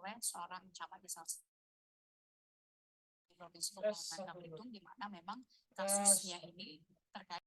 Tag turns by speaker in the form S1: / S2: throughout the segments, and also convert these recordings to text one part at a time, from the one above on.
S1: oleh seorang camat di salah satu provinsi Kepulauan Bangka Belitung, di mana memang kasusnya ini terkait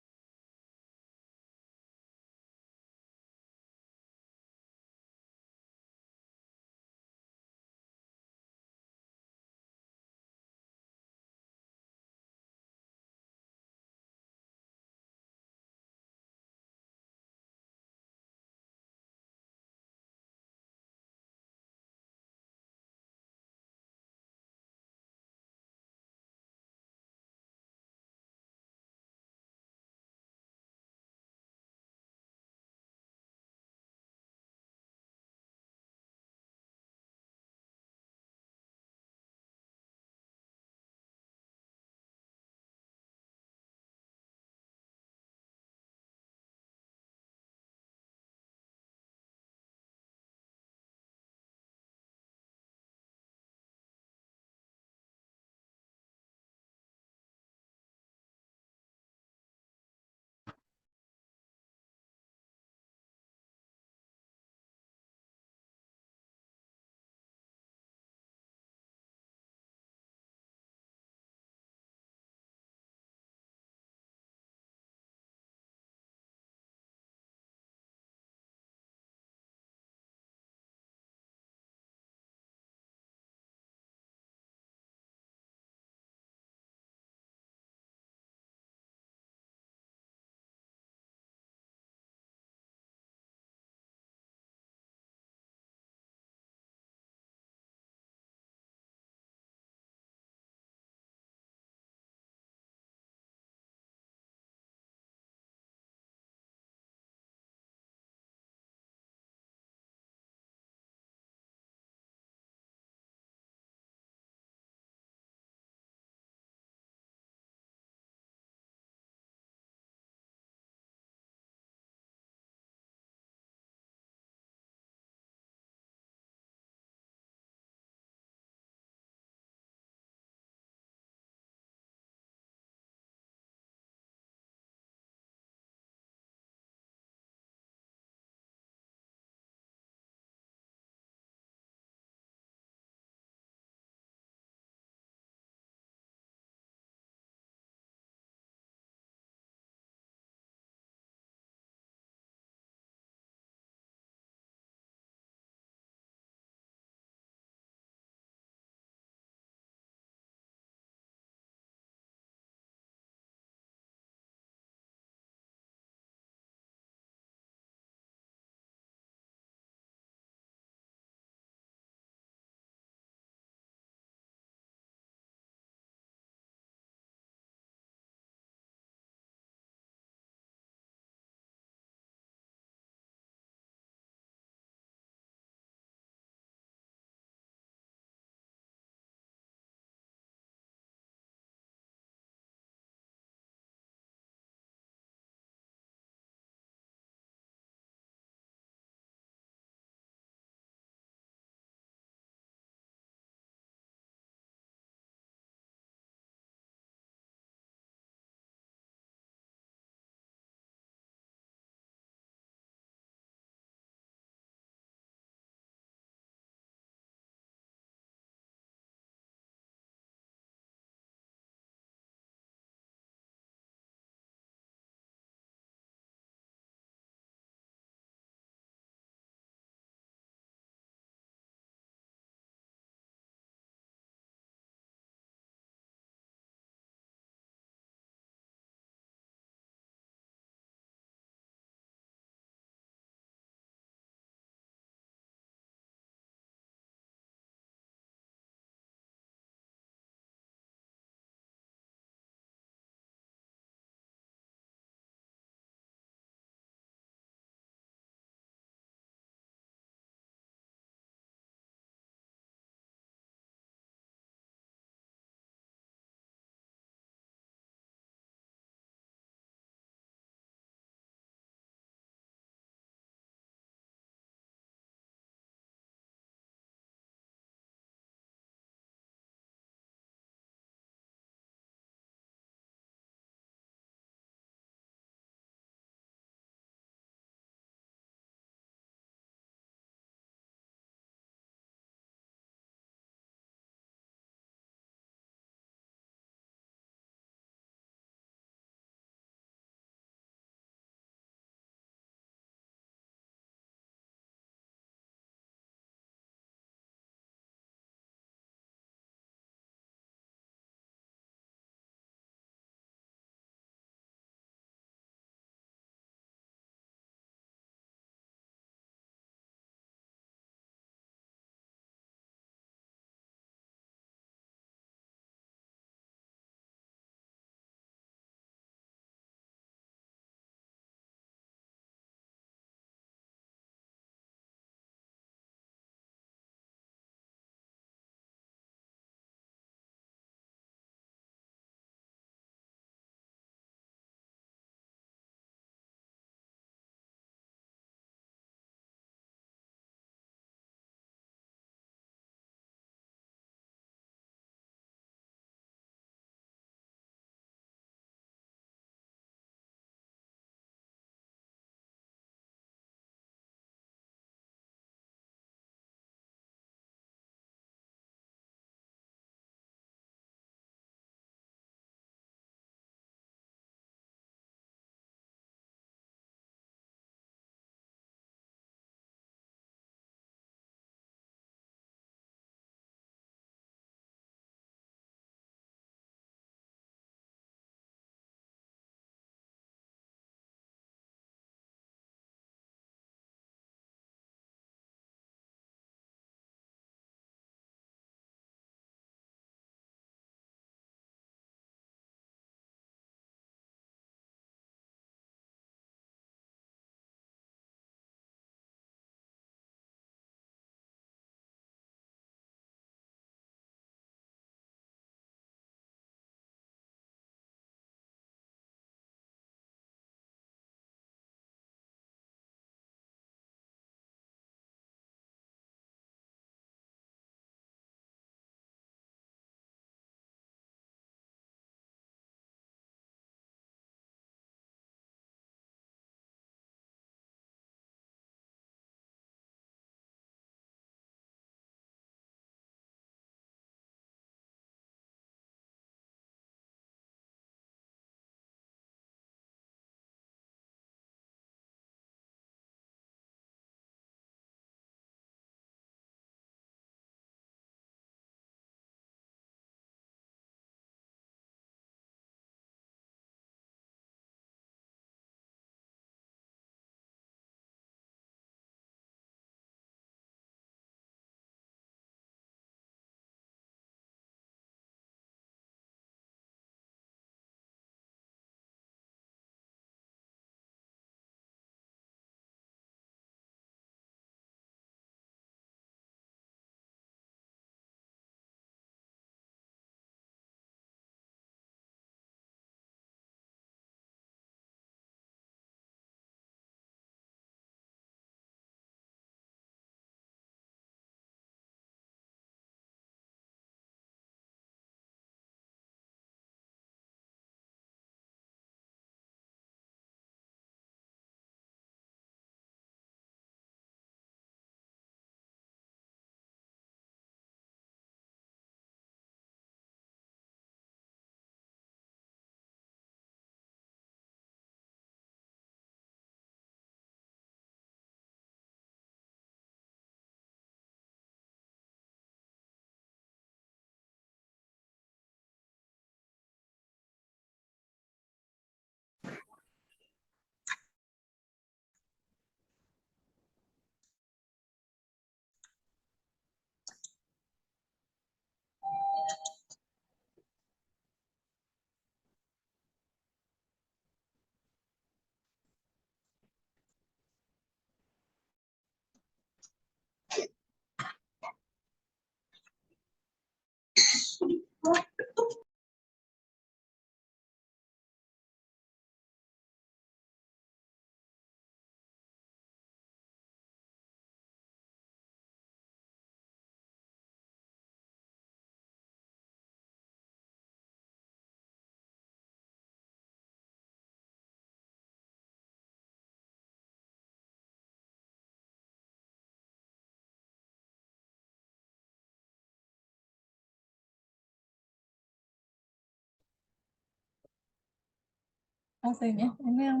S2: aslinya ini yang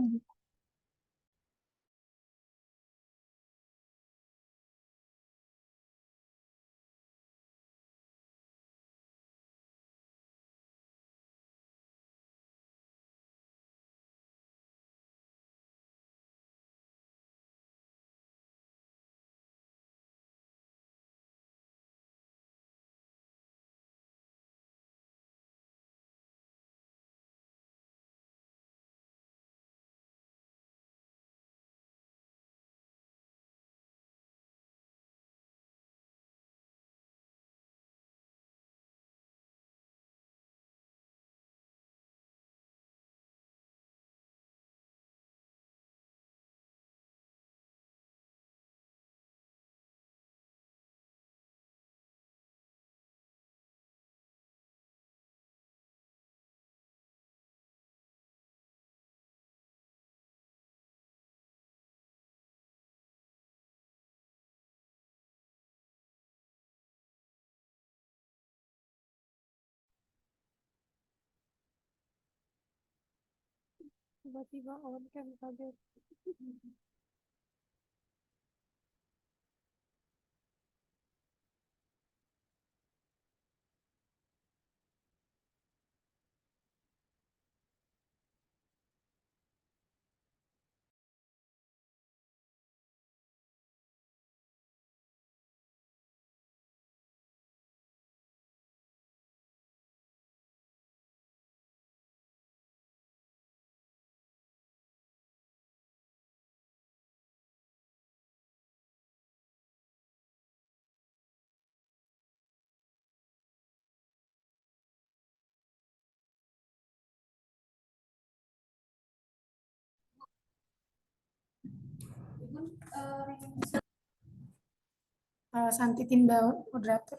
S2: tiba-tiba on cam kaget. Santi Timba moderator.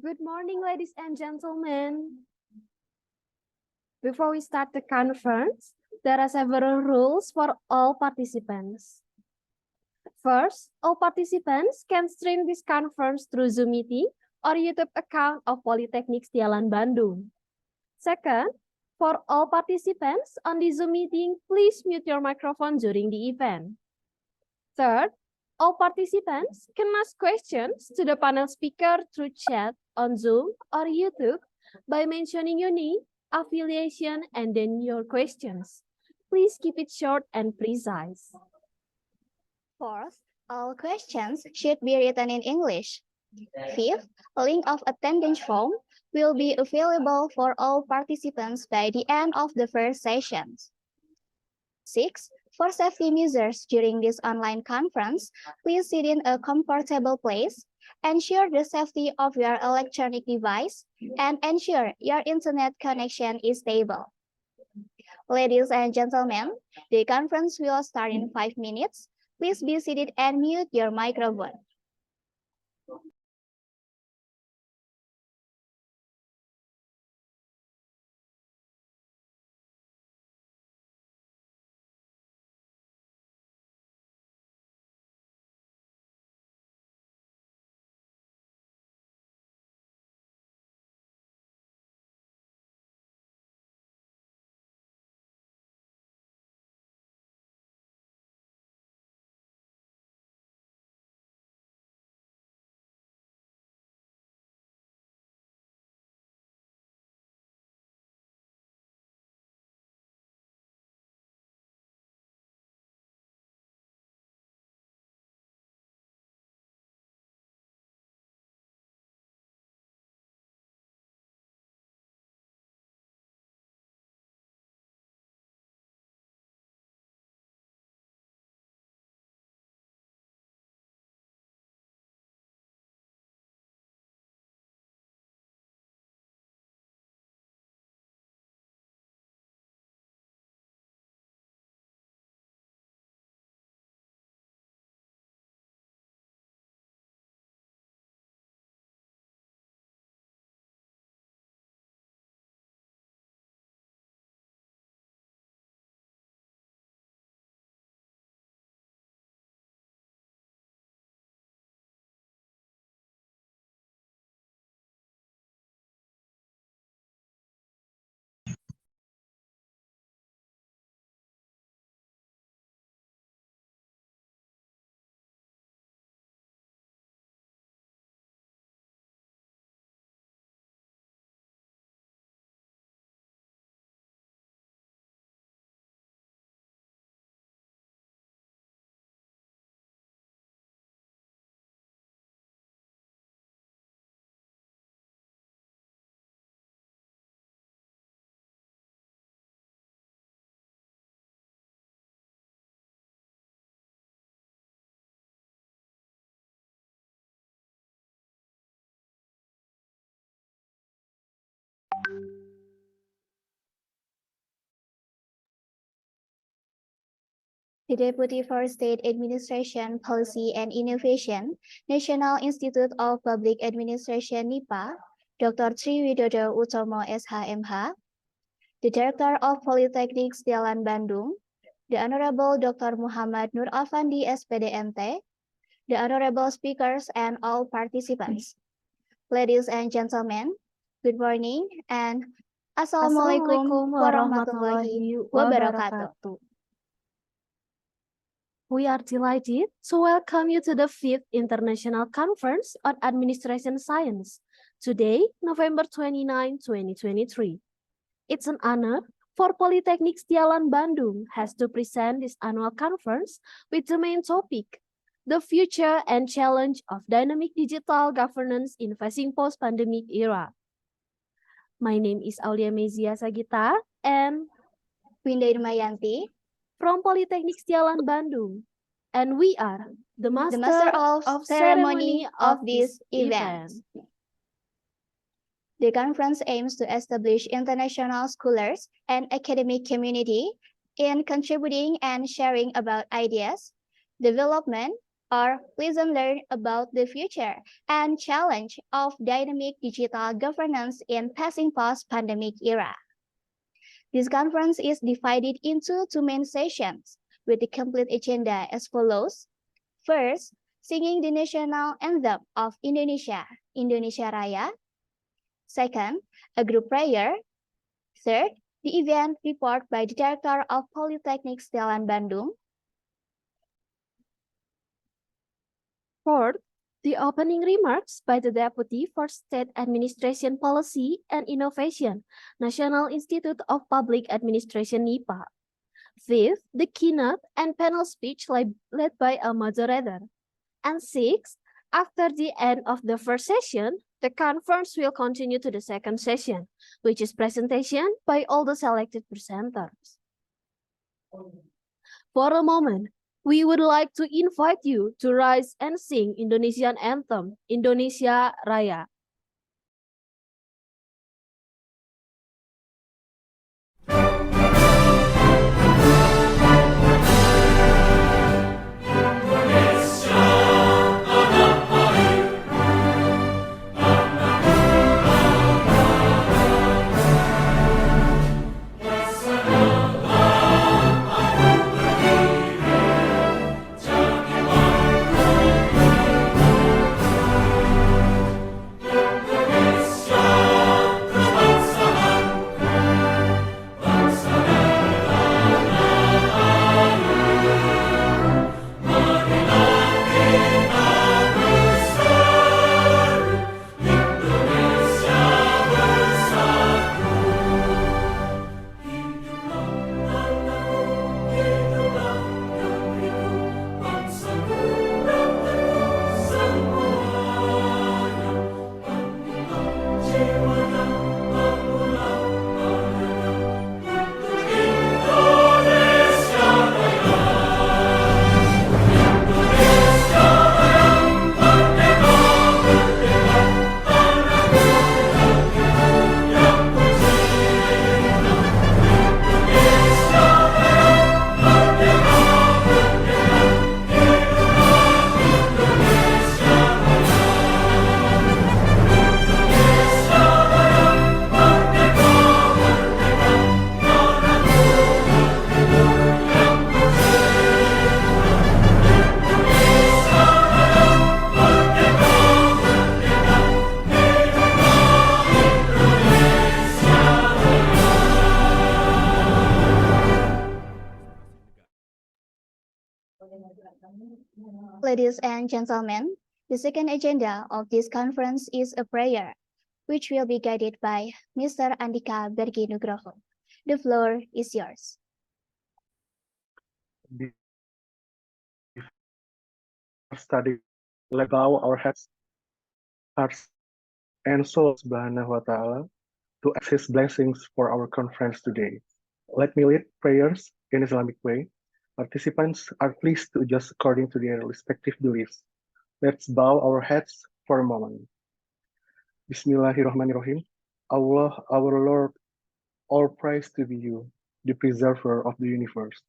S3: Good morning, ladies and gentlemen. Before we start the conference, there are several rules for all participants. First, all participants can stream this conference through Zoom meeting or YouTube account of Polytechnic Setiawan Bandung. Second, for all participants on the Zoom meeting, please mute your microphone during the event. Third, all participants can ask questions to the panel speaker through chat on Zoom or YouTube by mentioning your name, affiliation, and then your questions. Please keep it short and precise.
S4: Fourth, all questions should be written in English. Fifth, a link of attendance form will be available for all participants by the end of the first session. Sixth, for safety measures during this online conference, please sit in a comfortable place, ensure the safety of your electronic device, and ensure your internet connection is stable. Ladies and gentlemen, the conference will start in 5 minutes. Please be seated and mute your microphone. the Deputy for State Administration Policy and Innovation, National Institute of Public Administration NIPA, Dr. Triwidodo Utomo SHMH, the Director of Polytechnics Jalan Bandung, the Honorable Dr. Muhammad Nur Afandi SPDMT, the honorable speakers and all participants. Ladies and gentlemen, good morning and Assalamualaikum warahmatullahi wabarakatuh.
S3: We are delighted to welcome you to the 5th International Conference on Administration Science, today, November 29, 2023. It's an honor for Polytechnics Jalan Bandung has to present this annual conference with the main topic, the future and challenge of dynamic digital governance in facing post-pandemic era. My name is Aulia Mezia Sagita and
S4: Winda Irmayanti
S3: from Polytechnics Jalan Bandung, and we are the master
S4: of ceremony of this event. The conference aims to establish international scholars and academic community in contributing and sharing about ideas, development, or lesson learned about the future and challenge of dynamic digital governance in passing post-pandemic era. This conference is divided into 2 main sessions with the complete agenda as follows. First, singing the national anthem of Indonesia, Indonesia Raya. Second, a group prayer. Third, the event report by the Director of Polytechnics Jalan Bandung.
S3: Fourth, the opening remarks by the Deputy for State Administration Policy and Innovation, National Institute of Public Administration NIPA. Fifth, the keynote and panel speech led by a moderator. And sixth, after the end of the first session, the conference will continue to the second session, which is presentation by all the selected presenters. For a moment, we would like to invite you to rise and sing Indonesian anthem, Indonesia Raya.
S4: Ladies and gentlemen, the second agenda of this conference is a prayer, which will be guided by Mr. Andika Bergi Nugroho. The floor is yours.
S5: Study, let bow our heads, hearts, and souls Subhanahu wa Ta'ala to ask His blessings for our conference today. Let me lead prayers in Islamic way. Participants are pleased to adjust according to their respective beliefs. Let's bow our heads for a moment. Bismillahirrahmanirrahim. Allah, our Lord, all praise to be you, the preserver of the universe.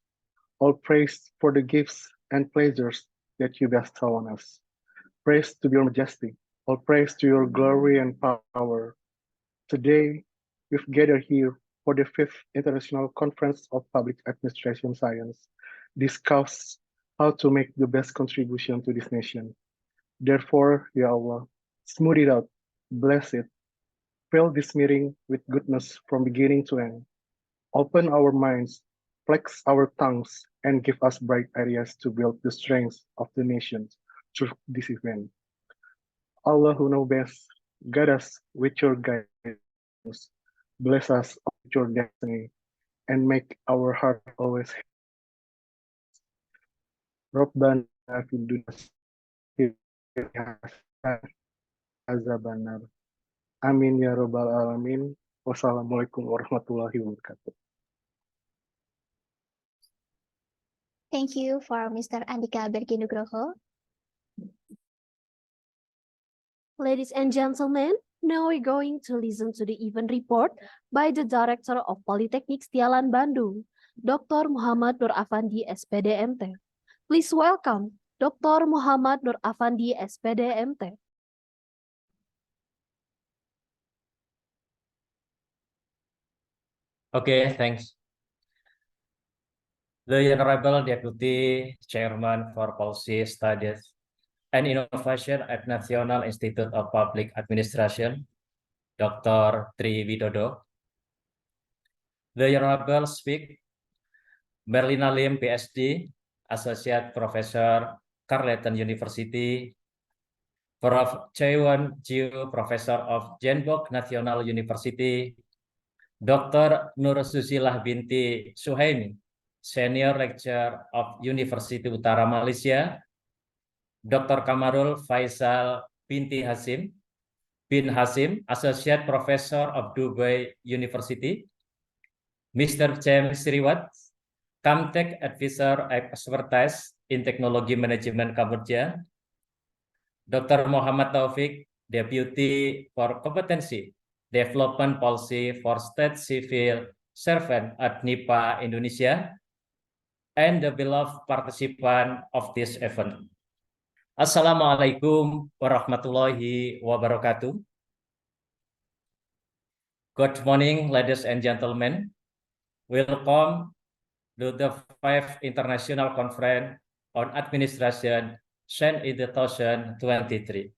S5: All praise for the gifts and pleasures that you bestow on us. Praise to your majesty. All praise to your glory and power. Today, we've gathered here for the 5th International Conference of Public Administration Science, discuss how to make the best contribution to this nation. Therefore, Ya Allah, smooth it out, bless it, fill this meeting with goodness from beginning to end. Open our minds, flex our tongues, and give us bright ideas to build the strength of the nation through this event. Allah who knows best, guide us with your guidance, bless us with your destiny, and make our heart always happy. Rabbana fid dunya azabannar. Amin ya rabbal alamin. Wassalamualaikum warahmatullahi wabarakatuh.
S4: Thank you for Mr. Andika Berkinugroho.
S3: Ladies and gentlemen, now we're going to listen to the event report by the Director of Polytechnic Setialan Bandung, Dr. Muhammad Nur Afandi, SPD MT. Please welcome Dr. Muhammad Nur Afandi, SPD MT.
S6: Okay, thanks. The Honorable Deputy Chairman for Policy Studies and Innovation at National Institute of Public Administration, Dr. Tri Widodo. The Honorable Speak, Merlina Lim, PhD, Associate Professor, Carleton University, Prof. Chaewon Jiu, Professor of Jeonbuk National University, Dr. Nur Susilah binti Suhaimi, Senior Lecturer of University Utara Malaysia, Dr. Kamarul Faisal bin Hasim, Associate Professor of Dubai University, Mr. James Sriwat, Camtech Advisor Expertise in Technology Management Kamboja, Dr. Muhammad Taufik, Deputy for Competency Development Policy for State Civil Servant at NIPA Indonesia, and the beloved participant of this event. Assalamualaikum warahmatullahi wabarakatuh. Good morning, ladies and gentlemen. Welcome to the 5th International Conference on Administration Science in 2023.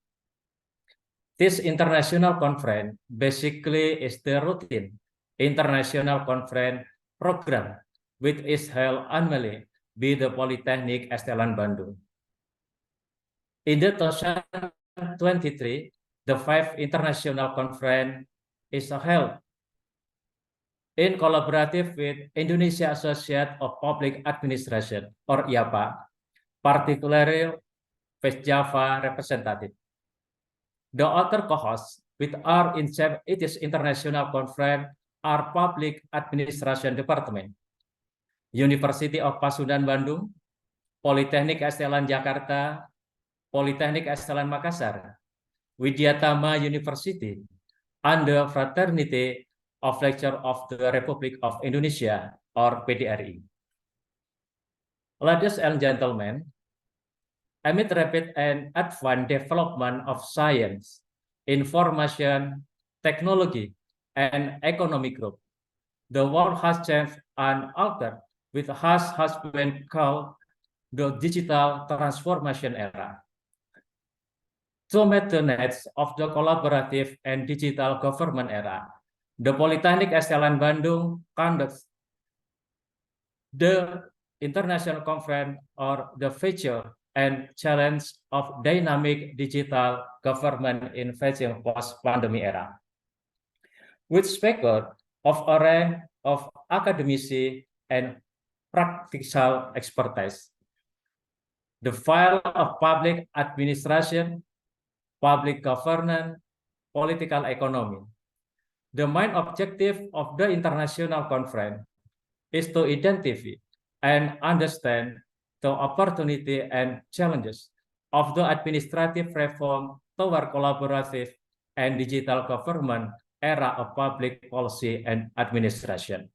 S6: This international conference basically is the routine international conference program which is held annually by the Polytechnic Setialan Bandung. In 2023, the 5th International Conference is held in collaborative with Indonesia Association of Public Administration, or IAPA, particularly West Java representative. The other co-hosts with our in its international conference are Public Administration Department, University of Pasundan Bandung, Polytechnic Setialan Jakarta, Polytechnic Setialan Makassar, Widyatama University, and the Fraternity of Lecture of the Republic of Indonesia, or PDRI. Ladies and gentlemen, amid rapid and advanced development of science, information, technology, and economic growth, the world has changed and altered with has been called the digital transformation era. To meet the needs of the collaborative and digital government era, the Polytechnic Setialan Bandung conducts the International Conference or the Future and Challenge of Dynamic Digital Government in Facing Post-Pandemic Era, which speaks of a range of academic and practical expertise. The field of public administration, public governance, political economy. The main objective of the International Conference is to identify and understand the opportunity and challenges of the administrative reform toward collaborative and digital government era of public policy and administration.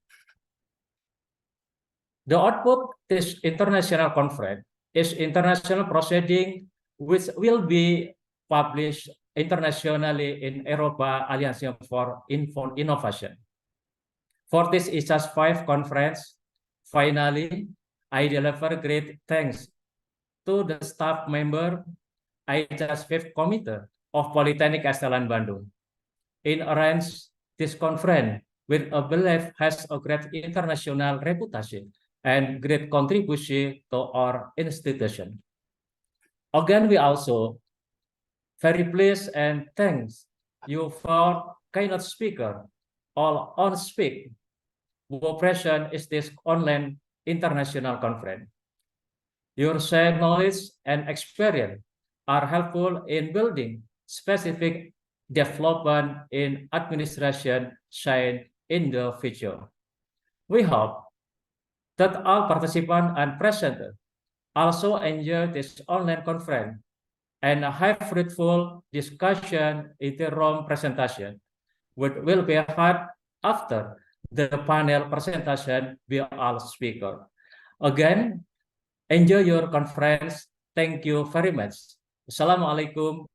S6: The output this international conference is international proceeding which will be published internationally in Europa Alliance for Innovation. For this ICAS 5 conference, finally, I deliver great thanks to the staff member ICAS 5 Committee of Polytechnic Estelan Bandung in arrange this conference which I believe has a great international reputation and great contribution to our institution. Again, we also very pleased and thanks you for keynote speaker all on speak who present is this online international conference. Your shared knowledge and experience are helpful in building specific development in administration science in the future. We hope that all participants and presenters also enjoy this online conference and have fruitful discussion in the room presentation, which will be had after the panel presentation by all speakers. Again, enjoy your conference. Thank you very much. Assalamualaikum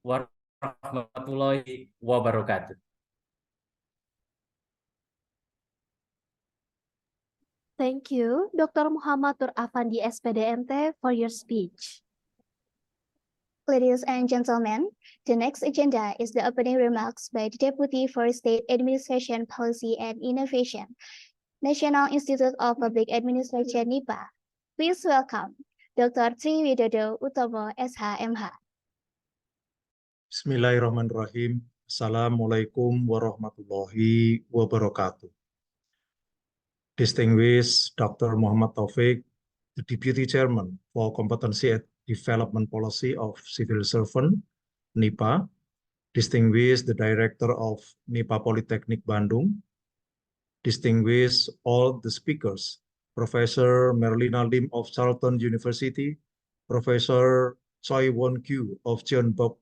S6: warahmatullahi wabarakatuh.
S3: Thank you, Dr. Muhammad Nur Afandi, SPDMT, for your speech.
S4: Ladies and gentlemen, the next agenda is the opening remarks by the Deputy for State Administration Policy and Innovation, National Institute of Public Administration NIPA. Please welcome Dr. Tri Widodo Utomo, SHMH.
S7: Bismillahirrahmanirrahim. Assalamualaikum warahmatullahi wabarakatuh. Distinguished Dr. Muhammad Taufik, the Deputy Chairman for Competency and Development Policy of Civil Servant, NIPA, distinguished the Director of NIPA Polytechnic Bandung, distinguished all the speakers, Professor Merlina Lim of Charlton University, Professor Choi Won Kyu of Jeonbuk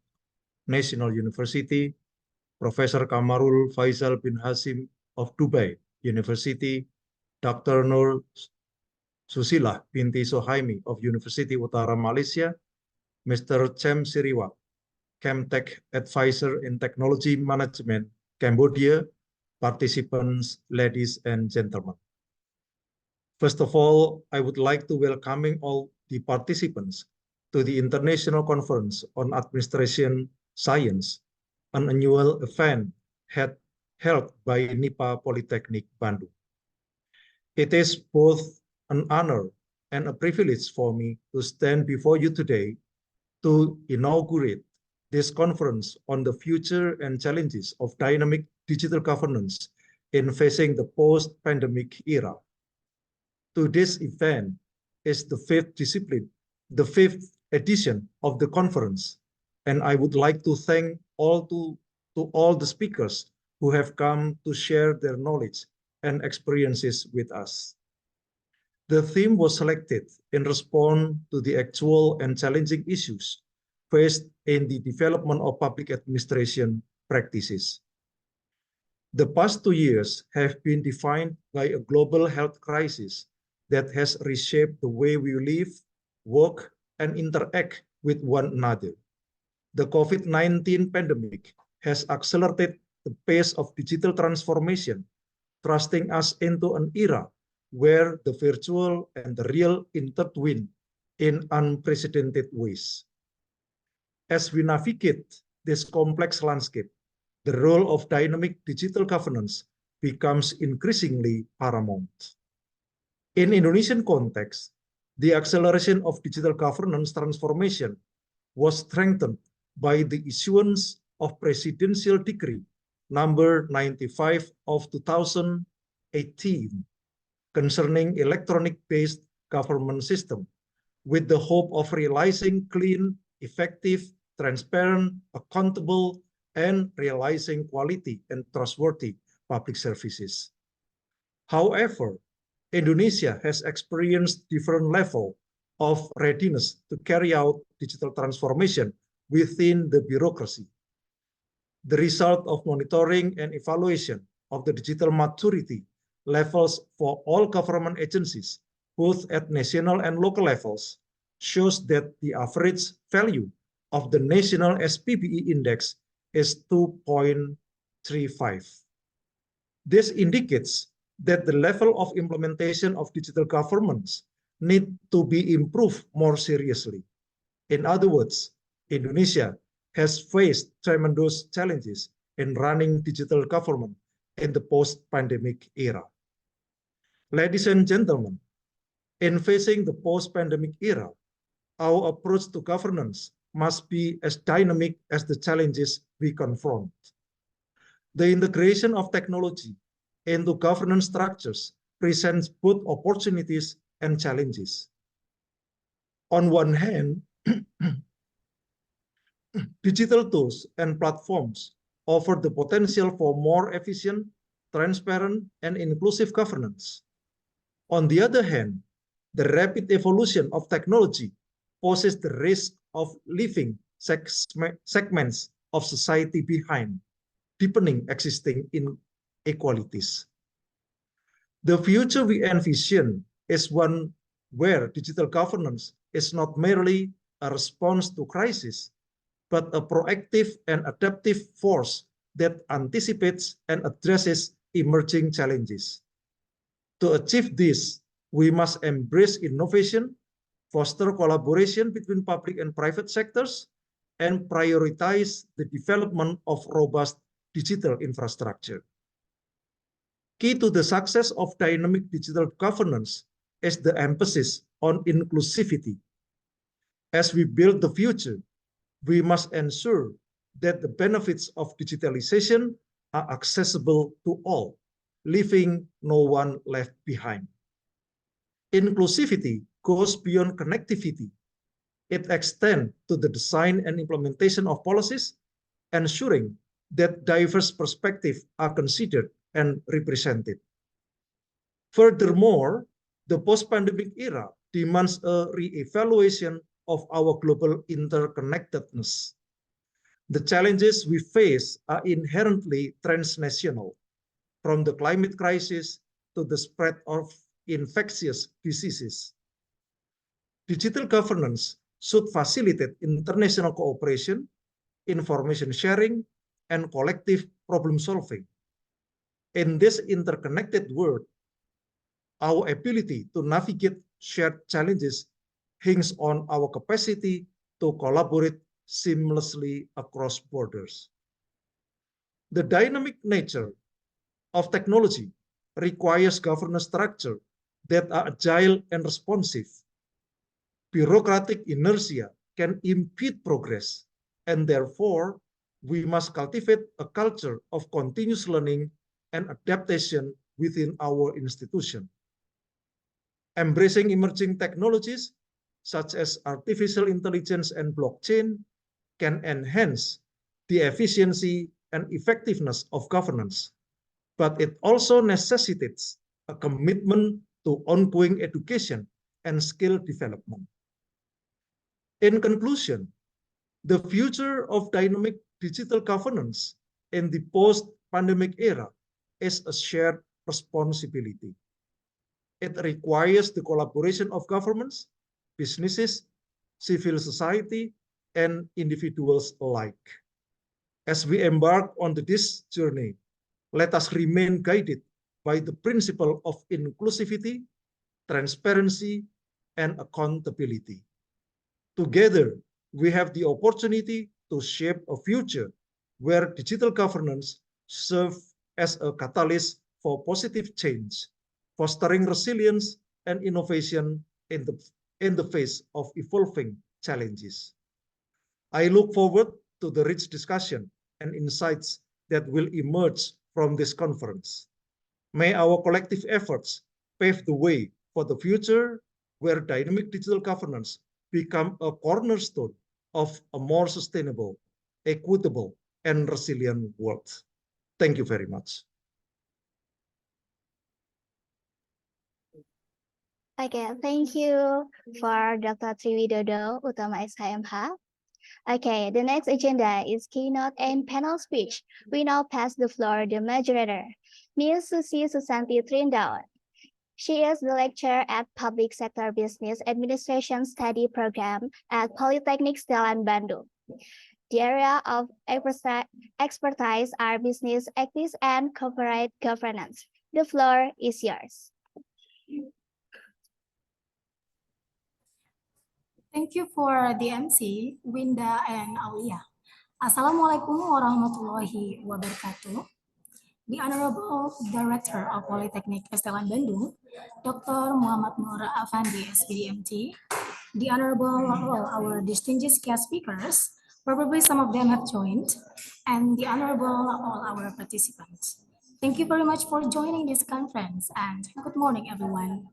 S7: National University, Professor Kamarul Faisal bin Hasim of Dubai University, Dr. Nur Susila binti Sohaimi of University Utara Malaysia, Mr. Chem Siriwak, Chemtech Advisor in Technology Management, Cambodia, participants, ladies and gentlemen. First of all, I would like to welcome all the participants to the International Conference on Administration Science, an annual event held by NIPA Polytechnic Bandung. It is both an honor and a privilege for me to stand before you today to inaugurate this conference on the future and challenges of dynamic digital governance in facing the post-pandemic era. To this event is the fifth edition of the conference, and I would like to thank all the speakers who have come to share their knowledge and experiences with us. The theme was selected in response to the actual and challenging issues faced in the development of public administration practices. The past 2 years have been defined by a global health crisis that has reshaped the way we live, work, and interact with one another. The COVID-19 pandemic has accelerated the pace of digital transformation, thrusting us into an era where the virtual and the real intertwine in unprecedented ways. As we navigate this complex landscape, the role of dynamic digital governance becomes increasingly paramount. In Indonesian context, the acceleration of digital governance transformation was strengthened by the issuance of Presidential Decree number 95 of 2018 concerning electronic-based government system, with the hope of realizing clean, effective, transparent, accountable, and realizing quality and trustworthy public services. However, Indonesia has experienced different level of readiness to carry out digital transformation within the bureaucracy. The result of monitoring and evaluation of the digital maturity levels for all government agencies, both at national and local levels, shows that the average value of the national SPBE index is 2.35. This indicates that the level of implementation of digital governance need to be improved more seriously. In other words, Indonesia has faced tremendous challenges in running digital government in the post-pandemic era. Ladies and gentlemen, in facing the post-pandemic era, our approach to governance must be as dynamic as the challenges we confront. The integration of technology into governance structures presents both opportunities and challenges. On one hand, digital tools and platforms offer the potential for more efficient, transparent, and inclusive governance. On the other hand, the rapid evolution of technology poses the risk of leaving segments of society behind, deepening existing inequalities. The future we envision is one where digital governance is not merely a response to crisis, but a proactive and adaptive force that anticipates and addresses emerging challenges. To achieve this, we must embrace innovation, foster collaboration between public and private sectors, and prioritize the development of robust digital infrastructure. Key to the success of dynamic digital governance is the emphasis on inclusivity. As we build the future, we must ensure that the benefits of digitalization are accessible to all, leaving no one left behind. Inclusivity goes beyond connectivity. It extends to the design and implementation of policies, ensuring that diverse perspectives are considered and represented. Furthermore, the post-pandemic era demands a re-evaluation of our global interconnectedness. The challenges we face are inherently transnational, from the climate crisis to the spread of infectious diseases. Digital governance should facilitate international cooperation, information sharing, and collective problem solving. In this interconnected world, our ability to navigate shared challenges hinges on our capacity to collaborate seamlessly across borders. The dynamic nature of technology requires governance structure that are agile and responsive. Bureaucratic inertia can impede progress, and therefore, we must cultivate a culture of continuous learning and adaptation within our institution. Embracing emerging technologies, such as artificial intelligence and blockchain, can enhance the efficiency and effectiveness of governance, but it also necessitates a commitment to ongoing education and skill development. In conclusion, the future of dynamic digital governance in the post-pandemic era is a shared responsibility. It requires the collaboration of governments, businesses, civil society, and individuals alike. As we embark on this journey, let us remain guided by the principle of inclusivity, transparency, and accountability. Together, we have the opportunity to shape a future where digital governance serves as a catalyst for positive change, fostering resilience and innovation in the face of evolving challenges. I look forward to the rich discussion and insights that will emerge from this conference. May our collective efforts pave the way for the future where dynamic digital governance become a cornerstone of a more sustainable, equitable, and resilient world. Thank you very much.
S4: Okay, thank you for Dr. Triwidodo Utama SHMH. Okay, the next agenda is keynote and panel speech. We now pass the floor to the moderator. Ms. Susi Susanti Trindawan. She is the lecturer at Public Sector Business Administration Study Program at Polytechnic Setelan Bandung. The area of expertise are business ethics and corporate governance. The floor is yours.
S2: Thank you for the MC, Winda and Aulia. Assalamualaikum warahmatullahi wabarakatuh. The Honorable Director of Polytechnic Setelan Bandung, Dr. Muhammad Nur Afandi, SPDMT, the Honorable all our distinguished guest speakers, probably some of them have joined, and the Honorable all our participants. Thank you very much for joining this conference, and good morning, everyone.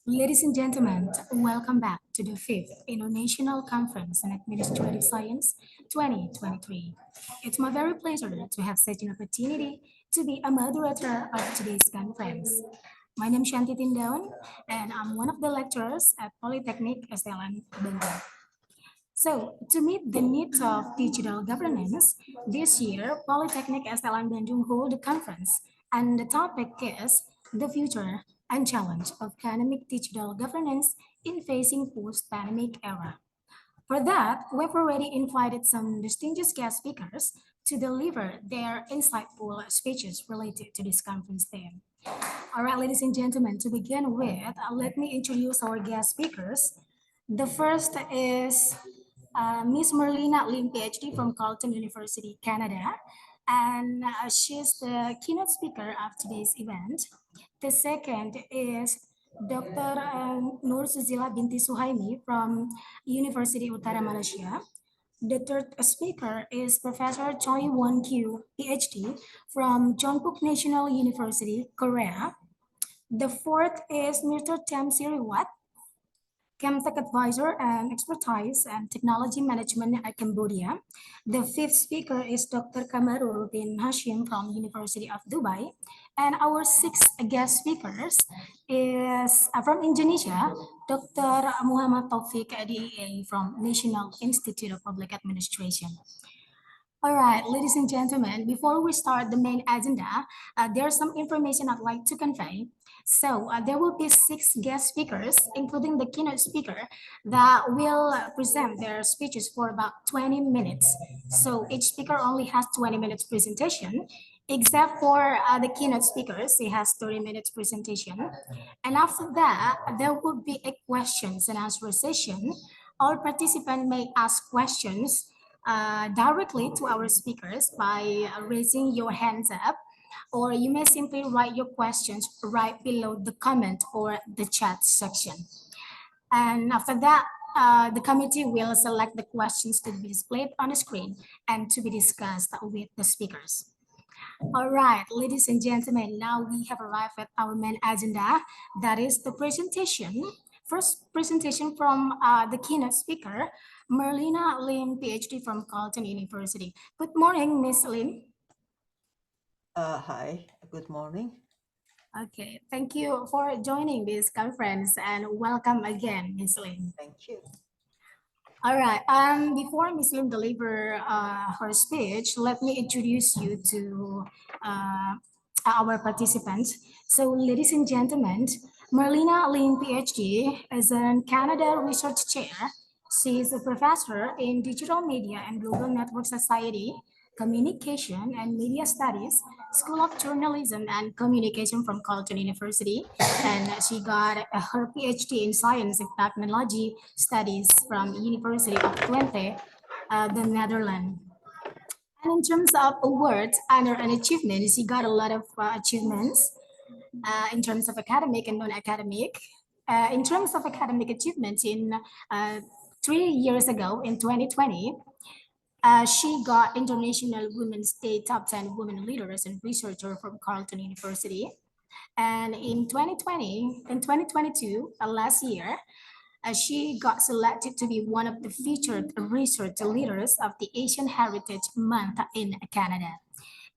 S2: Ladies and gentlemen, welcome back to the 5th International Conference on Administrative Science 2023. It's my very pleasure to have such an opportunity to be a moderator of today's conference. My name is Shanti Tindawan, and I'm one of the lecturers at Polytechnic Setelan Bandung. So, to meet the needs of digital governance, this year, Polytechnic Setelan Bandung hold a conference, and the topic is the future and challenge of academic digital governance in facing post-pandemic era. For that, we've already invited some distinguished guest speakers to deliver their insightful speeches related to this conference theme. All right, ladies and gentlemen, to begin with, let me introduce our guest speakers. The first is Ms. Merlina Lim, PhD from Carleton University, Canada, and she's the keynote speaker of today's event. The second is Dr. Nur Suzila Binti Suhaimi from University Utara Malaysia. The third speaker is Professor Choi Won-kyu, PhD from Jeonbuk National University, Korea. The fourth is Mr. Tem Siriwat, Chemtech Advisor and Expertise and Technology Management at Cambodia. The fifth speaker is Dr. Kamarul bin Hashim from University of Dubai. And our sixth guest speakers is from Indonesia, Dr. Muhammad Taufik, DEA from National Institute of Public Administration. All right, ladies and gentlemen, before we start the main agenda, there's some information I'd like to convey. So there will be 6 guest speakers, including the keynote speaker, that will present their speeches for about 20 minutes. So each speaker only has 20 minutes presentation, except for the keynote speakers, he has 30 minutes presentation. And after that, there will be a questions and answer session. All participants may ask questions directly to our speakers by raising your hands up, or you may simply write your questions right below the comment or the chat section. And after that, the committee will select the questions to be displayed on the screen and to be discussed with the speakers. All right, ladies and gentlemen, now we have arrived at our main agenda, that is the presentation. First presentation from the keynote speaker, Merlina Lim, PhD from Carleton University. Good morning, Ms. Lim.
S8: Hi, good morning.
S2: Okay, thank you for joining this conference and welcome again, Ms. Lim.
S8: Thank you.
S2: All right, before Ms. Lim deliver her speech, let me introduce you to our participants. So ladies and gentlemen, Merlina Lim, PhD, is a Canada Research Chair. She is a professor in Digital Media and Global Network Society, Communication and Media Studies, School of Journalism and Communication from Carleton University. And she got her PhD in Science and Technology Studies from University of Twente, the Netherlands. And in terms of awards, honor, and achievements, she got a lot of achievements in terms of academic and non-academic. In terms of academic achievements, in 3 years ago, in 2020, she got International Women's Day Top 10 Women Leaders and Researcher from Carleton University. And in 2022, last year, she got selected to be one of the featured research leaders of the Asian Heritage Month in Canada.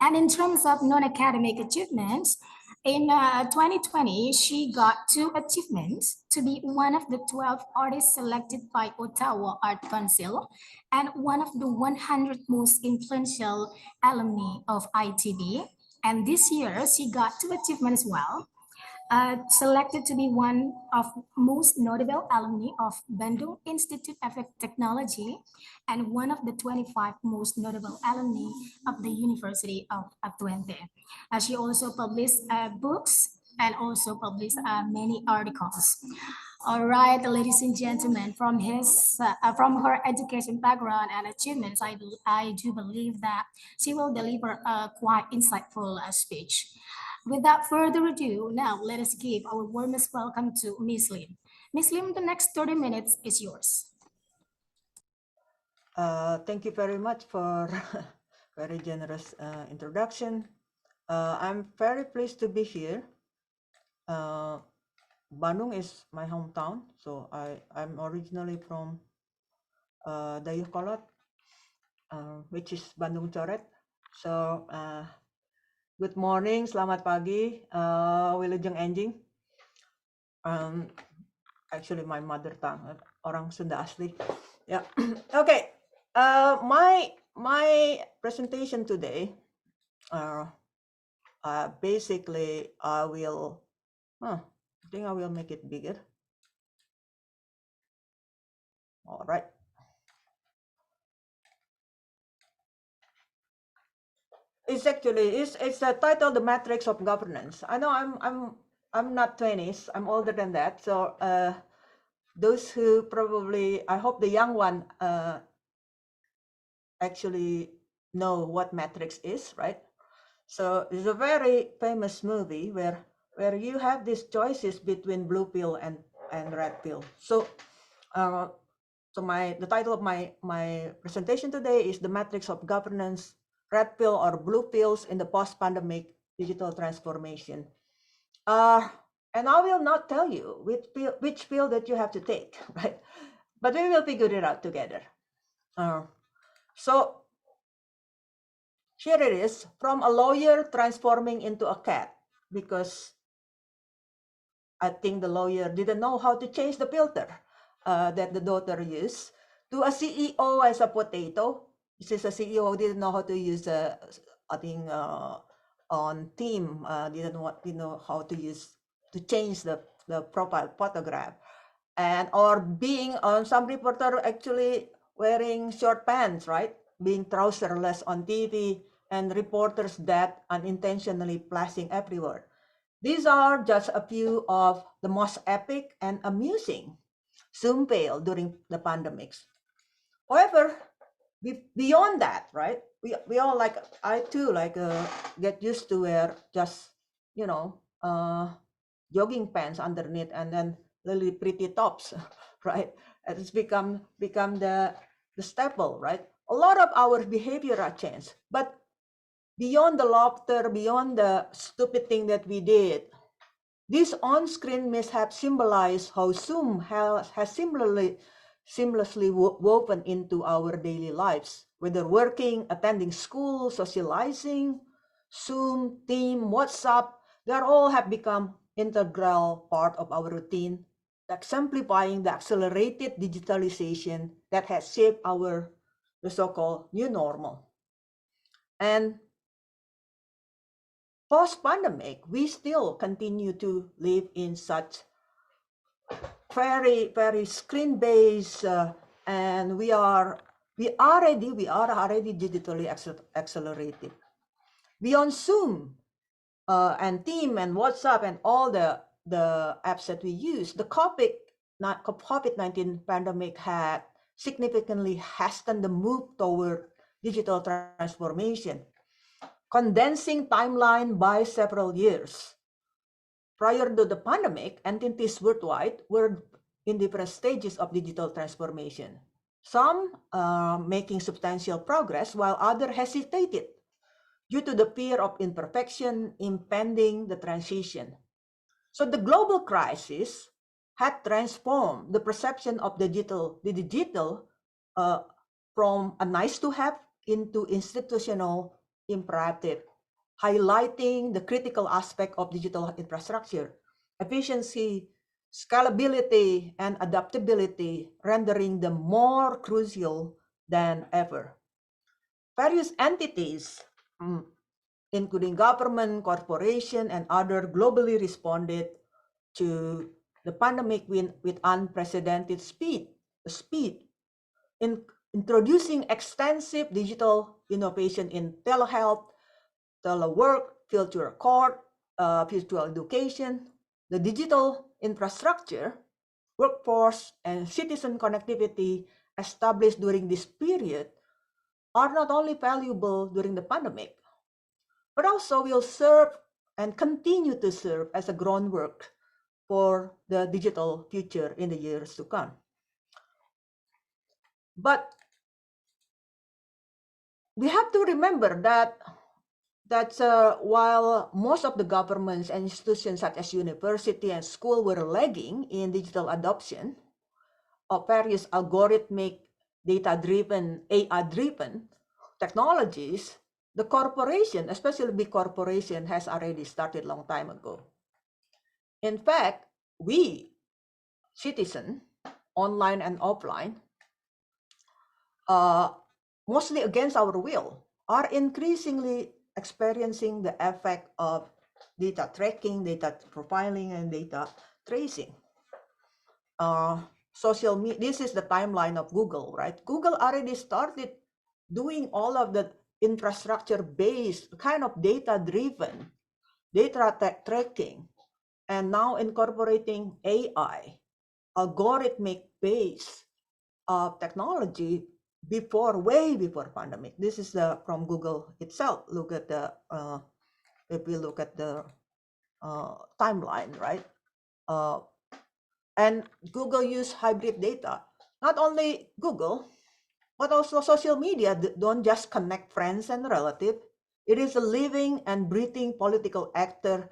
S2: And in terms of non-academic achievements, in 2020, she got 2 achievements to be one of the 12 artists selected by Ottawa Art Council and one of the 100 most influential alumni of ITB. And this year, she got two achievements as well. Selected to be one of most notable alumni of Bandung Institute of Technology and one of the 25 most notable alumni of the University of Twente. She also published books and also published many articles. All right, ladies and gentlemen, from her education background and achievements, I do believe that she will deliver a quite insightful speech. Without further ado, now let us give our warmest welcome to Ms. Lim. Ms. Lim, the next 30 minutes is yours.
S8: Thank you very much for very generous introduction. I'm very pleased to be here. Bandung is my hometown, so I'm originally from Dayakolot, which is Bandung Coret. So good morning, selamat pagi, Wilujeng Enjing. Actually, my mother tongue, orang Sunda asli. Yeah. Okay. My presentation today. Basically, I think I will make it bigger. All right. It's the title, The Matrix of Governance. I know I'm not 20s, I'm older than that. So those who probably, I hope the young one actually know what Matrix is, right? So it's a very famous movie where you have these choices between blue pill and red pill. So the title of my presentation today is The Matrix of Governance, Red Pill or Blue Pills in the Post-Pandemic Digital Transformation. And I will not tell you which pill that you have to take, right? But we will figure it out together. So here it is, from a lawyer transforming into a cat, because I think the lawyer didn't know how to change the filter that the daughter used, to a CEO as a potato. This is a CEO who didn't know how to use on Team, didn't know how to use to change the profile photograph, and or being on some reporter actually wearing short pants, right? Being trouserless on TV, and reporters that unintentionally flashing everywhere. These are just a few of the most epic and amusing Zoom fail during the pandemics. However, beyond that, right? We all like, I too get used to wear just jogging pants underneath and then really pretty tops, right? It's become the staple, right? A lot of our behavior are changed, but beyond the laughter, beyond the stupid thing that we did, this on-screen mishap symbolized how Zoom has seamlessly woven into our daily lives, whether working, attending school, socializing. Zoom, Team, WhatsApp, they all have become integral part of our routine, exemplifying the accelerated digitalization that has shaped the so-called new normal. And post-pandemic, we still continue to live in such very, very screen-based, and we are already digitally accelerated. Beyond Zoom and Team and WhatsApp and all the apps that we use, the COVID-19 pandemic had significantly hastened the move toward digital transformation, condensing timeline by several years. Prior to the pandemic, entities worldwide were in different stages of digital transformation. Some making substantial progress, while others hesitated due to the fear of imperfection impending the transition. So the global crisis had transformed the perception of the digital from a nice to have into institutional imperative, highlighting the critical aspect of digital infrastructure, efficiency, scalability, and adaptability, rendering them more crucial than ever. Various entities including government, corporation, and other globally responded to the pandemic with unprecedented speed. Introducing extensive digital innovation in telehealth, telework, virtual court, virtual education, the digital infrastructure, workforce, and citizen connectivity established during this period are not only valuable during the pandemic, but also will serve and continue to serve as a groundwork for the digital future in the years to come. But we have to remember that while most of the governments and institutions such as university and school were lagging in digital adoption of various algorithmic, data-driven, AI-driven technologies, the corporation, especially big corporation, has already started a long time ago. In fact, we, citizens, online and offline, mostly against our will, are increasingly experiencing the effect of data tracking, data profiling, and data tracing. Social media, this is the timeline of Google, right? Google already started doing all of the infrastructure-based kind of data-driven data tracking, and now incorporating AI, algorithmic-based technology way before pandemic. This is from Google itself. Look at the if we look at the timeline, right? And Google use hybrid data. Not only Google, but also social media don't just connect friends and relatives. It is a living and breathing political actor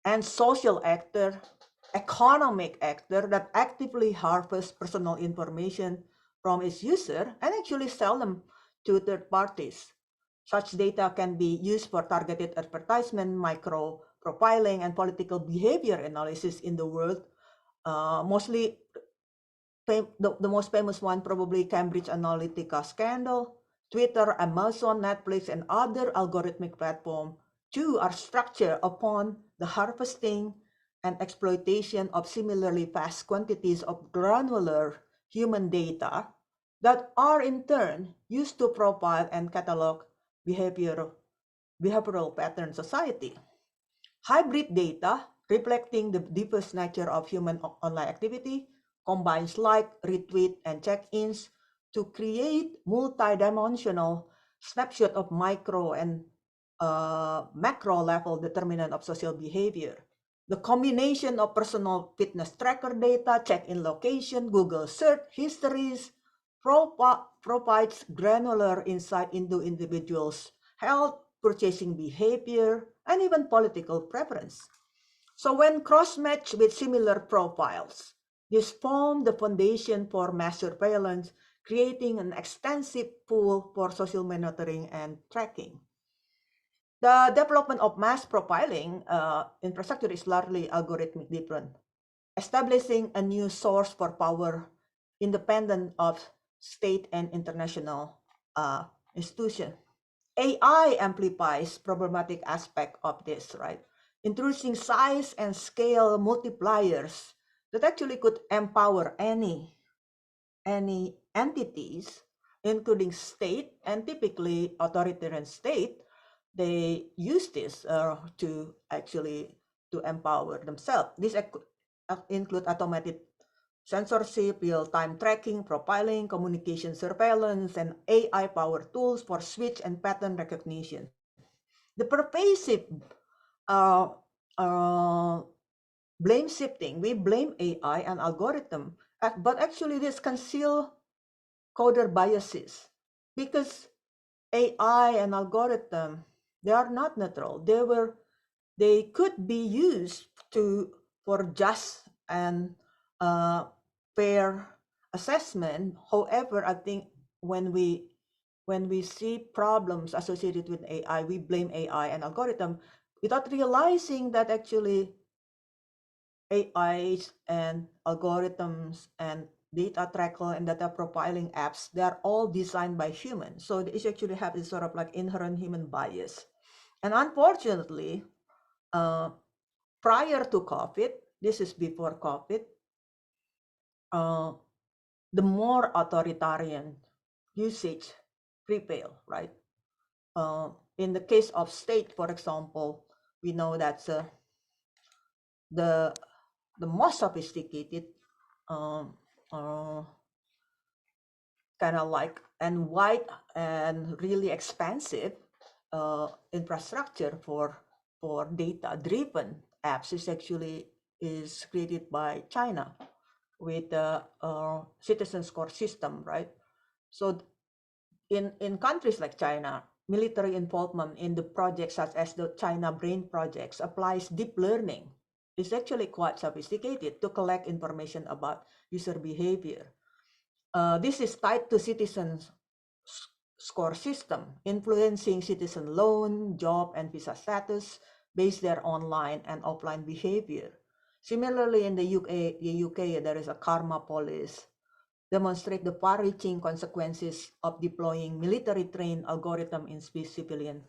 S8: and social actor, economic actor that actively harvests personal information from its user and actually sell them to third parties. Such data can be used for targeted advertisement, micro profiling, and political behavior analysis in the world. Mostly, the most famous one probably Cambridge Analytica scandal. Twitter, Amazon, Netflix, and other algorithmic platforms too are structured upon the harvesting and exploitation of similarly vast quantities of granular human data that are in turn used to profile and catalog behavioral pattern society. Hybrid data, reflecting the diverse nature of human online activity, combines like, retweet, and check-ins to create multidimensional snapshot of micro and macro level determinant of social behavior. The combination of personal fitness tracker data, check-in location, Google search histories, provides granular insight into individuals' health, purchasing behavior, and even political preference. So when cross-matched with similar profiles, this form the foundation for mass surveillance, creating an extensive pool for social monitoring and tracking. The development of mass profiling infrastructure is largely algorithmic driven, establishing a new source for power independent of state and international institutions. AI amplifies problematic aspect of this, right? Introducing size and scale multipliers that actually could empower any entities, including state, and typically authoritarian state, they use this to empower themselves. This include automated censorship, real-time tracking, profiling, communication surveillance, and AI-powered tools for speech and pattern recognition. The pervasive blame shifting, we blame AI and algorithm, but actually this conceal coder biases, because AI and algorithm, they are not neutral. They could be used for just and fair assessment. However, I think when we see problems associated with AI, we blame AI and algorithm without realizing that actually AIs and algorithms and data tracker and data profiling apps, they are all designed by humans. So they actually have this sort of like inherent human bias. And unfortunately, prior to COVID, this is before COVID, the more authoritarian usage prevail, right? In the case of state, for example, we know that the most sophisticated kind of like and wide and really expensive infrastructure for data-driven apps is created by China with the citizen score system, right? So in countries like China, military involvement in the projects such as the China Brain projects applies deep learning. It's actually quite sophisticated to collect information about user behavior. This is tied to citizen score system, influencing citizen loan, job, and visa status based their online and offline behavior. Similarly, in the UK, there is a karma police demonstrate the far-reaching consequences of deploying military-trained algorithm in civilian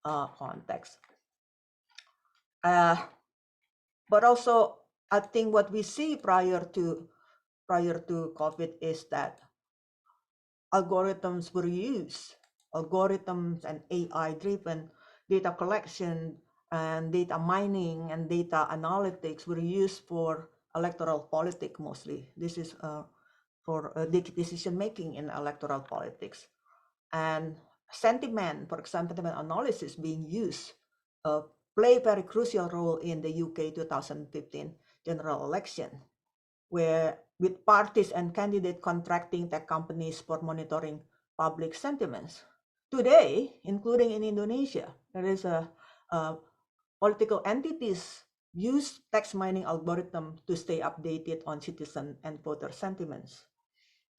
S8: context. But also, I think what we see prior to COVID is that algorithms were used, algorithms and AI-driven data collection and data mining and data analytics were used for electoral politics mostly. This is for decision making in electoral politics, and sentiment, for example, sentiment analysis being used play a very crucial role in the UK 2015 general election, where with parties and candidate contracting tech companies for monitoring public sentiments. Today, including in Indonesia, there is political entities use text mining algorithm to stay updated on citizen and voter sentiments.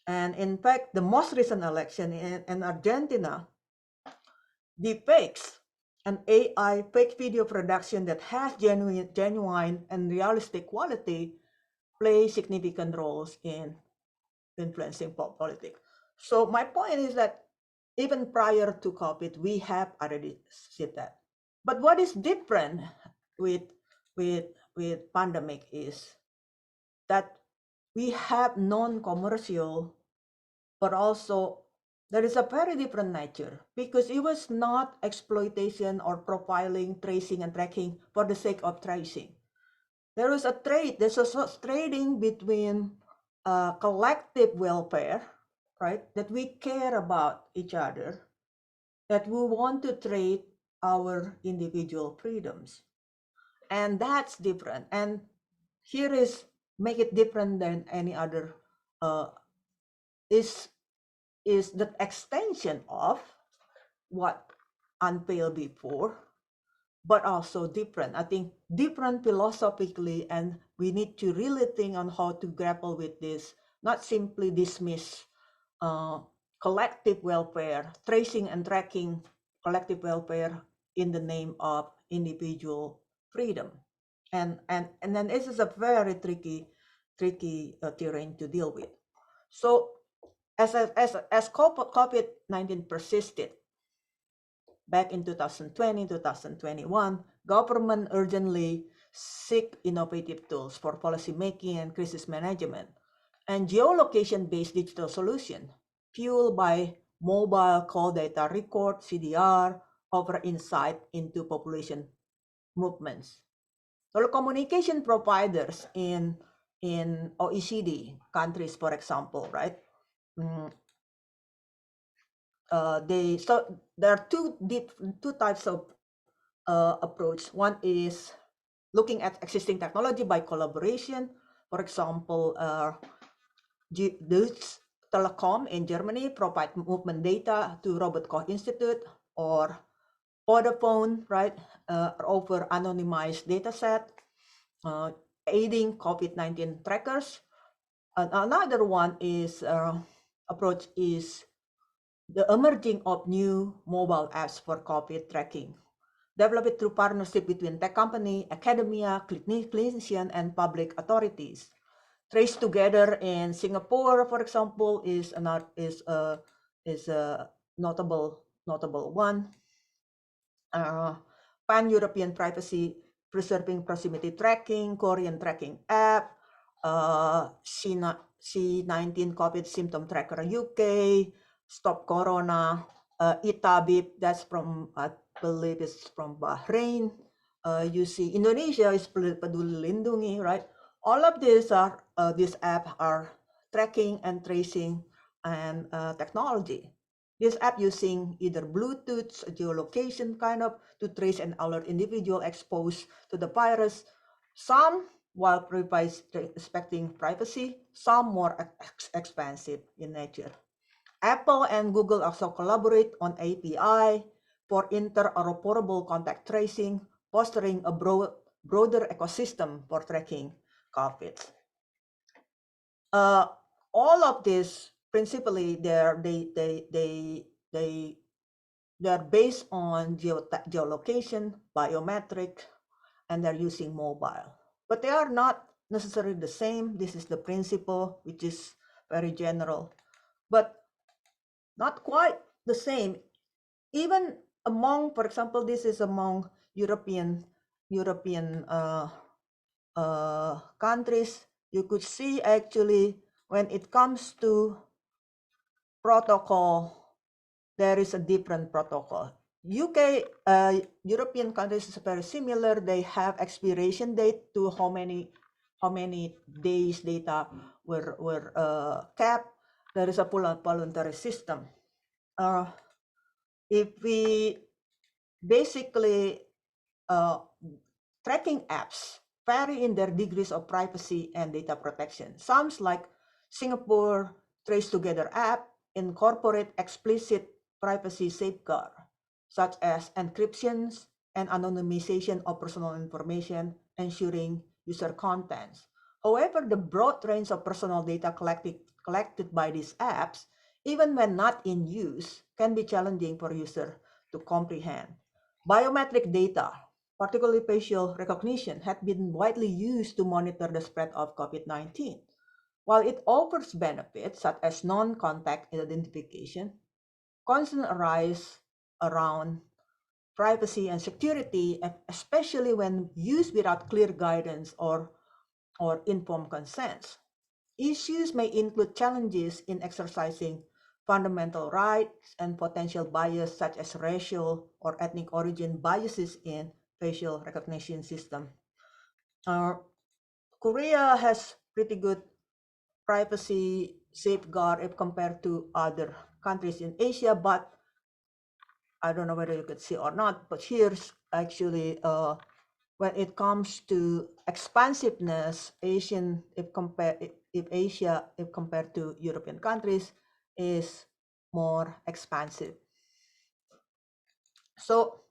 S8: And in fact, the most recent election in Argentina, deepfakes, an AI fake video production that has genuine and realistic quality, play significant roles in influencing politics. So my point is that even prior to COVID, we have already seen that. But what is different with pandemic is that we have non-commercial, but also there is a very different nature, because it was not exploitation or profiling, tracing, and tracking for the sake of tracing. There was a trade. There's a trading between collective welfare, right? That we care about each other, that we want to trade our individual freedoms, and that's different. And here is make it different than any other. Is the extension of what unveiled before, but also different. I think different philosophically, and we need to really think on how to grapple with this, not simply dismiss collective welfare, tracing and tracking collective welfare in the name of individual freedom. And then this is a very tricky terrain to deal with. So as COVID-19 persisted back in 2020, 2021, government urgently seek innovative tools for policymaking and crisis management, and geolocation-based digital solution fueled by mobile call data record, CDR, offer insight into population movements. Telecommunication providers in OECD countries, for example, right? So there are two types of approach. One is looking at existing technology by collaboration. For example, Deutsche Telekom in Germany provide movement data to Robert Koch Institute, or Vodafone, right, over anonymized data set, aiding COVID-19 trackers. Another one is approach is the emerging of new mobile apps for COVID tracking, developed through partnership between tech company, academia, clinician, and public authorities. Trace Together in Singapore, for example, is a notable one. pan-European privacy preserving proximity tracking, Korean tracking app, C19 COVID symptom tracker UK, Stop Corona, Itabib, that's from, I believe it's from Bahrain. You see Indonesia is Peduli Lindungi, right? All of these apps are tracking and tracing and technology. This app using either Bluetooth, geolocation kind of, to trace and alert individual exposed to the virus. Some while respecting privacy, some more expansive in nature. Apple and Google also collaborate on API for interoperable contact tracing, fostering a broader ecosystem for tracking COVID. All of this principally they're based on geolocation, biometric, and they're using mobile. But they are not necessarily the same. This is the principle, which is very general, but not quite the same. Even among, for example, this is among European countries. You could see actually when it comes to protocol, there is a different protocol. UK, European countries is very similar. They have expiration date to how many days data were kept. There is a voluntary system. If we basically tracking apps vary in their degrees of privacy and data protection. Some like Singapore Trace Together app incorporate explicit privacy safeguard, such as encryptions and anonymization of personal information, ensuring user contents. However, the broad range of personal data collected by these apps, even when not in use, can be challenging for users to comprehend. Biometric data, particularly facial recognition, had been widely used to monitor the spread of COVID-19. While it offers benefits such as non-contact identification, concerns arise around privacy and security, especially when used without clear guidance or informed consent. Issues may include challenges in exercising fundamental rights and potential bias such as racial or ethnic origin biases in facial recognition system. Korea has pretty good privacy safeguard if compared to other countries in Asia, but I don't know whether you could see or not, but here's actually when it comes to expansiveness, Asia if compared to European countries is more expansive. So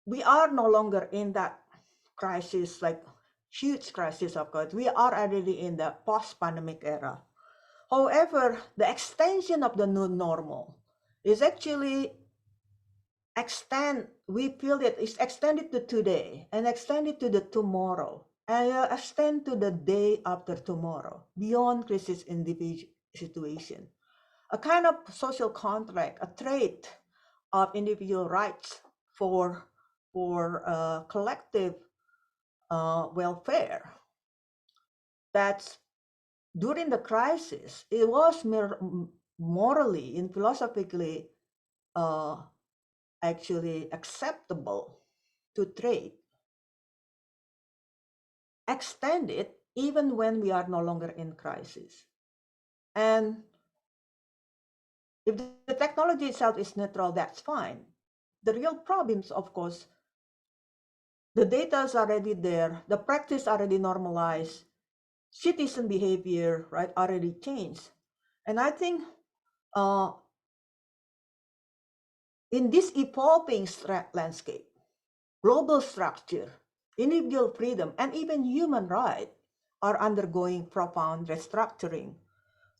S8: we are no longer in that crisis, like huge crisis of COVID. We are already in the post-pandemic era. However, the extension of the new normal is actually we feel that it's extended to today and extended to the tomorrow and extend to the day after tomorrow beyond crisis individual situation. A kind of social contract, a trait of individual rights for collective welfare. That's during the crisis, it was morally and philosophically actually acceptable to trade, extend it even when we are no longer in crisis. And if the technology itself is neutral, that's fine. The real problems, of course, the data is already there, the practice already normalized, citizen behavior, right, already changed. And I think in this evolving landscape, global structure, individual freedom, and even human rights are undergoing profound restructuring.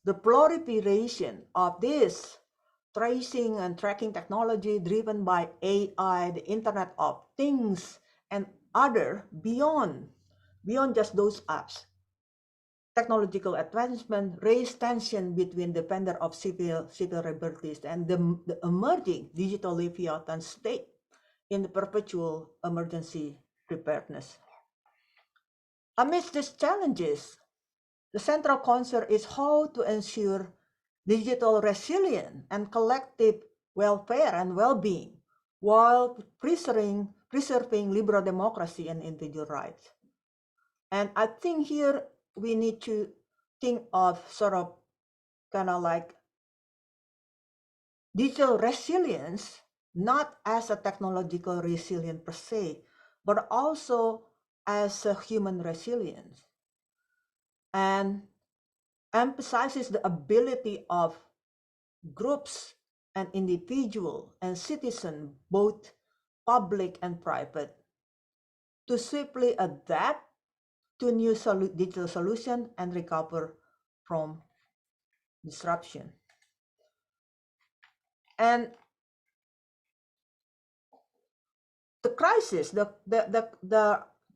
S8: The proliferation of this tracing and tracking technology driven by AI, the Internet of Things, and other beyond just those apps technological advancement raise tension between defender of civil liberties and the emerging digital Leviathan state in the perpetual emergency preparedness. Amidst these challenges, the central concern is how to ensure digital resilience and collective welfare and well-being while preserving liberal democracy and individual rights. And I think here we need to think of sort of kind of like digital resilience, not as a technological resilience per se, but also as a human resilience, and emphasizes the ability of groups and individual and citizen, both public and private, to swiftly adapt to new digital solution and recover from disruption. And the crisis, the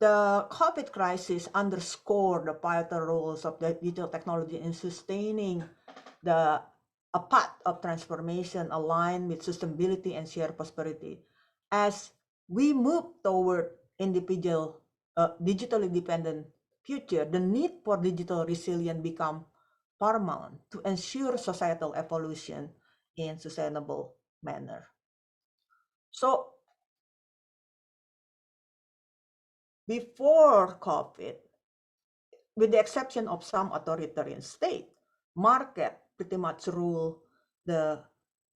S8: COVID crisis underscored the pivotal roles of the digital technology in sustaining a path of transformation aligned with sustainability and shared prosperity. As we move toward individual, digitally independent future, the need for digital resilience become paramount to ensure societal evolution in sustainable manner. So before COVID, with the exception of some authoritarian state, market pretty much rule the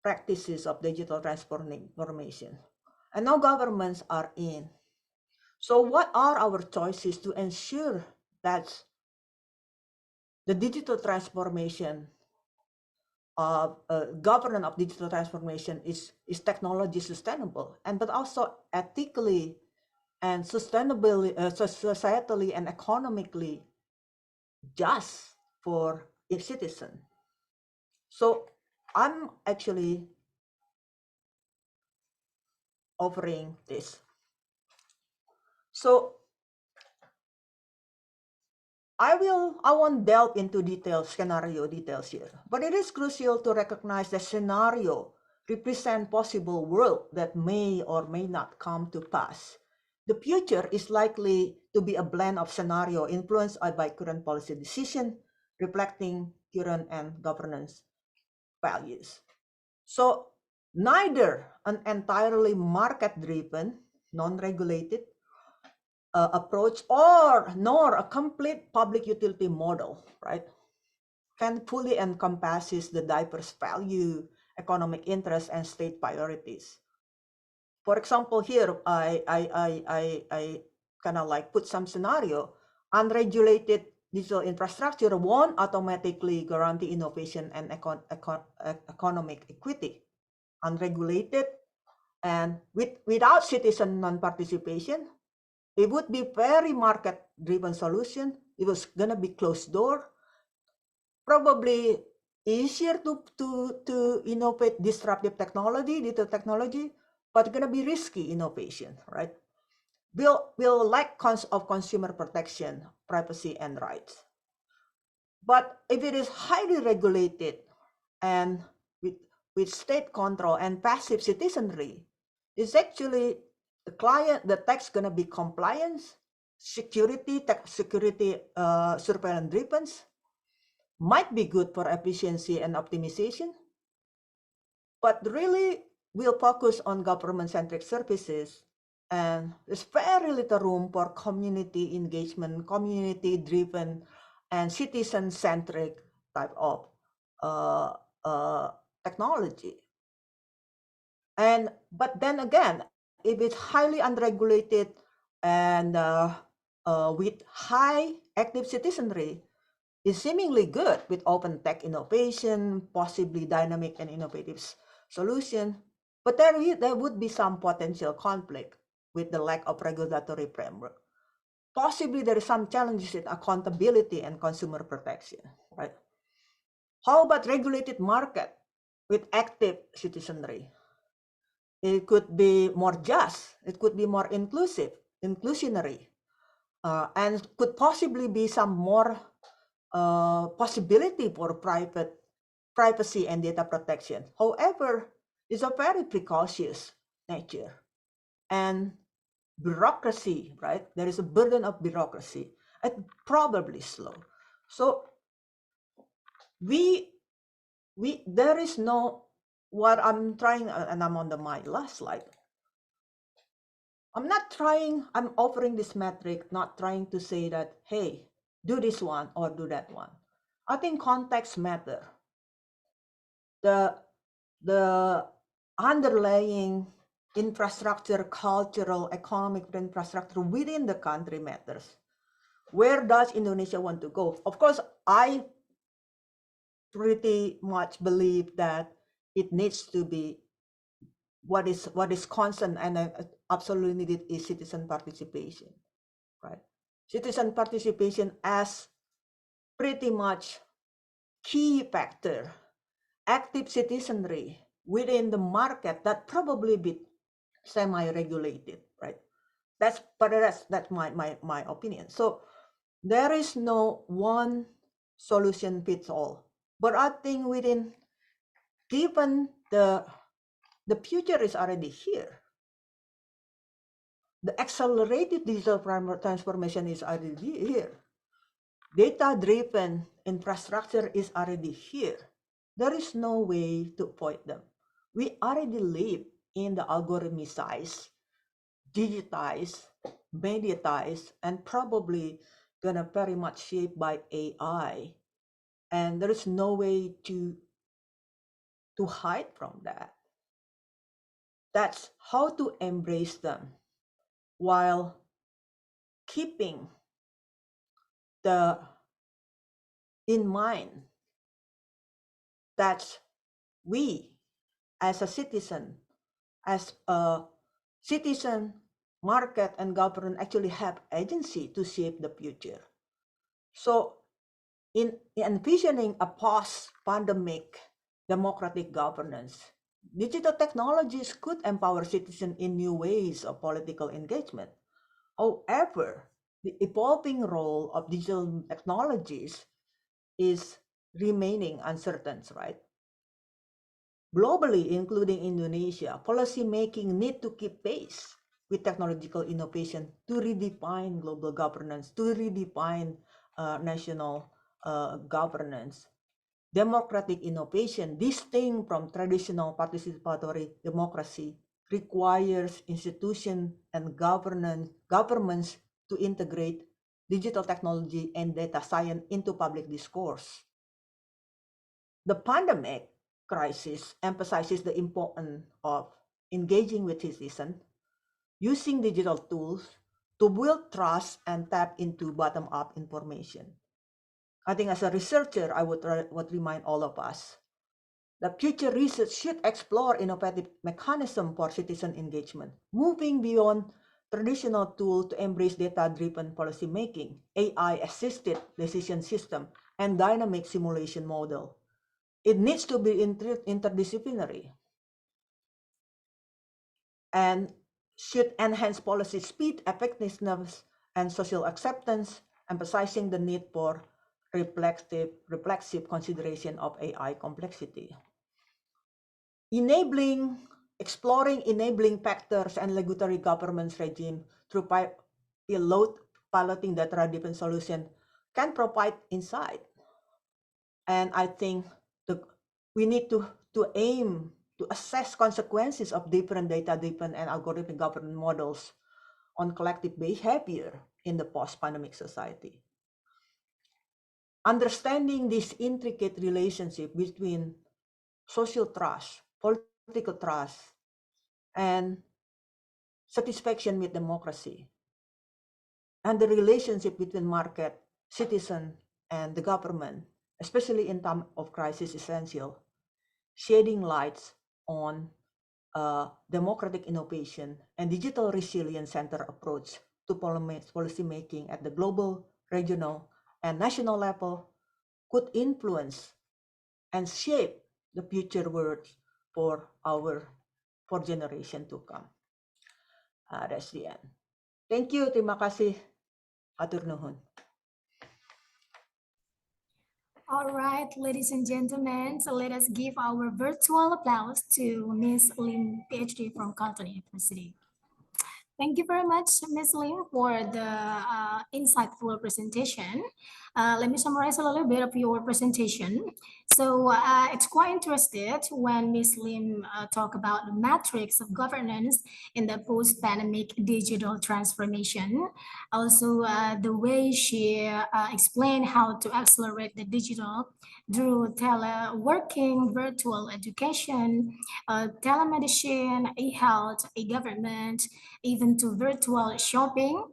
S8: practices of digital transformation. And now governments are in. So what are our choices to ensure that the digital transformation of governance of digital transformation is technology sustainable, and but also ethically and sustainably, societally and economically just for a citizen? So I'm actually offering this. So I won't delve into scenario details here, but it is crucial to recognize that scenario represent possible world that may or may not come to pass. The future is likely to be a blend of scenario influenced by current policy decision, reflecting current and governance values. So neither an entirely market-driven, non-regulated approach nor a complete public utility model, right, can fully encompasses the diverse value, economic interests, and state priorities. For example, here I kind of like put some scenario. Unregulated digital infrastructure won't automatically guarantee innovation and economic equity. Unregulated and without citizen non-participation, it would be very market-driven solution. It was gonna be closed door, probably easier to innovate disruptive technology, digital technology, but gonna be risky innovation, right? Will lack of consumer protection, privacy, and rights. But if it is highly regulated and with state control and passive citizenry, it's actually the text gonna be compliance, security surveillance driven, might be good for efficiency and optimization, but really will focus on government-centric services, and there's very little room for community engagement, community-driven, and citizen-centric type of technology. But then again, if it's highly unregulated and with high active citizenry, is seemingly good with open tech innovation, possibly dynamic and innovative solution, but there would be some potential conflict with the lack of regulatory framework. Possibly there is some challenges in accountability and consumer protection, right? How about regulated market with active citizenry? It could be more just, it could be more inclusionary, and could possibly be some more possibility for privacy and data protection. However, it's a very precautious nature and bureaucracy, right? There is a burden of bureaucracy and probably slow. So there is no, what I'm trying, and I'm on my last slide. I'm offering this metric, not trying to say that, hey, do this one or do that one. I think context matter. The underlying infrastructure, cultural, economic infrastructure within the country matters. Where does Indonesia want to go? Of course, I pretty much believe that it needs to be what is constant and absolutely needed is citizen participation, right? Citizen participation as pretty much key factor. Active citizenry within the market that probably be semi-regulated, right? That's my opinion. So there is no one solution fits all. But I think given the future is already here, the accelerated digital transformation is already here. Data-driven infrastructure is already here. There is no way to avoid them. We already live in the algorithmicized, digitized, mediatized, and probably gonna very much shaped by AI. And there is no way to hide from that. That's how to embrace them while keeping in mind that we as a citizen, market and government actually have agency to shape the future. So in envisioning a post-pandemic democratic governance, digital technologies could empower citizens in new ways of political engagement. However, the evolving role of digital technologies is remaining uncertain, right? Globally, including Indonesia, policymaking need to keep pace with technological innovation to redefine global governance, to redefine national governance. Democratic innovation, distinct from traditional participatory democracy, requires institutions and governments to integrate digital technology and data science into public discourse. The pandemic crisis emphasizes the importance of engaging with citizens, using digital tools to build trust and tap into bottom-up information. I think as a researcher, I would remind all of us that future research should explore innovative mechanisms for citizen engagement, moving beyond traditional tools to embrace data-driven policymaking, AI-assisted decision system, and dynamic simulation model. It needs to be interdisciplinary and should enhance policy speed, effectiveness, and social acceptance, emphasizing the need for reflexive consideration of AI complexity. Exploring enabling factors and regulatory governance regime through piloting data-driven solution can provide insight. And I think we need to aim to assess consequences of different data-driven and algorithmic governance models on collective behavior in the post-pandemic society. Understanding this intricate relationship between social trust, political trust, and satisfaction with democracy, and the relationship between market, citizen, and the government, especially in time of crisis, essential. Shedding lights on democratic innovation and digital resilience center approach to policy making at the global, regional, and national level could influence and shape the future world for generation to come. That's the end. Thank you. Terima kasih. Hatur nuhun.
S2: All right, ladies and gentlemen, so let us give our virtual applause to Miss Lim, PhD from Carleton University. Thank you very much, Ms. Lim, for the insightful presentation. Let me summarize a little bit of your presentation. So it's quite interesting when Ms. Lim talk about the metrics of governance in the post-pandemic digital transformation. Also, the way she explained how to accelerate the digital through teleworking, virtual education, telemedicine, e-health, e-government, even to virtual shopping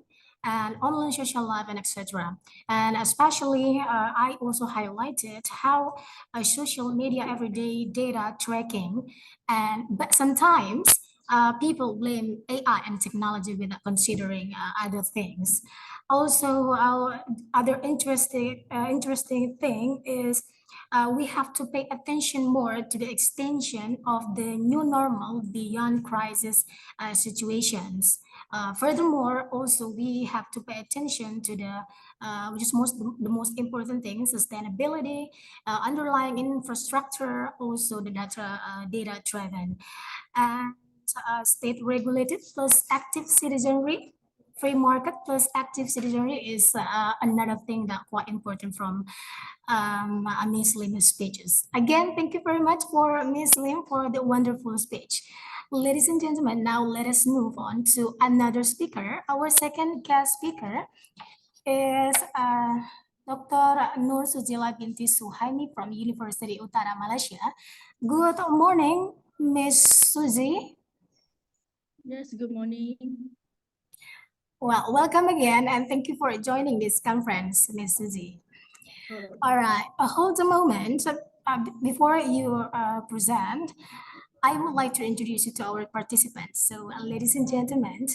S2: and online social life and etc. And especially, I also highlighted how social media everyday data tracking, but sometimes people blame AI and technology without considering other things. Also, our other interesting thing is we have to pay attention more to the extension of the new normal beyond crisis situations. Furthermore, also we have to pay attention to which is the most important thing, sustainability, underlying infrastructure, also the data driven, and state regulated plus active citizenry. Free market plus active citizenry is another thing that quite important from Ms. Lim's speeches. Again, thank you very much for Ms. Lim for the wonderful speech. Ladies and gentlemen, now let us move on to another speaker. Our second guest speaker is Dr. Nur Suzila binti Suhaimi from University Utara Malaysia. Good morning, Miss Suzy.
S9: Yes, good morning.
S2: Well, welcome again, and thank you for joining this conference, Miss Suzy. All right, hold a moment. Before you present, I would like to introduce you to our participants. So, ladies and gentlemen,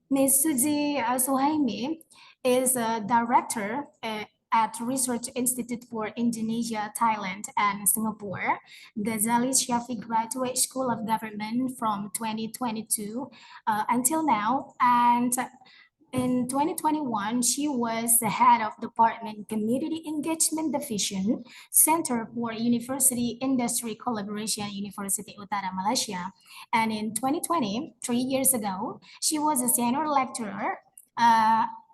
S2: Ms. Suzy Suhaimi is a director at Research Institute for Indonesia, Thailand, and Singapore, Ghazali Shafiq Graduate School of Government from 2022 until now. And in 2021, she was the head of Department Community Engagement Division, Center for University Industry Collaboration, University Utara Malaysia. And in 2020, 3 years ago, she was a senior lecturer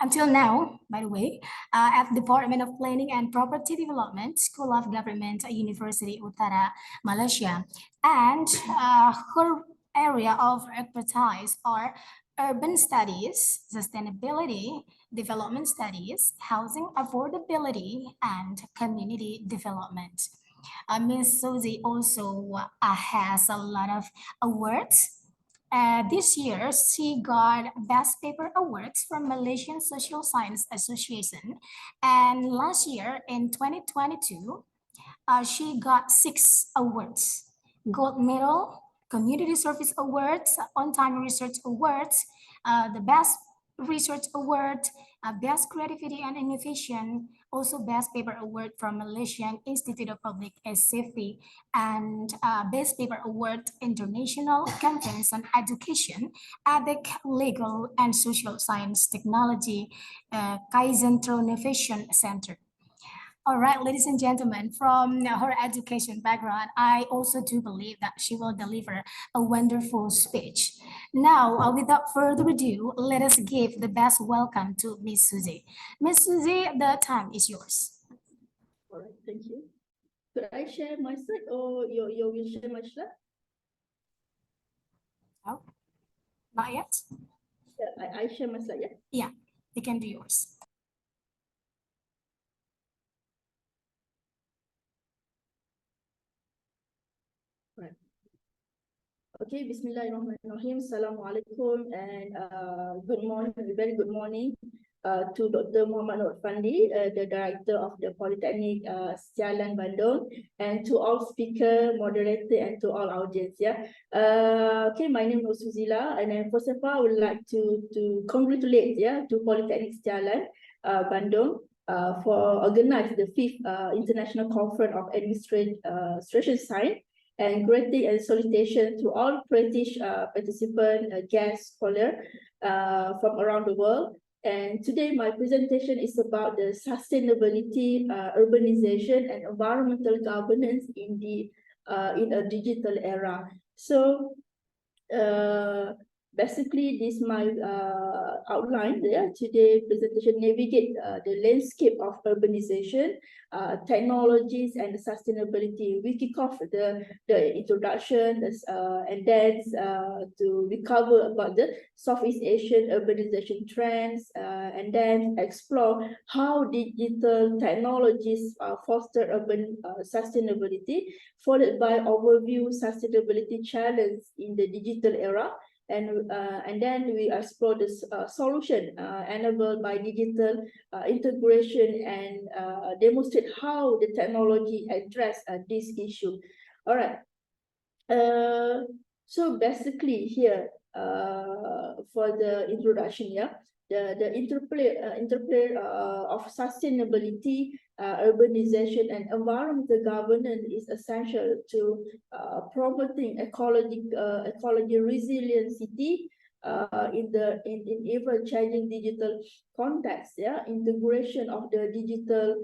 S2: until now, by the way, at Department of Planning and Property Development, School of Government, University Utara Malaysia. And her area of expertise are urban studies, sustainability, development studies, housing affordability, and community development. Ms. Suzy also has a lot of awards. This year, she got Best Paper Awards from Malaysian Social Science Association. And last year, in 2022, she got 6 awards: Gold Medal, Community Service Awards, On-Time Research Awards, the Best Research Award, Best Creativity and Innovation, also Best Paper Award from Malaysian Institute of Public Safety, and Best Paper Award International Conference on Education, ADEC Legal and Social Science Technology, Kaizen Innovation Center. All right, ladies and gentlemen, from her education background, I also do believe that she will deliver a wonderful speech. Now, without further ado, let us give the best welcome to Miss Suzy. Miss Suzy, the time is yours.
S9: All right, thank you. Could I share my slide or you will share my slide?
S2: Oh, not yet?
S9: Yeah, I share my slide, yeah?
S2: Yeah, you can do yours.
S9: Right. Okay, Bismillahirrahmanirrahim. Assalamualaikum and good morning, very good morning to Dr. Muhammad Nur Fandi, the Director of the Polytechnic Sialan Bandung, and to all speaker, moderator, and to all audience. Yeah. Okay, my name is Suzila, and then first of all, I would like to congratulate to Polytechnic Sialan Bandung for organizing the 5th International Conference of Administration Science. And greeting and salutation to all British participant, guest scholar from around the world. And today my presentation is about the sustainability, urbanization, and environmental governance in a digital era. So basically, this is my outline there. Today presentation navigate the landscape of urbanization, technologies, and sustainability. We kick off the introduction, and then we cover about the Southeast Asian urbanization trends, and then explore how digital technologies foster urban sustainability, followed by overview sustainability challenge in the digital era. And then we explore the solution enabled by digital integration, and demonstrate how the technology address this issue. All right. So basically here, for the introduction, the interplay of sustainability, urbanization, and environmental governance is essential to promoting ecology resilient city in ever-changing digital context. Integration of the digital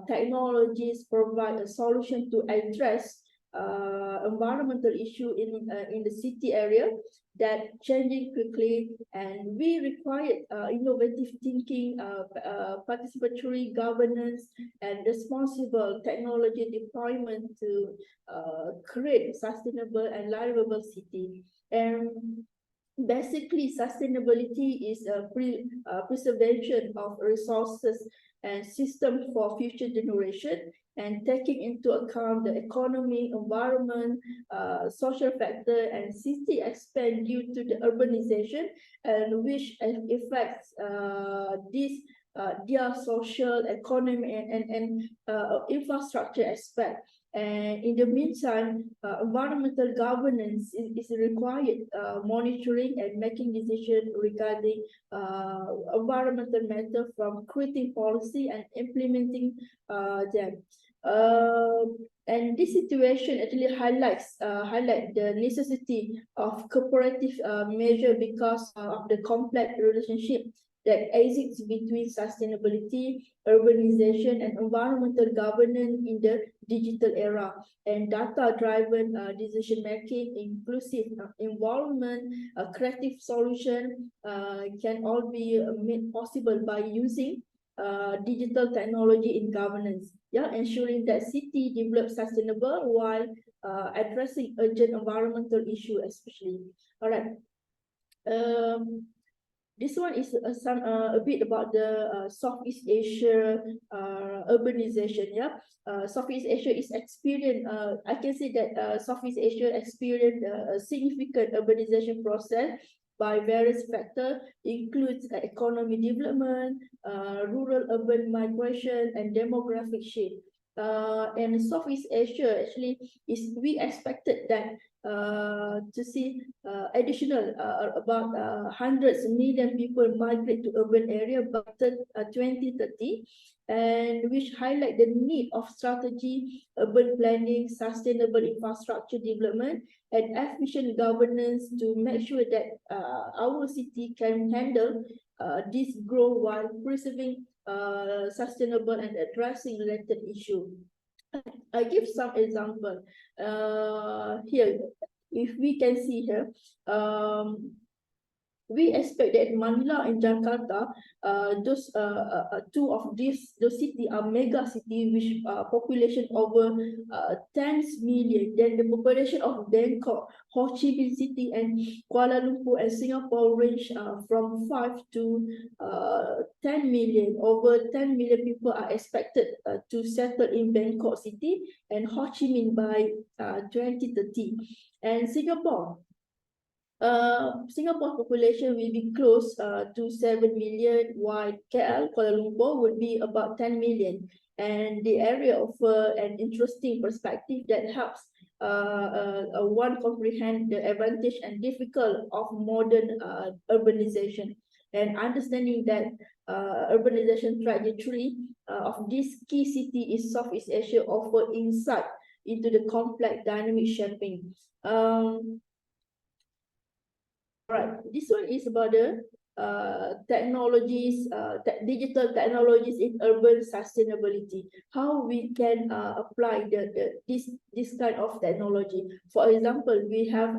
S9: technologies provide a solution to address environmental issue in the city area that changing quickly, and we require innovative thinking, participatory governance, and responsible technology deployment to create sustainable and livable city. And basically, sustainability is a preservation of resources and system for future generation, and taking into account the economy, environment, social factor, and city expand due to the urbanization, and which affects their social, economy, and infrastructure aspect. And in the meantime, environmental governance is required, monitoring and making decisions regarding environmental matter, from creating policy and implementing them. And this situation actually highlight the necessity of cooperative measure because of the complex relationship that exists between sustainability, urbanization, and environmental governance in the digital era. And data-driven decision-making, inclusive involvement, creative solution can all be made possible by using digital technology in governance. Ensuring that city develops sustainable while addressing urgent environmental issue, especially. All right. This one is a bit about the Southeast Asia urbanization. Southeast Asia is experienced. I can say that Southeast Asia experienced a significant urbanization process by various factors, includes economic development, rural-urban migration, and demographic shift. And Southeast Asia actually we expected that to see additional about hundreds of million people migrate to urban area by 2030, and which highlight the need of strategy, urban planning, sustainable infrastructure development, and efficient governance to make sure that our city can handle this growth while preserving sustainable and addressing related issue. I give some example. Here, if we can see here, we expect that Manila and Jakarta, those two of those cities are mega city with population over 10 million. Then the population of Bangkok, Ho Chi Minh City, and Kuala Lumpur and Singapore range from 5 to 10 million. Over 10 million people are expected to settle in Bangkok City and Ho Chi Minh by 2030. And Singapore population will be close to 7 million, while KL, Kuala Lumpur, would be about 10 million. And the area offers an interesting perspective that helps one comprehend the advantage and difficult of modern urbanization, and understanding that urbanization trajectory of this key city in Southeast Asia offer insight into the complex dynamic shaping. Right, this one is about the technologies, digital technologies in urban sustainability. How we can apply this kind of technology. For example, we have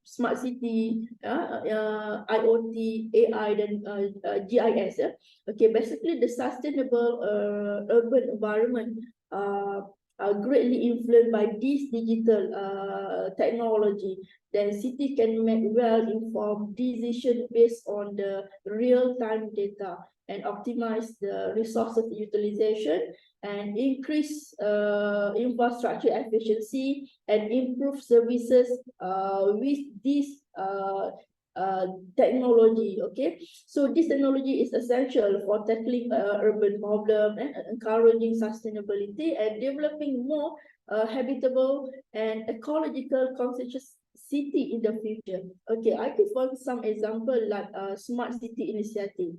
S9: smart city, IoT, AI, dan GIS. Okay, basically the sustainable urban environment are greatly influenced by this digital technology. Then city can make well-informed decisions based on the real-time data and optimize the resources utilization and increase infrastructure efficiency and improve services with this technology. Okay, so this technology is essential for tackling urban problem and encouraging sustainability and developing more habitable and ecological conscious city in the future. Okay, I give some example like smart city initiative.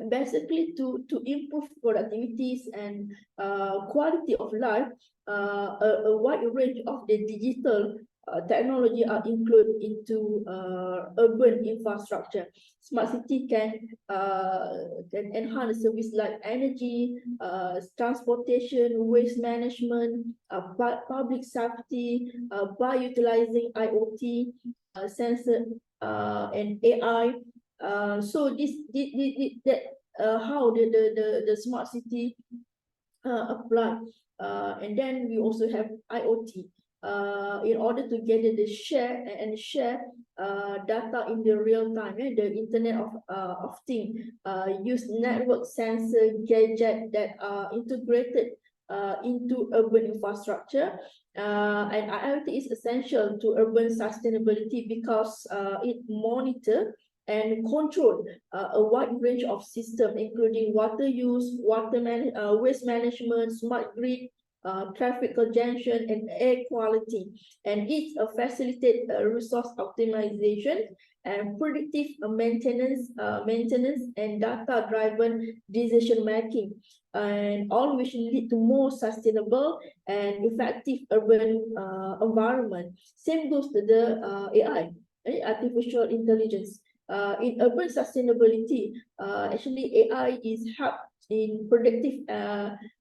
S9: Basically to improve productivities and quality of life, a wide range of the digital technology are included into urban infrastructure. Smart city can enhance service like energy, transportation, waste management, public safety, by utilizing IoT, sensor, and AI. So how the smart city apply, and then we also have IoT. In order to gather the share data in the real time, the Internet of Things, use network sensor gadget that are integrated into urban infrastructure. And IoT is essential to urban sustainability because it monitor and control a wide range of systems, including water use, waste management, smart grid, traffic congestion, and air quality. And it facilitates resource optimization and predictive maintenance and data-driven decision making, and all which lead to more sustainable and effective urban environment. Same goes to the AI, artificial intelligence. In urban sustainability, actually AI is helped in predictive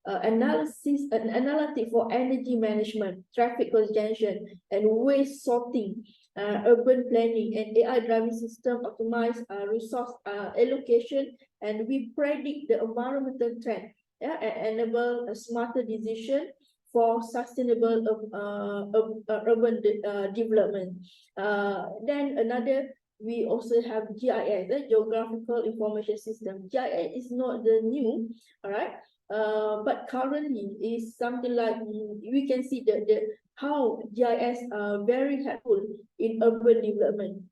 S9: analysis and analytic for energy management, traffic congestion, and waste sorting, urban planning, and AI driving system optimize resource allocation, and we predict the environmental trend, and enable a smarter decision for sustainable urban development. Then another, we also have GIS, the Geographical Information System. GIS is not the new, all right, but currently is something like we can see how GIS are very helpful in urban development,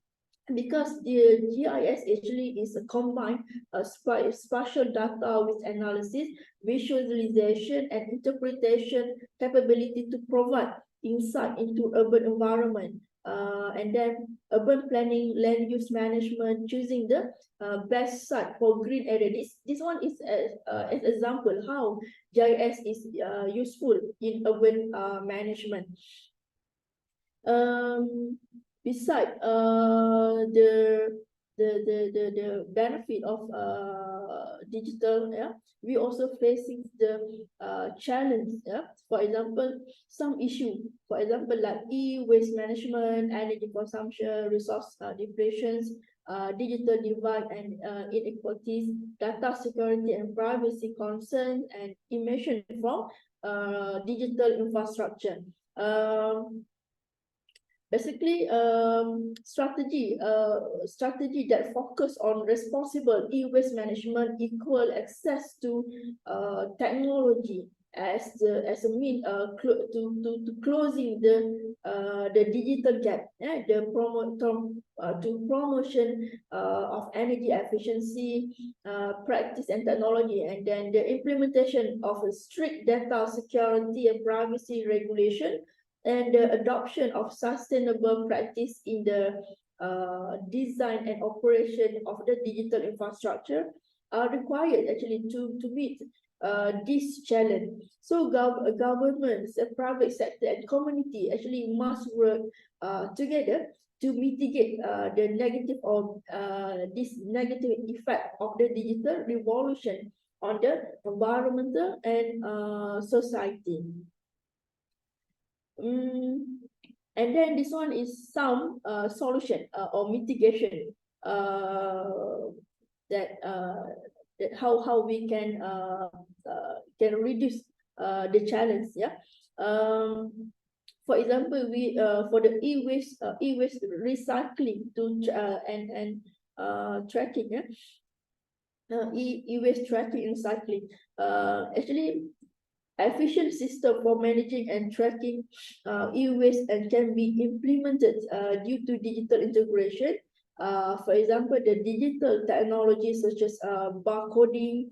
S9: because the GIS actually is a combined spatial data with analysis, visualization, and interpretation capability to provide insight into urban environment. And then urban planning, land use management, choosing the best site for green area. This one is an example how GIS is useful in urban management. Beside the benefit of digital, we also facing the challenge. For example, some issue, for example, like e-waste management, energy consumption, resource depletions, digital divide and inequalities, data security and privacy concerns, and emission from digital infrastructure. Basically, strategy that focus on responsible e-waste management, equal access to technology as a mean to closing the digital gap, the promotion of energy efficiency, practice and technology, and then the implementation of a strict data security and privacy regulation, and the adoption of sustainable practice in the design and operation of the digital infrastructure are required actually to meet this challenge. So governments, the private sector, and community actually must work together to mitigate the negative of this negative effect of the digital revolution on the environmental and society. And then this one is some solution or mitigation that how we can reduce the challenge. Yeah. For example, we for the e-waste recycling to and tracking. Yeah. E-waste tracking and recycling. Actually, efficient system for managing and tracking e-waste and can be implemented due to digital integration. For example, the digital technologies such as barcoding,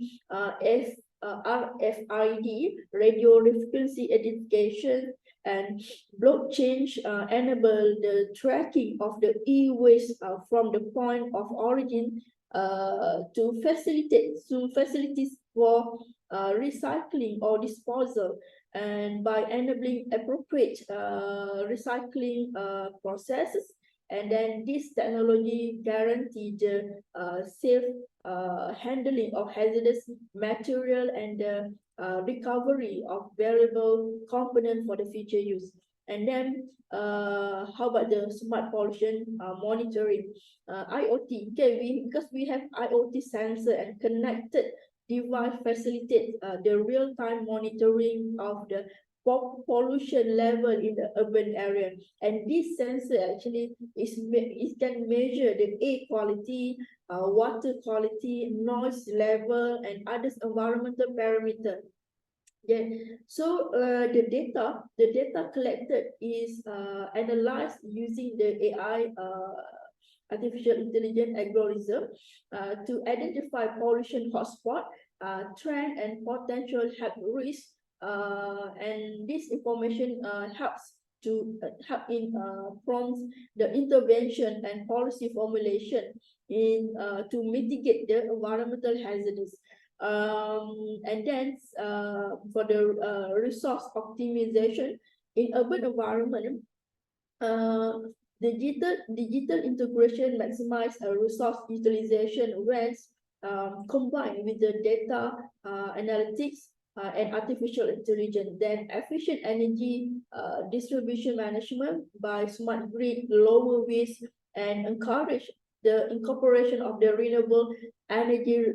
S9: RFID, radio frequency identification, and blockchain enable the tracking of the e-waste from the point of origin to facilities for recycling or disposal, and by enabling appropriate recycling processes. And then this technology guarantees the safe handling of hazardous material and the recovery of valuable component for the future use. And then how about the smart pollution monitoring, IoT? Okay, because we have IoT sensor and connected device facilitate the real-time monitoring of the pollution level in the urban area. And this sensor actually can measure the air quality, water quality, noise level, and other environmental parameters. Yeah. So the data collected is analyzed using the AI, artificial intelligence algorithm, to identify pollution hotspot, trend, and potential health risks. And this information helps prompts the intervention and policy formulation in to mitigate the environmental hazards. And then for the resource optimization in urban environment, digital integration maximize resource utilization when combined with the data analytics and artificial intelligence. Then efficient energy distribution management by smart grid, lower waste, and encourage the incorporation of the renewable energy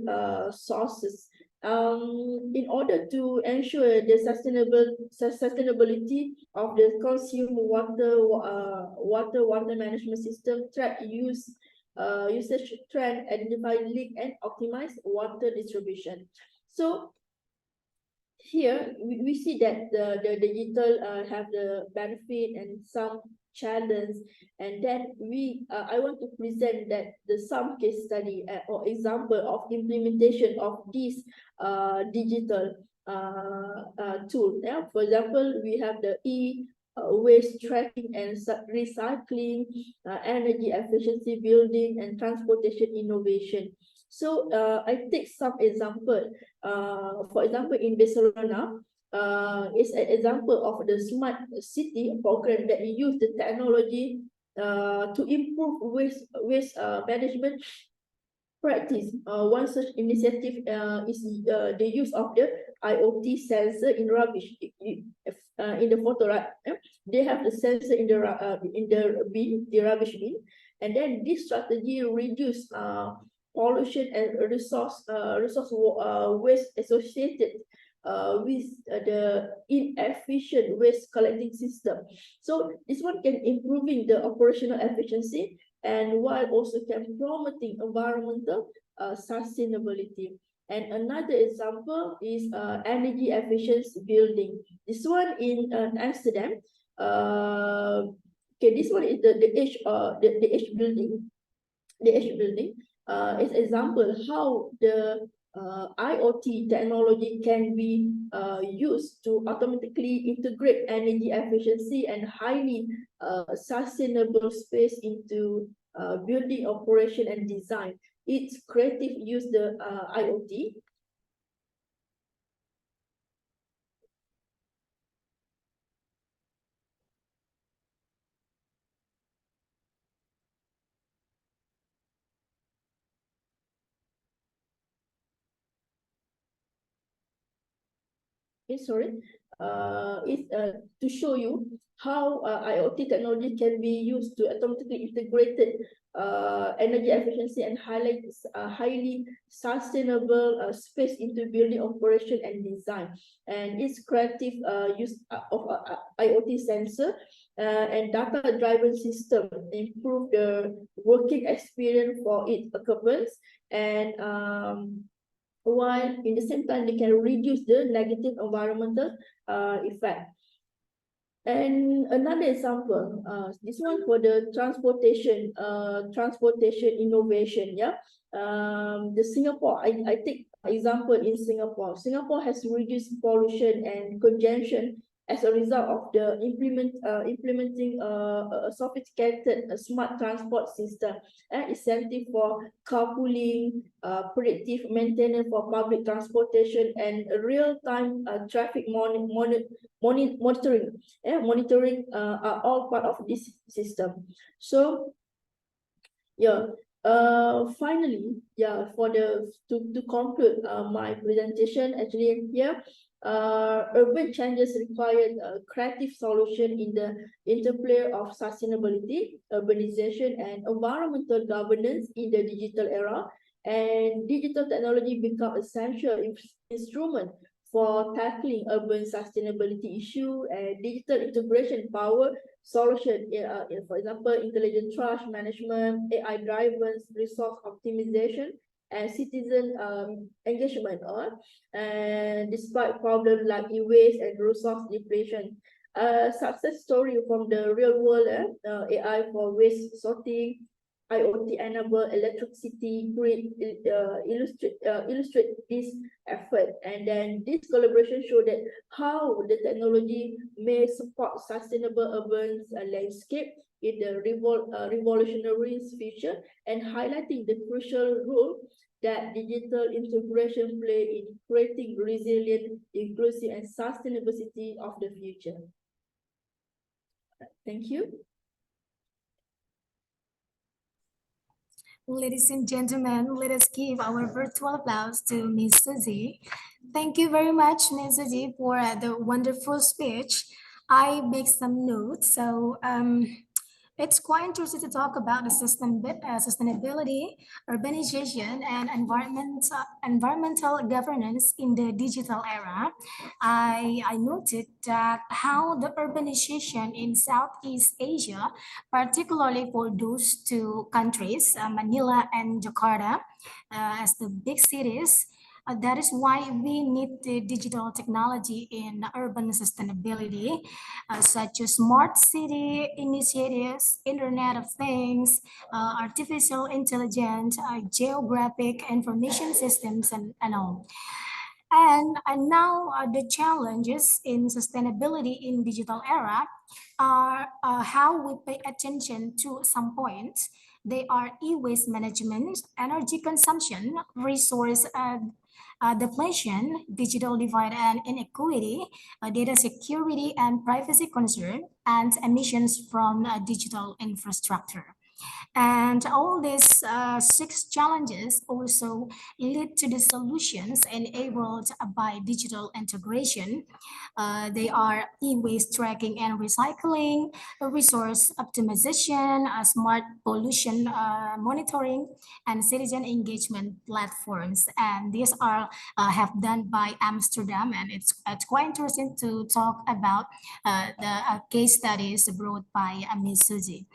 S9: sources in order to ensure the sustainability of the consumed water management system, track usage trend, identify leak, and optimize water distribution. So here we see that the digital have the benefit and some challenge, and then I want to present that some case study or example of implementation of this digital tool. Yeah, for example, we have the waste tracking and recycling, energy efficiency building, and transportation innovation. So I take some example. For example, in Barcelona, is an example of the smart city program that use the technology to improve waste management practice. One such initiative is the use of the IoT sensor in rubbish. In the photo, right? They have the sensor in the rubbish bin, and then this strategy reduce pollution and resource waste associated with the inefficient waste collecting system. So this one can improving the operational efficiency, and while also can promoting environmental sustainability. And another example is energy efficiency building. This one in Amsterdam. Okay, this one is the H building. The H building is example how the IoT technology can be used to automatically integrate energy efficiency and highly sustainable space into building operation and design. Its creative use the IoT to show you how IoT technology can be used to automatically integrated energy efficiency and highly sustainable space into building operation and design. And its creative use of IoT sensor and data-driven system improve the working experience for its occupants, and while in the same time they can reduce the negative environmental effect. And another example, this one for the transportation innovation. Yeah, the Singapore. I take example in Singapore. Singapore has reduced pollution and congestion as a result of the implementing a sophisticated smart transport system and incentive for carpooling, predictive maintenance for public transportation, and real-time traffic monitoring. Monitoring are all part of this system. So, yeah. Finally, yeah, to conclude my presentation, actually here, urban changes required a creative solution in the interplay of sustainability, urbanization, and environmental governance in the digital era. And digital technology become essential instrument for tackling urban sustainability issue, and digital integration power solution, for example, intelligent trash management, AI-driven resource optimization, and citizen engagement. And despite problems like e-waste and resource depletion, a success story from the real world, AI for waste sorting, IoT-enabled electricity grid illustrate this effort. And then this collaboration show that how the technology may support sustainable urban landscape in the revolutionary future, and highlighting the crucial role that digital integration play in creating resilient, inclusive, and sustainable city of the future. Thank you.
S2: Ladies and gentlemen, let us give our virtual applause to Ms. Suzy. Thank you very much, Ms. Suzy, for the wonderful speech. I make some notes. So it's quite interesting to talk about the sustainability, urbanization, and environmental governance in the digital era. I noted that how the urbanization in Southeast Asia, particularly for those two countries, Manila and Jakarta, as the big cities, that is why we need the digital technology in urban sustainability, such as smart city initiatives, Internet of Things, artificial intelligence, geographic information systems, and all. And now the challenges in sustainability in digital era are how we pay attention to some points. They are e-waste management, energy consumption, resource depletion, digital divide and inequity, data security and privacy concern, and emissions from digital infrastructure. And all these 6 challenges also lead to the solutions enabled by digital integration. They are e-waste tracking and recycling, resource optimization, smart pollution monitoring, and citizen engagement platforms. And these are have done by Amsterdam, and it's quite interesting to talk about the case studies brought by Ms. Suzy.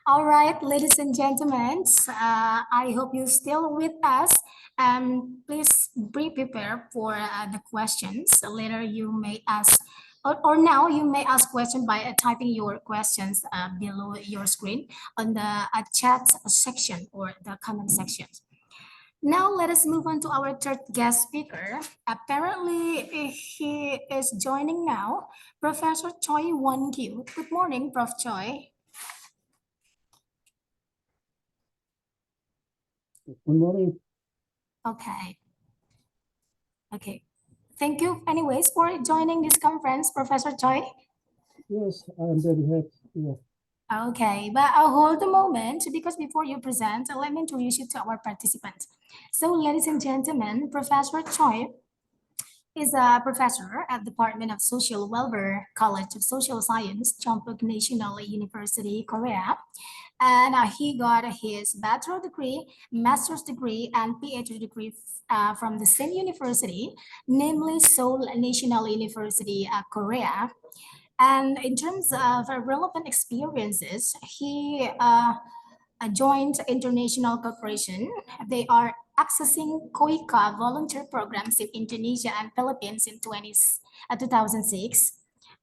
S2: All right, ladies and gentlemen, I hope you're still with us. Please be prepared for the questions. Later you may ask, or now you may ask questions by typing your questions below your screen on the chat section or the comment section. Now let us move on to our third guest speaker. Apparently he is joining now, Professor Choi Won-kyu. Good morning, Prof. Choi.
S10: Good morning.
S2: Okay. Okay. Thank you anyways for joining this conference, Professor Choi.
S10: Yes, I'm very happy. Yeah.
S2: Okay, but I'll hold a moment because before you present, let me introduce you to our participants. So ladies and gentlemen, Professor Choi He's a professor at Department of Social Welfare, College of Social Science, Chongbuk National University, Korea. And he got his bachelor degree, master's degree, and PhD degree from the same university, namely Seoul National University, Korea. And in terms of relevant experiences, he joined international cooperation. They are accessing COICA volunteer programs in Indonesia and Philippines in 2006.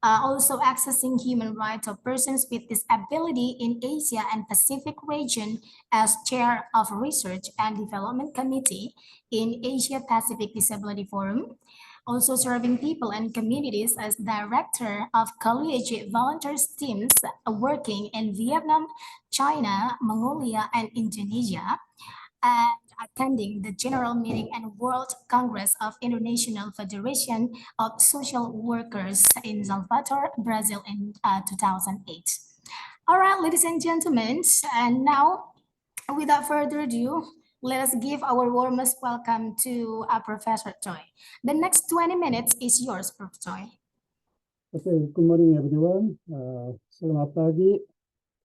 S2: Also accessing human rights of persons with disability in Asia and Pacific region as chair of Research and Development Committee in Asia Pacific Disability Forum. Also serving people and communities as director of collegiate volunteers teams working in Vietnam, China, Mongolia, and Indonesia, and attending the General Meeting and World Congress of International Federation of Social Workers in Salvador, Brazil in 2008. All right, ladies and gentlemen, and now, without further ado, let us give our warmest welcome to Professor Choi. The next 20 minutes is yours, Prof. Choi.
S10: Okay, good morning, everyone. Selamat pagi,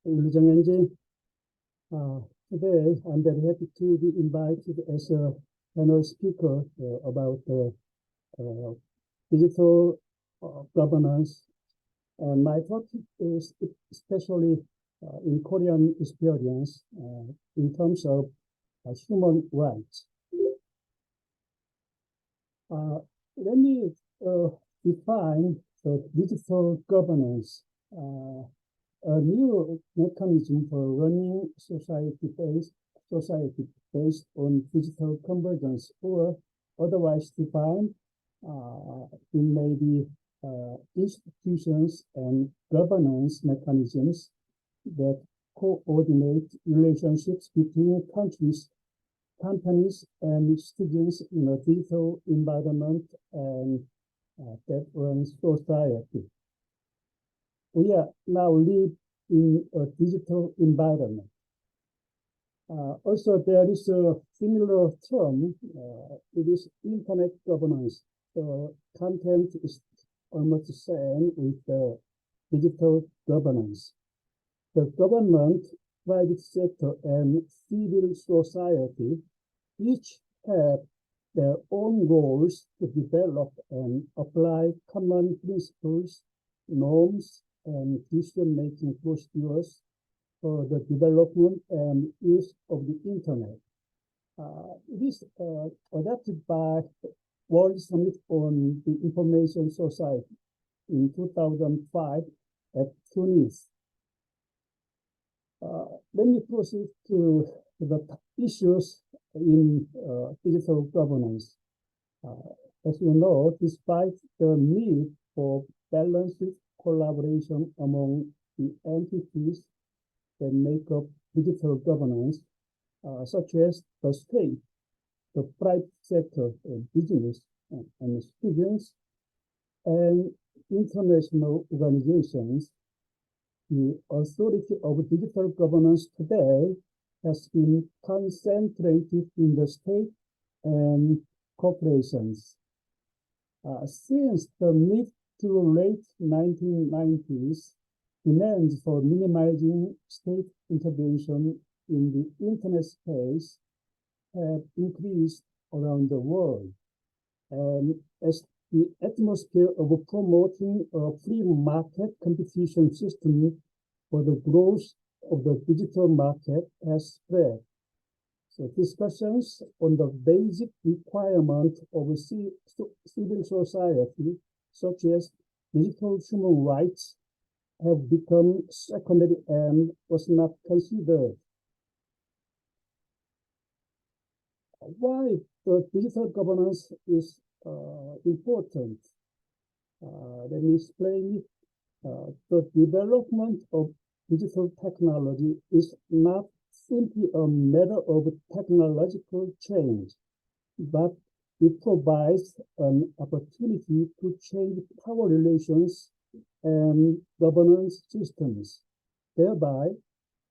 S10: Wilujeng Enjing. Today, I'm very happy to be invited as a panel speaker about digital governance. And my topic is especially in Korean experience in terms of human rights. Let me define the digital governance, a new mechanism for running society based on digital convergence, or otherwise defined, it may be institutions and governance mechanisms that coordinate relationships between countries, companies, and students in a digital environment and that runs society. We are now live in a digital environment. Also, there is a similar term. It is internet governance. The content is almost the same with the digital governance. The government, private sector, and civil society each have their own goals to develop and apply common principles, norms, and decision-making procedures for the development and use of the internet. It is adopted by World Summit on the Information Society in 2005 at Tunis. Let me proceed to the issues in digital governance. As you know, despite the need for balanced collaboration among the entities that make up digital governance, such as the state, the private sector, business, and students, and international organizations, the authority of digital governance today has been concentrated in the state and corporations. Since the mid to late 1990s, demands for minimizing state intervention in the internet space have increased around the world. And as the atmosphere of promoting a free market competition system for the growth of the digital market has spread. So discussions on the basic requirement of civil society, such as digital human rights, have become secondary and was not considered. Why the digital governance is important? Let me explain it. The development of digital technology is not simply a matter of technological change, but it provides an opportunity to change power relations and governance systems, thereby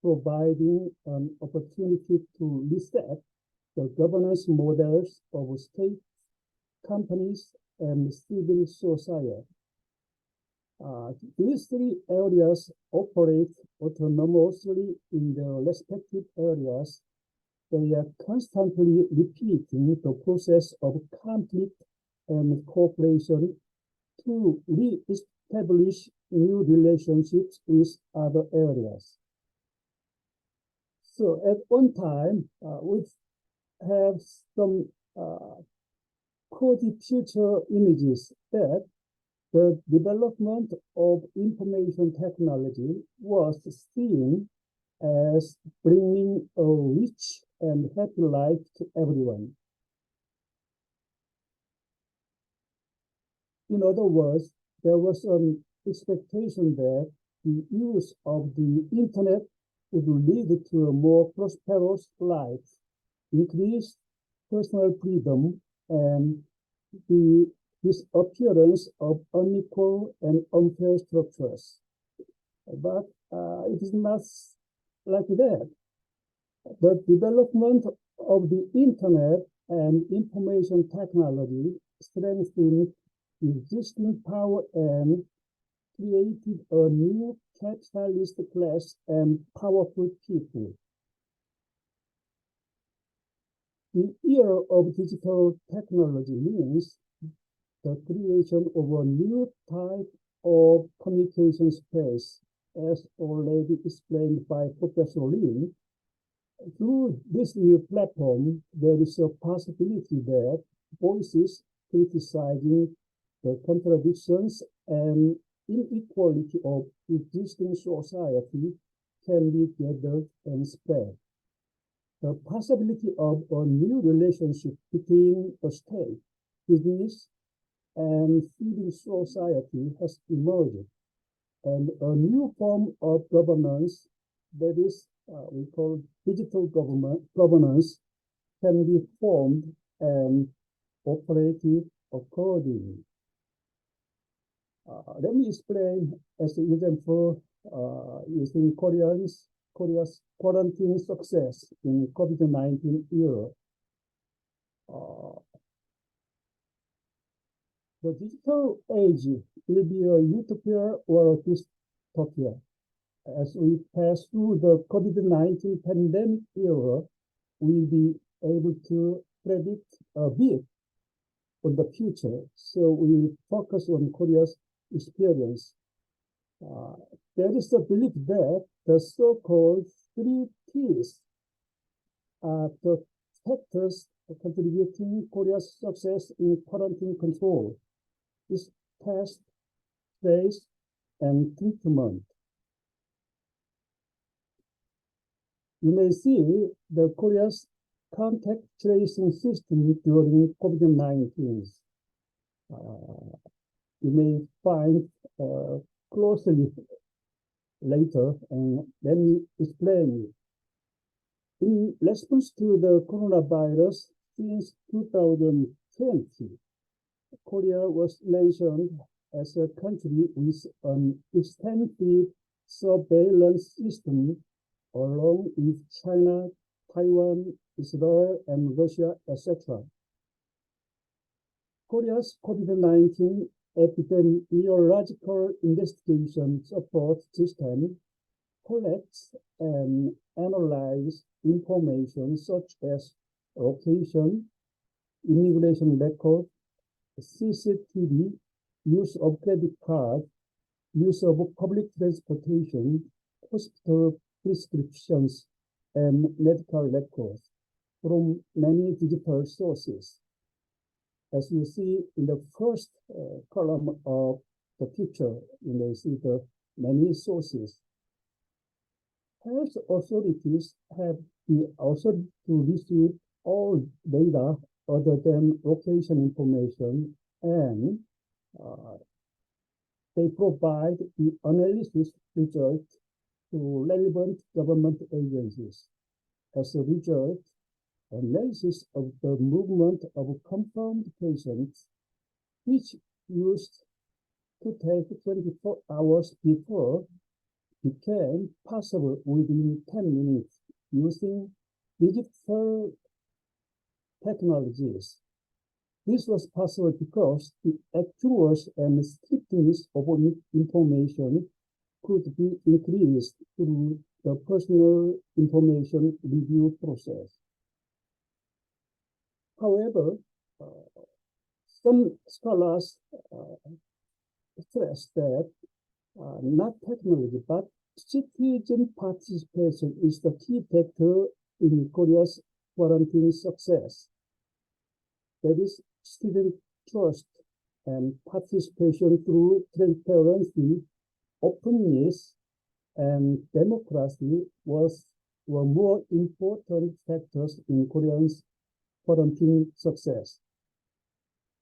S10: providing an opportunity to reset the governance models of state, companies, and civil society. These three areas operate autonomously in their respective areas. They are constantly repeating the process of conflict and cooperation to re-establish new relationships with other areas. So at one time, we have some coded future images that the development of information technology was seen as bringing a rich and happy life to everyone. In other words, there was an expectation that the use of the internet would lead to a more prosperous life, increased personal freedom, and the disappearance of unequal and unfair structures. But it is not like that. The development of the internet and information technology strengthened existing power and created a new capitalist class and powerful people. The era of digital technology means the creation of a new type of communication space, as already explained by Professor Lin. Through this new platform, there is a possibility that voices criticizing the contradictions and inequality of existing society can be gathered and spread. The possibility of a new relationship between a state, business, and civil society has emerged, and a new form of governance, that is, we call digital governance, can be formed and operated accordingly. Let me explain as an example using Korea's quarantine success in COVID-19 era. The digital age will be a utopia or a dystopia. As we pass through the COVID-19 pandemic era, we'll be able to predict a bit on the future. So we focus on Korea's experience. There is a belief that the so-called 3 Ts are the factors contributing Korea's success in quarantine control. Is test, trace, and treatment. You may see the Korea's contact tracing system during COVID-19. You may find closely later, and let me explain. In response to the coronavirus, since 2020, Korea was mentioned as a country with an extensive surveillance system along with China, Taiwan, Israel, and Russia, etc. Korea's COVID-19 epidemiological investigation support system collects and analyzes information such as location, immigration record, CCTV, use of credit card, use of public transportation, hospital prescriptions, and medical records from many digital sources. As you see in the first column of the picture, you may see the many sources. Health authorities have the authority to receive all data other than location information, and they provide the analysis results to relevant government agencies. As a result, analysis of the movement of confirmed patients, which used to take 24 hours before, became possible within 10 minutes using digital technologies. This was possible because the accuracy and strictness of information could be increased through the personal information review process. However, some scholars stress that not technology, but citizen participation is the key factor in Korea's quarantine success. That is, student trust and participation through transparency, openness, and democracy were more important factors in Koreans' quarantine success.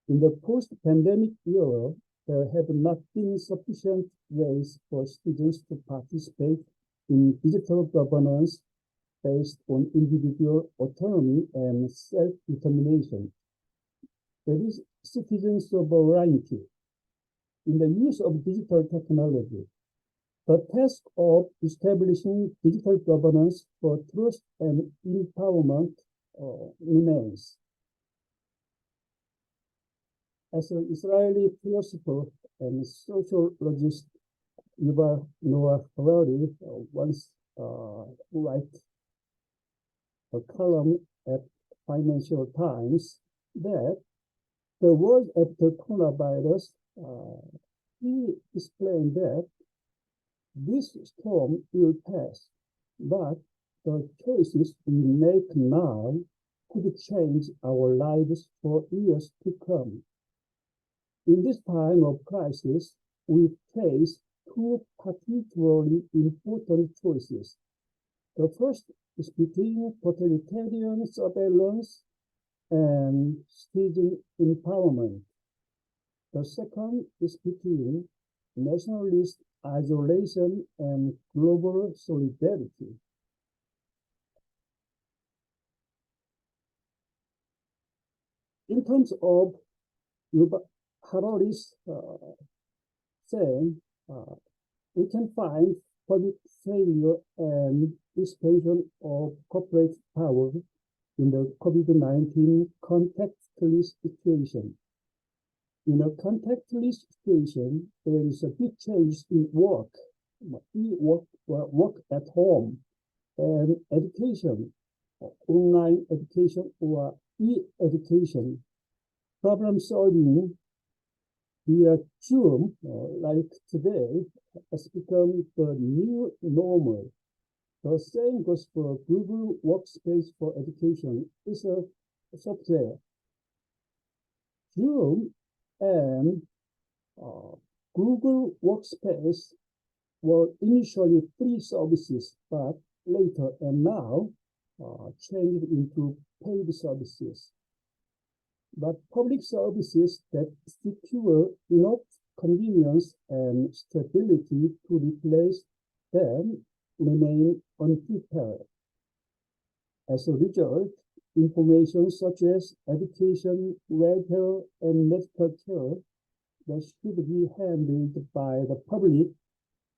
S10: In the post-pandemic era, there have not been sufficient ways for students to participate in digital governance based on individual autonomy and self-determination. There is citizen sovereignty in the use of digital technology. The task of establishing digital governance for trust and empowerment remains. As an Israeli philosopher and sociologist, Yuval Noah Harari once wrote a column at Financial Times that the world after coronavirus, he explained that this storm will pass, but the choices we make now could change our lives for years to come. In this time of crisis, we face two particularly important choices. The first is between totalitarian surveillance and citizen empowerment. The second is between nationalist isolation and global solidarity. In terms of Harari's saying, we can find public failure and expansion of corporate power in the COVID-19 contactless situation. In a contactless situation, there is a big change in work at home, and education, online education or e-education, problem solving via Zoom, like today, has become the new normal. The same goes for Google Workspace for Education. It's a software. Zoom and Google Workspace were initially free services, but later and now changed into paid services. But public services that secure enough convenience and stability to replace them remain unprepared. As a result, information such as education, welfare, and medical care that should be handled by the public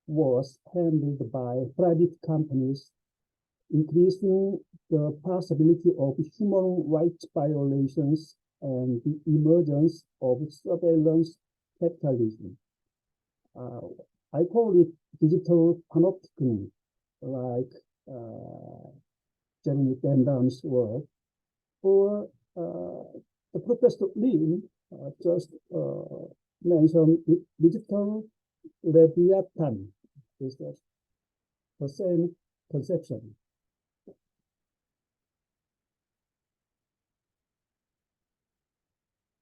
S10: was handled by private companies, increasing the possibility of human rights violations and the emergence of surveillance capitalism. I call it digital panopticon, like Jeremy Bentham work, or the Professor Lin just mentioned digital Leviathan. Is that the same conception?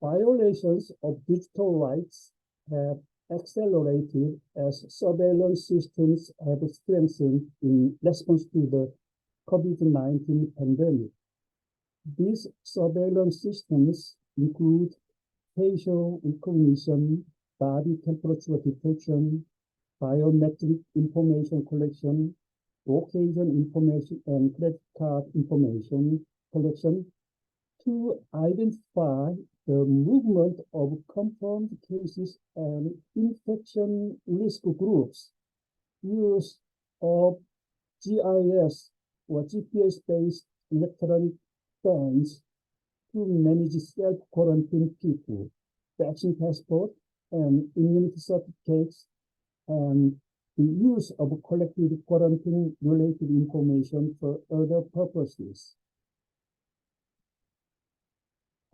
S10: Violations of digital rights have accelerated as surveillance systems have strengthened in response to the COVID-19 pandemic. These surveillance systems include facial recognition, body temperature detection, biometric information collection, location information, and credit card information collection to identify the movement of confirmed cases and infection risk groups. Use of GIS or GPS-based electronic bands to manage self-quarantine people, vaccine passport, and immunity certificates, and the use of collective quarantine-related information for other purposes.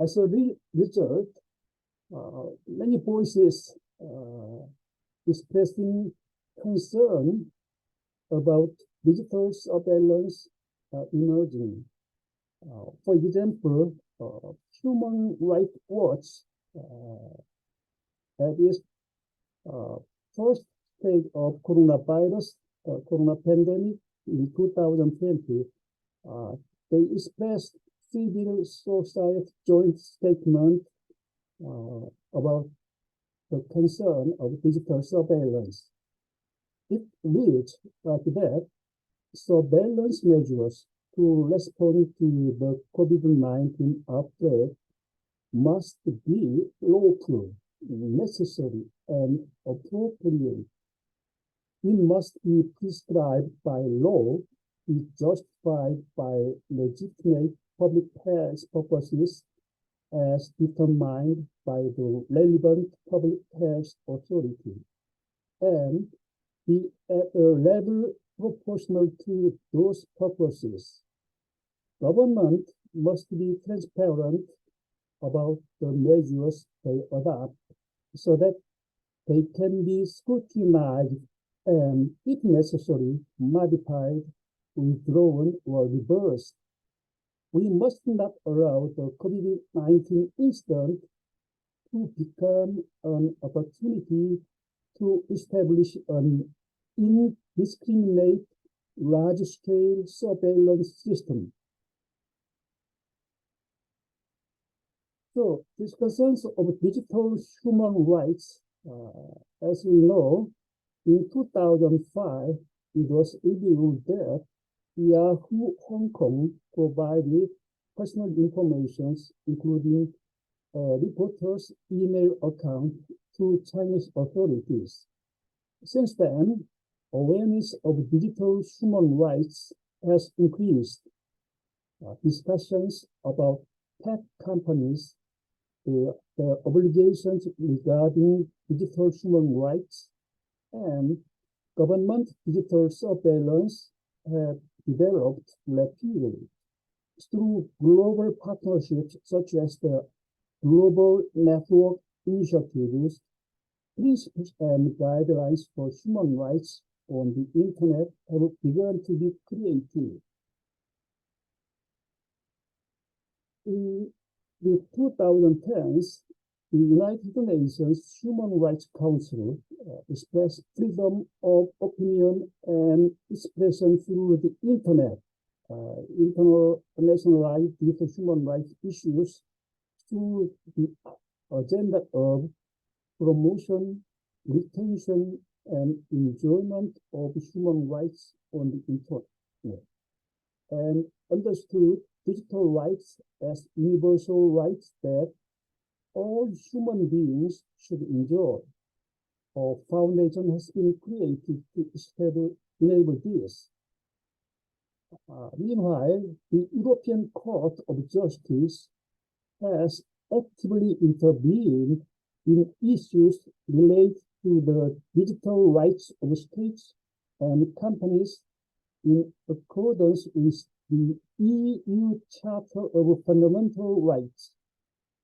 S10: As a result, many voices expressing concern about digital surveillance emerging. For example, Human Rights Watch at its first stage of corona pandemic in 2020, they expressed civil society joint statement about the concern of digital surveillance. It reads like that surveillance measures to respond to the COVID-19 outbreak must be lawful, necessary, and appropriate. It must be prescribed by law, be justified by legitimate public health purposes as determined by the relevant public health authority, and be at a level proportional to those purposes. Government must be transparent about the measures they adopt so that they can be scrutinized and, if necessary, modified, withdrawn, or reversed. We must not allow the COVID-19 incident to become an opportunity to establish an indiscriminate large-scale surveillance system. So, these concerns of digital human rights, as we know, in 2005, it was revealed that Yahoo Hong Kong provided personal information, including reporters' email account, to Chinese authorities. Since then, awareness of digital human rights has increased. Discussions about tech companies, their obligations regarding digital human rights, and government digital surveillance have developed rapidly through global partnerships such as the Global Network Initiatives. Principles and guidelines for human rights on the internet have begun to be created. In the 2010s, the United Nations Human Rights Council expressed freedom of opinion and expression through the internet, internationalized digital human rights issues through the agenda of promotion, retention, and enjoyment of human rights on the internet, and understood digital rights as universal rights that all human beings should enjoy. A foundation has been created to enable this. Meanwhile, the European Court of Justice has actively intervened in issues related to the digital rights of states and companies in accordance with the EU Charter of Fundamental Rights,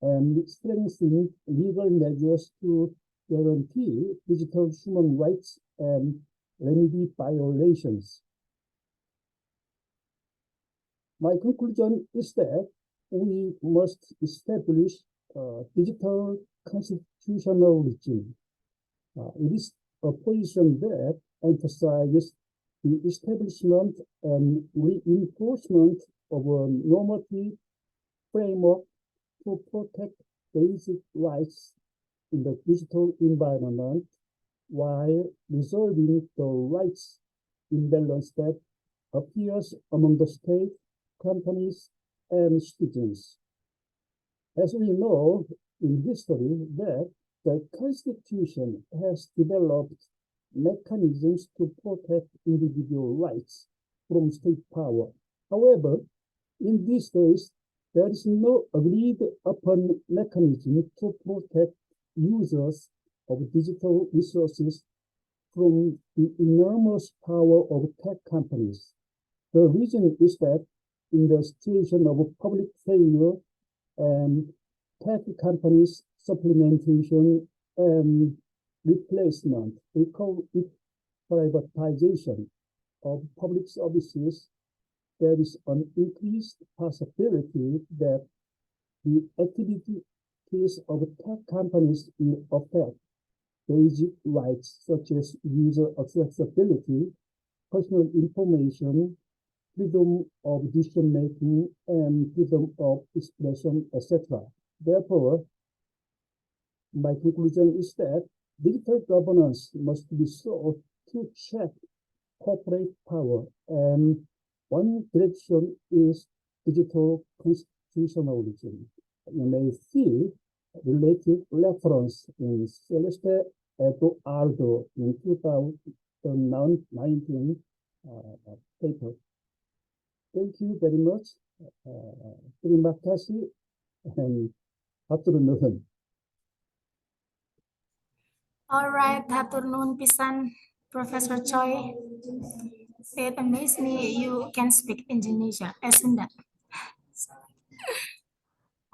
S10: and strengthening legal measures to guarantee digital human rights and remedy violations. My conclusion is that we must establish a digital constitutional regime. It is a position that emphasizes the establishment and reinforcement of a normative framework to protect basic rights in the digital environment while resolving the rights imbalance that appears among the state, companies, and citizens. As we know in history that the Constitution has developed mechanisms to protect individual rights from state power. However, in these days, there is no agreed upon mechanism to protect users of digital resources from the enormous power of tech companies. The reason is that in the situation of public failure and tech companies' supplementation and replacement, we call it privatization of public services, there is an increased possibility that the activities of tech companies will affect basic rights such as user accessibility, personal information, freedom of decision-making, and freedom of expression, etc. Therefore, my conclusion is that digital governance must be sought to check corporate power, and one direction is digital constitutionalism. You may see related reference in Celeste Eduardo in 2019 paper. Thank you very much. Terima kasih and hatur nuhun.
S2: All right, hatur nuhun pisan, Professor Choi. It amazes me you can speak Indonesia, Sunda.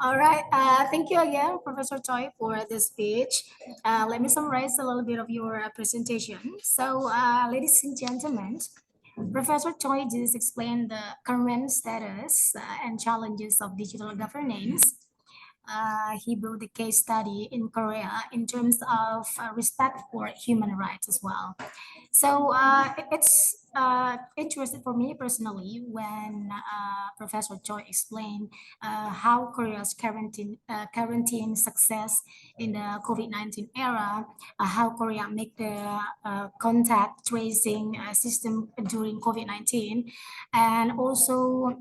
S2: All right, thank you again, Professor Choi, for this speech. Let me summarize a little bit of your presentation. So, ladies and gentlemen, Professor Choi just explained the current status and challenges of digital governance. He brought the case study in Korea in terms of respect for human rights as well. So it's interesting for me personally when Professor Choi explained how Korea's quarantine success in the COVID-19 era, how Korea make the contact tracing system during COVID-19, and also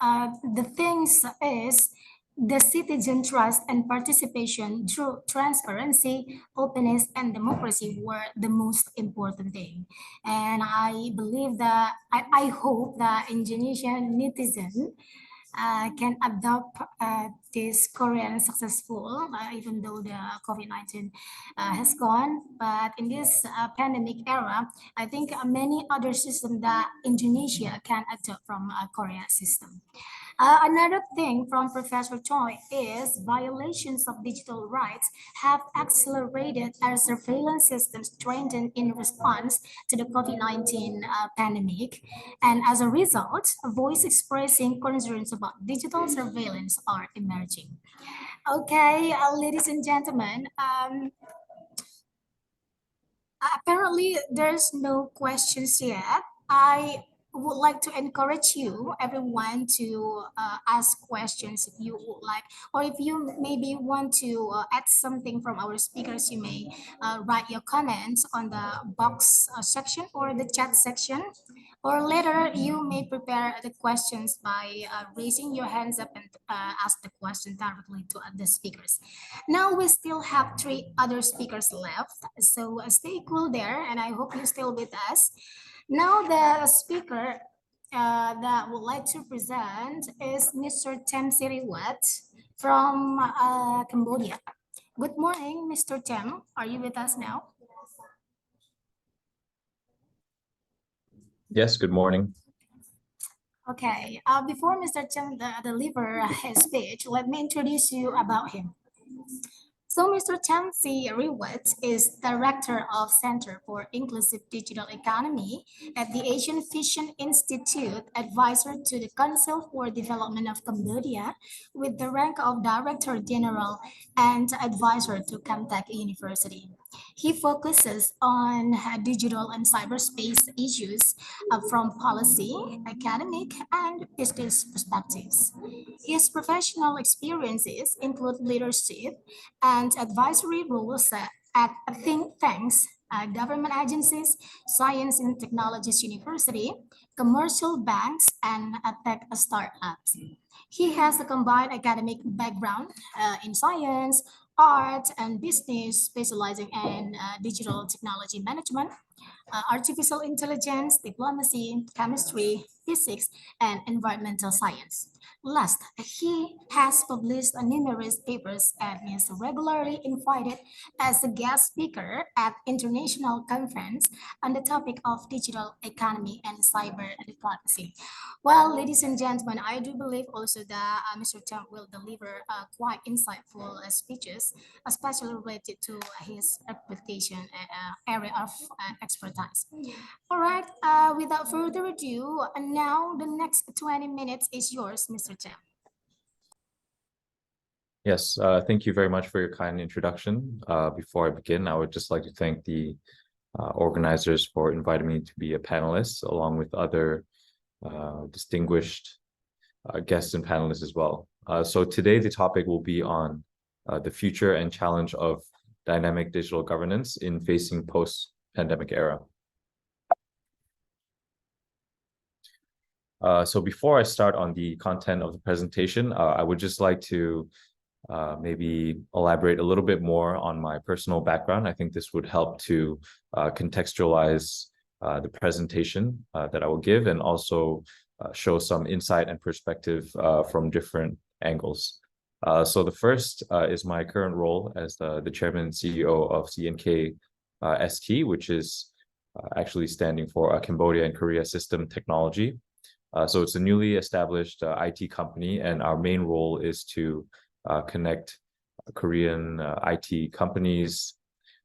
S2: the things is the citizen trust and participation through transparency, openness, and democracy were the most important thing. And I believe that, I hope that Indonesian netizen can adopt this Korean successful, even though the COVID-19 has gone. But in this pandemic era, I think many other systems that Indonesia can adopt from Korea system. Another thing from Professor Choi is violations of digital rights have accelerated as surveillance systems strengthened in response to the COVID-19 pandemic. And as a result, voice expressing concerns about digital surveillance are emerging. Okay, ladies and gentlemen, apparently there's no questions yet. I would like to encourage you, everyone, to ask questions if you would like, or if you maybe want to add something from our speakers, you may write your comments on the box section or the chat section, or later you may prepare the questions by raising your hands up and ask the question directly to the speakers. Now we still have 3 other speakers left, so stay cool there, and I hope you're still with us. Now the speaker that would like to present is Mr. Tem Siriwat from Cambodia. Good morning, Mr. Tem. Are you with us now?
S11: Yes, good morning.
S2: Okay, before Mr. Tem deliver his speech, let me introduce you about him. So Mr. Tem Siriwat is Director of Center for Inclusive Digital Economy at the Asian Vision Institute, advisor to the Council for Development of Cambodia, with the rank of Director General and advisor to Camtech University. He focuses on digital and cyberspace issues from policy, academic, and business perspectives. His professional experiences include leadership and advisory roles at think tanks, government agencies, science and technologies university, commercial banks, and tech startups. He has a combined academic background in science, art, and business, specializing in digital technology management, artificial intelligence, diplomacy, chemistry, physics, and environmental science. Last, he has published numerous papers and is regularly invited as a guest speaker at international conference on the topic of digital economy and cyber diplomacy. Well, ladies and gentlemen, I do believe also that Mr. Chang will deliver quite insightful speeches, especially related to his application area of expertise. All right, without further ado, now the next 20 minutes is yours, Mr. Chang.
S11: Yes, thank you very much for your kind introduction. Before I begin, I would just like to thank the organizers for inviting me to be a panelist, along with other distinguished guests and panelists as well. So today the topic will be on the future and challenge of dynamic digital governance in facing post-pandemic era. So before I start on the content of the presentation, I would just like to maybe elaborate a little bit more on my personal background. I think this would help to contextualize the presentation that I will give, and also show some insight and perspective from different angles. So the first is my current role as the chairman and CEO of CNK ST, which is actually standing for Cambodia and Korea System Technology. So it's a newly established IT company, and our main role is to connect Korean IT companies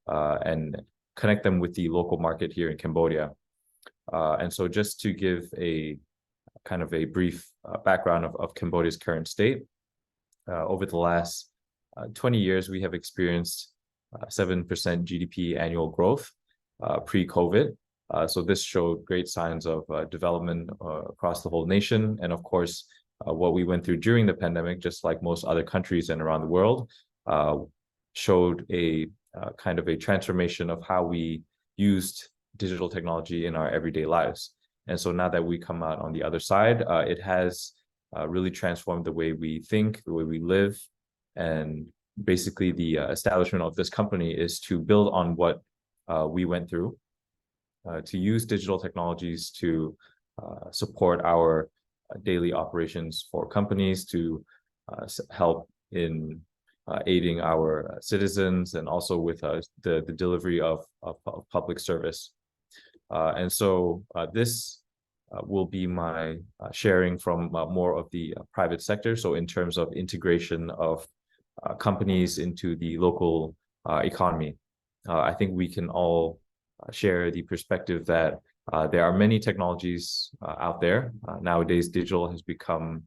S11: and connect them with the local market here in Cambodia. And so just to give a kind of a brief background of Cambodia's current state, over the last 20 years, we have experienced 7% GDP annual growth pre-COVID. So this showed great signs of development across the whole nation. And of course, what we went through during the pandemic, just like most other countries and around the world, showed a kind of a transformation of how we used digital technology in our everyday lives. And so now that we come out on the other side, it has really transformed the way we think, the way we live. And basically the establishment of this company is to build on what we went through, to use digital technologies to support our daily operations for companies, to help in aiding our citizens, and also with the delivery of public service. And so this will be my sharing from more of the private sector. So in terms of integration of companies into the local economy, I think we can all share the perspective that there are many technologies out there. Nowadays, digital has become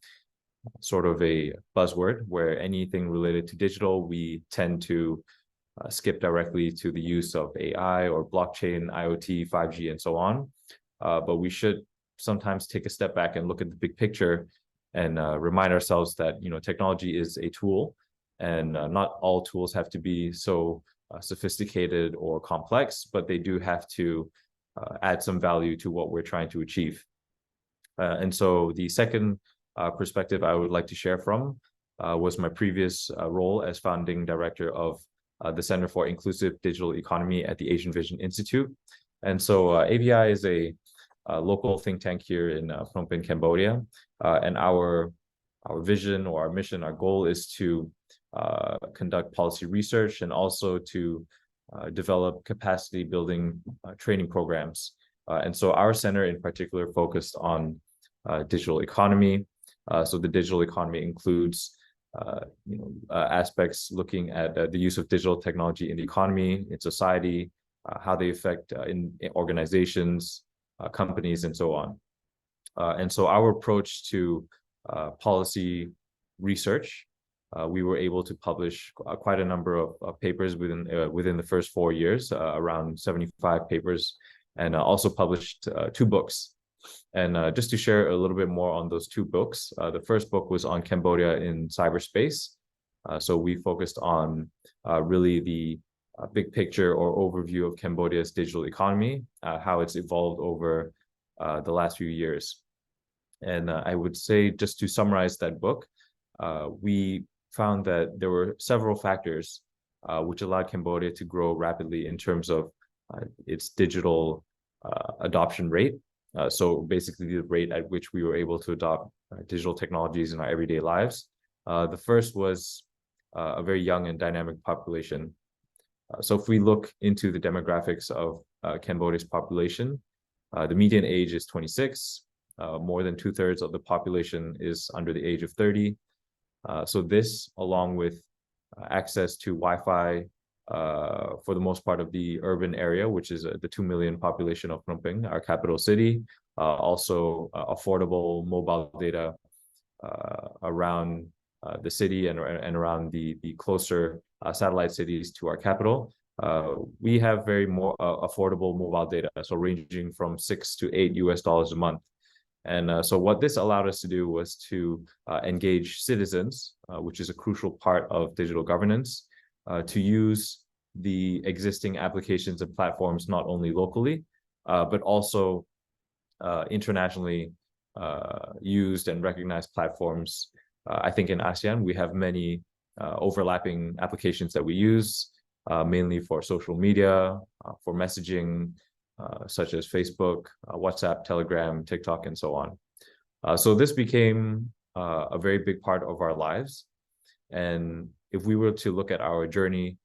S11: sort of a buzzword, where anything related to digital, we tend to skip directly to the use of AI or blockchain, IoT, 5G, and so on. But we should sometimes take a step back and look at the big picture and remind ourselves that, you know, technology is a tool, and not all tools have to be so sophisticated or complex, but they do have to add some value to what we're trying to achieve. And so the second perspective I would like to share from was my previous role as founding director of the Center for Inclusive Digital Economy at the Asian Vision Institute. And so AVI is a local think tank here in Phnom Penh, Cambodia. And our vision, or our mission, our goal is to conduct policy research, and also to develop capacity building training programs. And so our center in particular focused on digital economy. So the digital economy includes aspects looking at the use of digital technology in the economy, in society, how they affect in organizations, companies, and so on. And so our approach to policy research, we were able to publish quite a number of papers within the first 4 years, around 75 papers, and also published 2 books. And just to share a little bit more on those 2 books, the first book was on Cambodia in cyberspace. So we focused on really the big picture or overview of Cambodia's digital economy, how it's evolved over the last few years. And I would say, just to summarize that book, we found that there were several factors which allowed Cambodia to grow rapidly in terms of its digital adoption rate. So basically the rate at which we were able to adopt digital technologies in our everyday lives. The first was a very young and dynamic population. So if we look into the demographics of Cambodia's population, the median age is 26. More than 2/3 of the population is under the age of 30. So this, along with access to Wi-Fi for the most part of the urban area, which is the 2 million population of Phnom Penh, our capital city, also affordable mobile data around the city and around the closer satellite cities to our capital. We have very more affordable mobile data, so ranging from $6 to $8 a month. And so what this allowed us to do was to engage citizens, which is a crucial part of digital governance, to use the existing applications and platforms not only locally, but also internationally used and recognized platforms. I think in ASEAN, we have many overlapping applications that we use, mainly for social media, for messaging, such as Facebook, WhatsApp, Telegram, TikTok, and so on. So this became a very big part of our lives. And if we were to look at our journey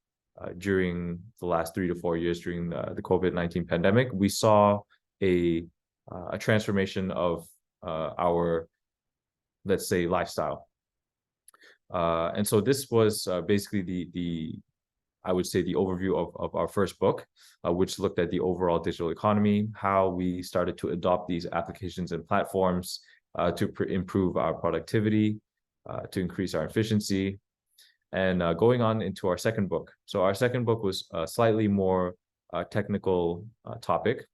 S11: during the last 3 to 4 years during the COVID-19 pandemic, we saw a transformation of our, let's say, lifestyle. And so this was basically I would say the overview of our first book, which looked at the overall digital economy, how we started to adopt these applications and platforms to improve our productivity, to increase our efficiency, and going on into our second book. So our second book was a slightly more technical topic.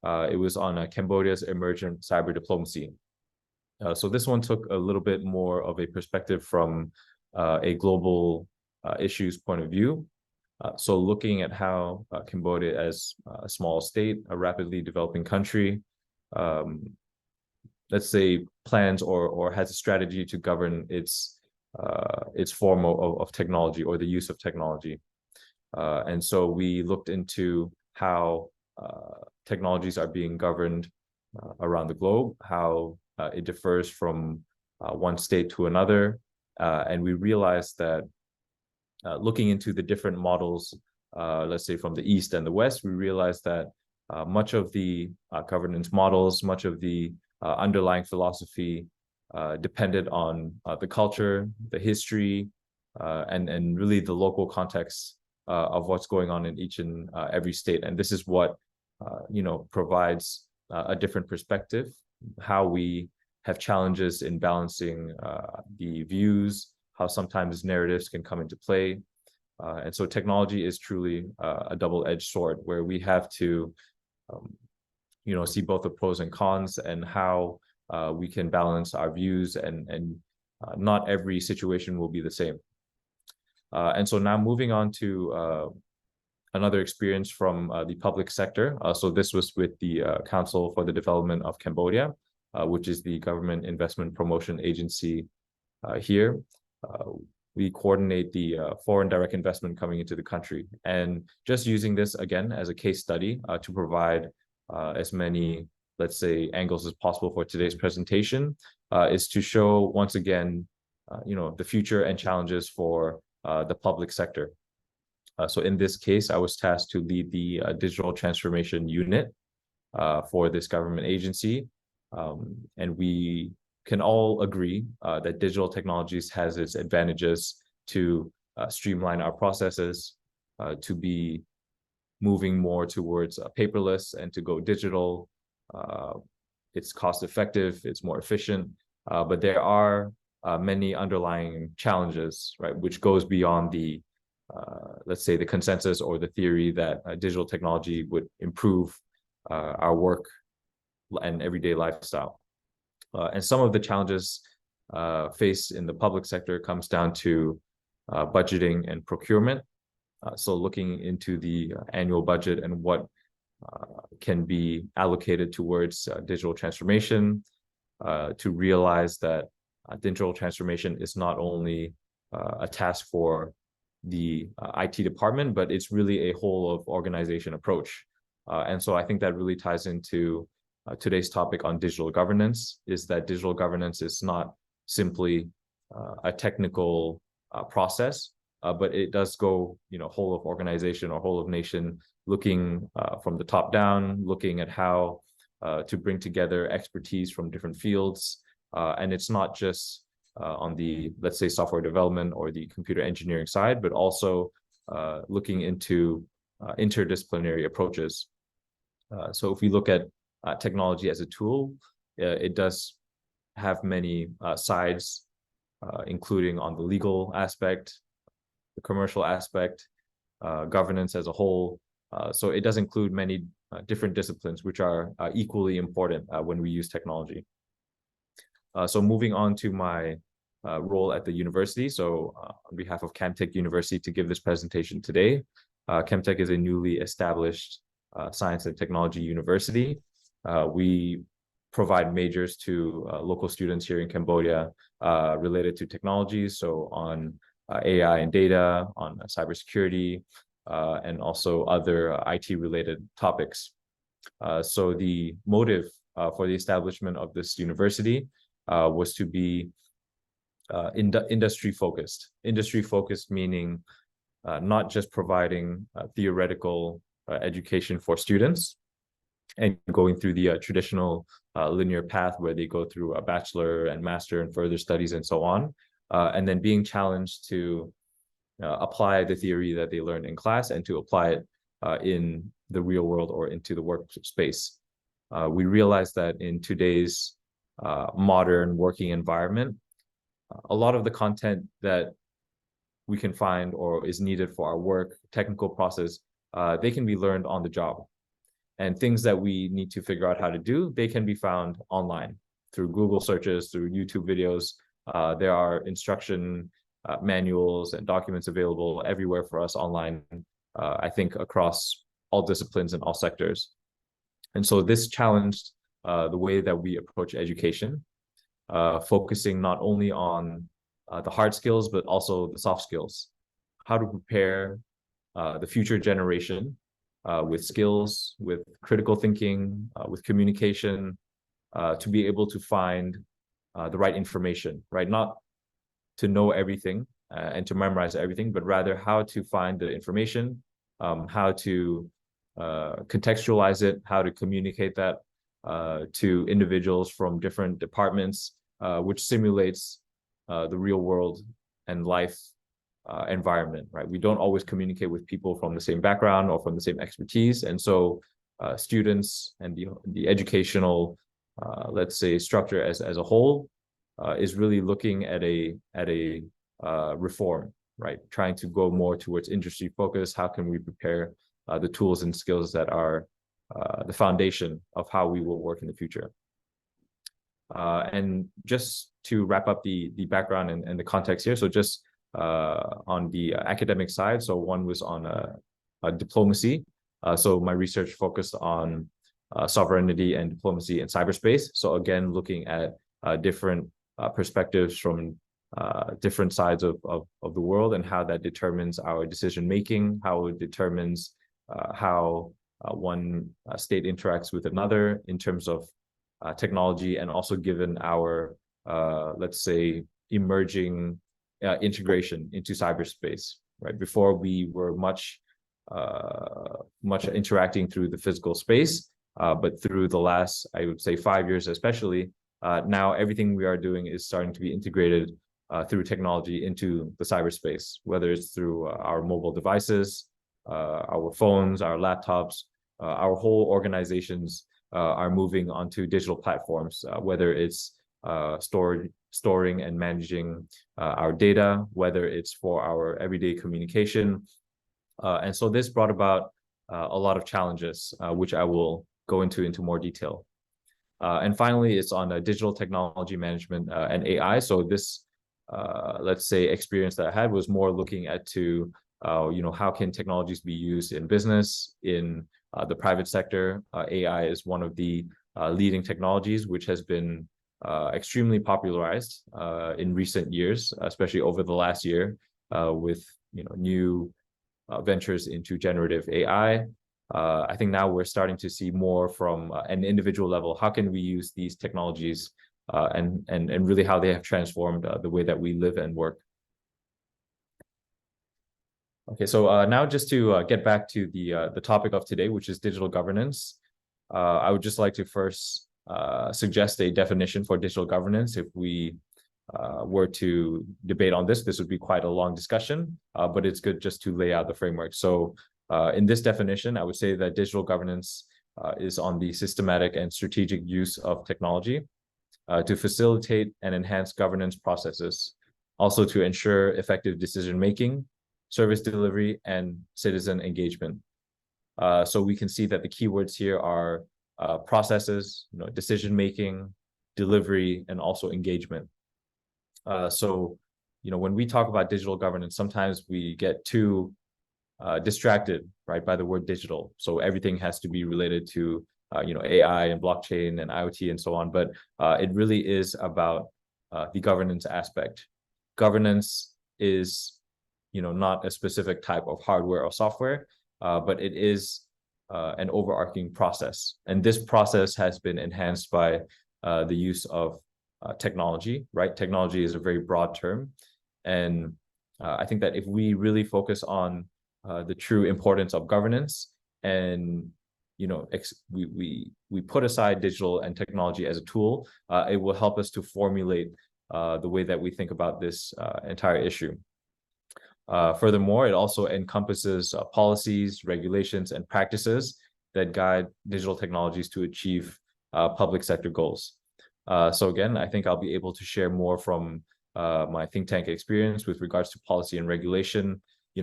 S11: It was on Cambodia's emergent cyber diplomacy. So this one took a little bit more of a perspective from a global issues point of view. So looking at how Cambodia, as a small state, a rapidly developing country, let's say plans or has a strategy to govern its form of technology or the use of technology. And so we looked into how technologies are being governed around the globe, how it differs from one state to another. And we realized that looking into the different models, let's say from the East and the West, we realized that much of the governance models, much of the underlying philosophy depended on the culture, the history, and really the local context of what's going on in each and every state. And this is what provides a different perspective, how we have challenges in balancing the views, how sometimes narratives can come into play. And so technology is truly a double-edged sword where we have to, see both the pros and cons and how we can balance our views, and not every situation will be the same. And so now moving on to another experience from the public sector. So this was with the Council for the Development of Cambodia, which is the government investment promotion agency here. We coordinate the foreign direct investment coming into the country. And just using this again as a case study to provide as many, let's say, angles as possible for today's presentation, is to show once again, the future and challenges for the public sector. So in this case, I was tasked to lead the digital transformation unit for this government agency. And we can all agree that digital technologies has its advantages to streamline our processes, to be moving more towards paperless and to go digital. It's cost effective, it's more efficient, but there are many underlying challenges, right, which goes beyond the, let's say, the consensus or the theory that digital technology would improve our work and everyday lifestyle. And some of the challenges faced in the public sector comes down to budgeting and procurement. So looking into the annual budget and what can be allocated towards digital transformation, to realize that digital transformation is not only a task for the IT department, but it's really a whole of organization approach. And so I think that really ties into today's topic on digital governance, is that digital governance is not simply a technical process, but it does go, whole of organization or whole of nation, looking from the top down, looking at how to bring together expertise from different fields. And it's not just on the, let's say, software development or the computer engineering side, but also looking into interdisciplinary approaches. So if we look at technology as a tool, it does have many sides, including on the legal aspect, the commercial aspect, governance as a whole. So it does include many different disciplines, which are equally important when we use technology. So moving on to my role at the university. So on behalf of Camtech University to give this presentation today, Camtech is a newly established science and technology university. We provide majors to local students here in Cambodia related to technologies, so on AI and data, on cybersecurity, and also other IT-related topics. So the motive for the establishment of this university was to be industry-focused. Industry-focused meaning not just providing theoretical education for students and going through the traditional linear path where they go through a bachelor and master and further studies and so on, and then being challenged to apply the theory that they learned in class and to apply it in the real world or into the workspace. We realize that in today's modern working environment, a lot of the content that we can find or is needed for our work, technical process, they can be learned on the job. And things that we need to figure out how to do, they can be found online through Google searches, through YouTube videos. There are instruction manuals and documents available everywhere for us online, I think across all disciplines and all sectors. And so this challenged the way that we approach education, focusing not only on the hard skills, but also the soft skills. How to prepare the future generation with skills, with critical thinking, with communication, to be able to find the right information, right? Not to know everything and to memorize everything, but rather how to find the information, how to contextualize it, how to communicate that to individuals from different departments, which simulates the real world and life environment, right? We don't always communicate with people from the same background or from the same expertise. And so students and the educational, let's say, structure as a whole is really looking at a reform, right? Trying to go more towards industry focus. How can we prepare the tools and skills that are the foundation of how we will work in the future? And just to wrap up the background and the context here, so just on the academic side, so one was on diplomacy. So my research focused on sovereignty and diplomacy in cyberspace. So again, looking at different perspectives from different sides of the world and how that determines our decision making, how it determines how one state interacts with another in terms of technology, and also given our, let's say, emerging integration into cyberspace, right? Before we were much interacting through the physical space, but through the last, I would say, 5 years especially, now everything we are doing is starting to be integrated through technology into the cyberspace, whether it's through our mobile devices, our phones, our laptops, our whole organizations are moving onto digital platforms, whether it's storing and managing our data, whether it's for our everyday communication. And so this brought about a lot of challenges, which I will go into more detail. And finally, it's on digital technology management and AI. So this, let's say, experience that I had was more looking at how can technologies be used in business, in the private sector. AI is one of the leading technologies, which has been extremely popularized in recent years, especially over the last year, with new ventures into generative AI. I think now we're starting to see more from an individual level. How can we use these technologies and really how they have transformed the way that we live and work? Okay, so now just to get back to the topic of today, which is digital governance, I would just like to first suggest a definition for digital governance. If we were to debate on this, this would be quite a long discussion, but it's good just to lay out the framework. So in this definition, I would say that digital governance is on the systematic and strategic use of technology to facilitate and enhance governance processes, also to ensure effective decision-making, service delivery, and citizen engagement. So we can see that the keywords here are processes, decision-making, delivery, and also engagement. So, when we talk about digital governance, sometimes we get too distracted, right, by the word digital. So everything has to be related to, AI and blockchain and IoT and so on. But it really is about the governance aspect. Governance is, not a specific type of hardware or software, but it is an overarching process. And this process has been enhanced by the use of technology, right? Technology is a very broad term. And I think that if we really focus on the true importance of governance and, we put aside digital and technology as a tool, it will help us to formulate the way that we think about this entire issue. Furthermore, it also encompasses policies, regulations, and practices that guide digital technologies to achieve public sector goals. So again, I think I'll be able to share more from my think tank experience with regards to policy and regulation,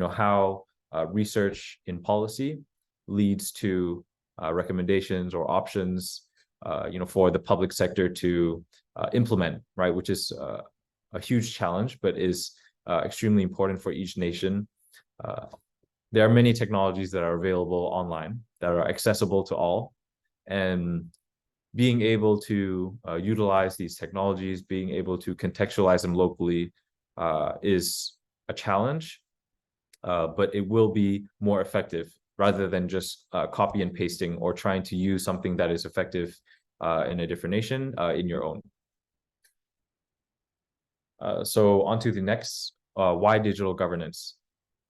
S11: how research in policy leads to recommendations or options, for the public sector to implement, right, which is a huge challenge, but is extremely important for each nation. There are many technologies that are available online that are accessible to all, and being able to utilize these technologies, being able to contextualize them locally is a challenge, but it will be more effective rather than just copy and pasting or trying to use something that is effective in a different nation in your own. So on to the next, why digital governance?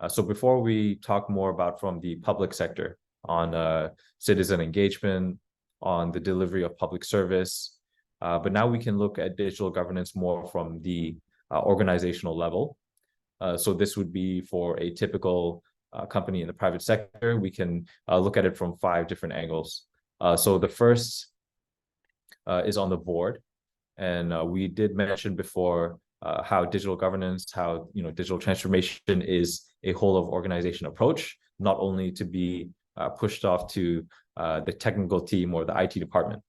S11: So before we talk more about from the public sector on citizen engagement, on the delivery of public service, but now we can look at digital governance more from the organizational level. So this would be for a typical company in the private sector. We can look at it from 5 different angles. So the first is on the board. And we did mention before how digital governance, how digital transformation is a whole of organization approach, not only to be pushed off to the technical team or the IT department.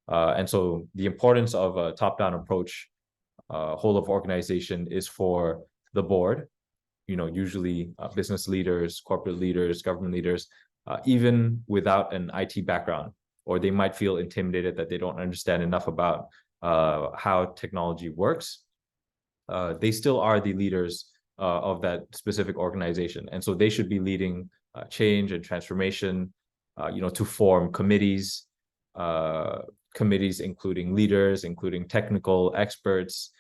S11: And so the importance of a top-down approach, whole of organization, is for the board, usually business leaders, corporate leaders, government leaders, even without an IT background, or they might feel intimidated that they don't understand enough about how technology works. They still are the leaders of that specific organization. And so they should be leading change and transformation, to form committees, including leaders, including technical experts,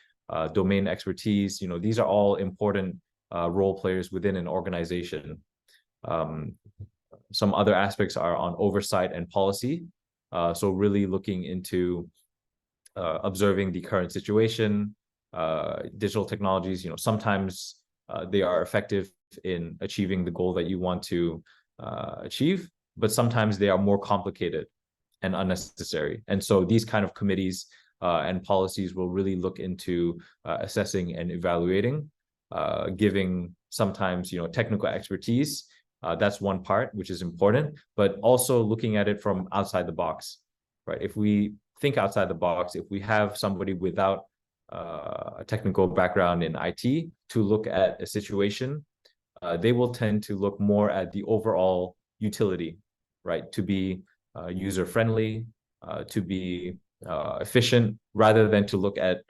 S11: domain expertise. These are all important role players within an organization. Some other aspects are on oversight and policy. So really looking into observing the current situation. Digital technologies, sometimes they are effective in achieving the goal that you want to achieve, but sometimes they are more complicated and unnecessary. And so these kind of committees and policies will really look into assessing and evaluating, giving sometimes, technical expertise. That's one part, which is important, but also looking at it from outside the box, right? If we think outside the box, if we have somebody without a technical background in IT to look at a situation, they will tend to look more at the overall utility, right? To be user-friendly, to be efficient, rather than to look at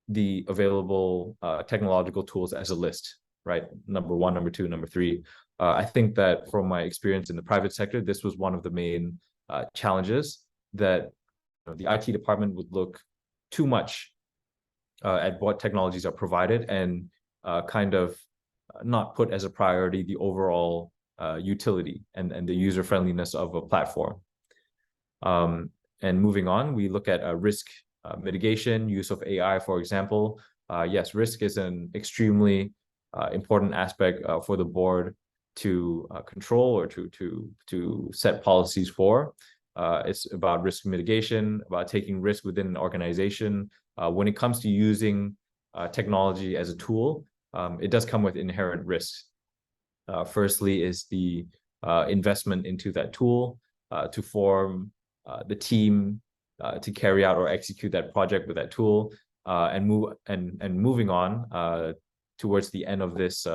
S11: the available technological tools as a list, right? Number one, number two, number three. I think that from my experience in the private sector, this was one of the main challenges, that the IT department would look too much at what technologies are provided and kind of not put as a priority the overall utility and the user friendliness of a platform. And moving on, we look at risk mitigation, use of AI, for example. Yes, risk is an extremely important aspect for the board to control or to set policies for. It's about risk mitigation, about taking risk within an organization. When it comes to using technology as a tool, it does come with inherent risks. Firstly is the investment into that tool, to form the team to carry out or execute that project with that tool, and moving on towards the end of this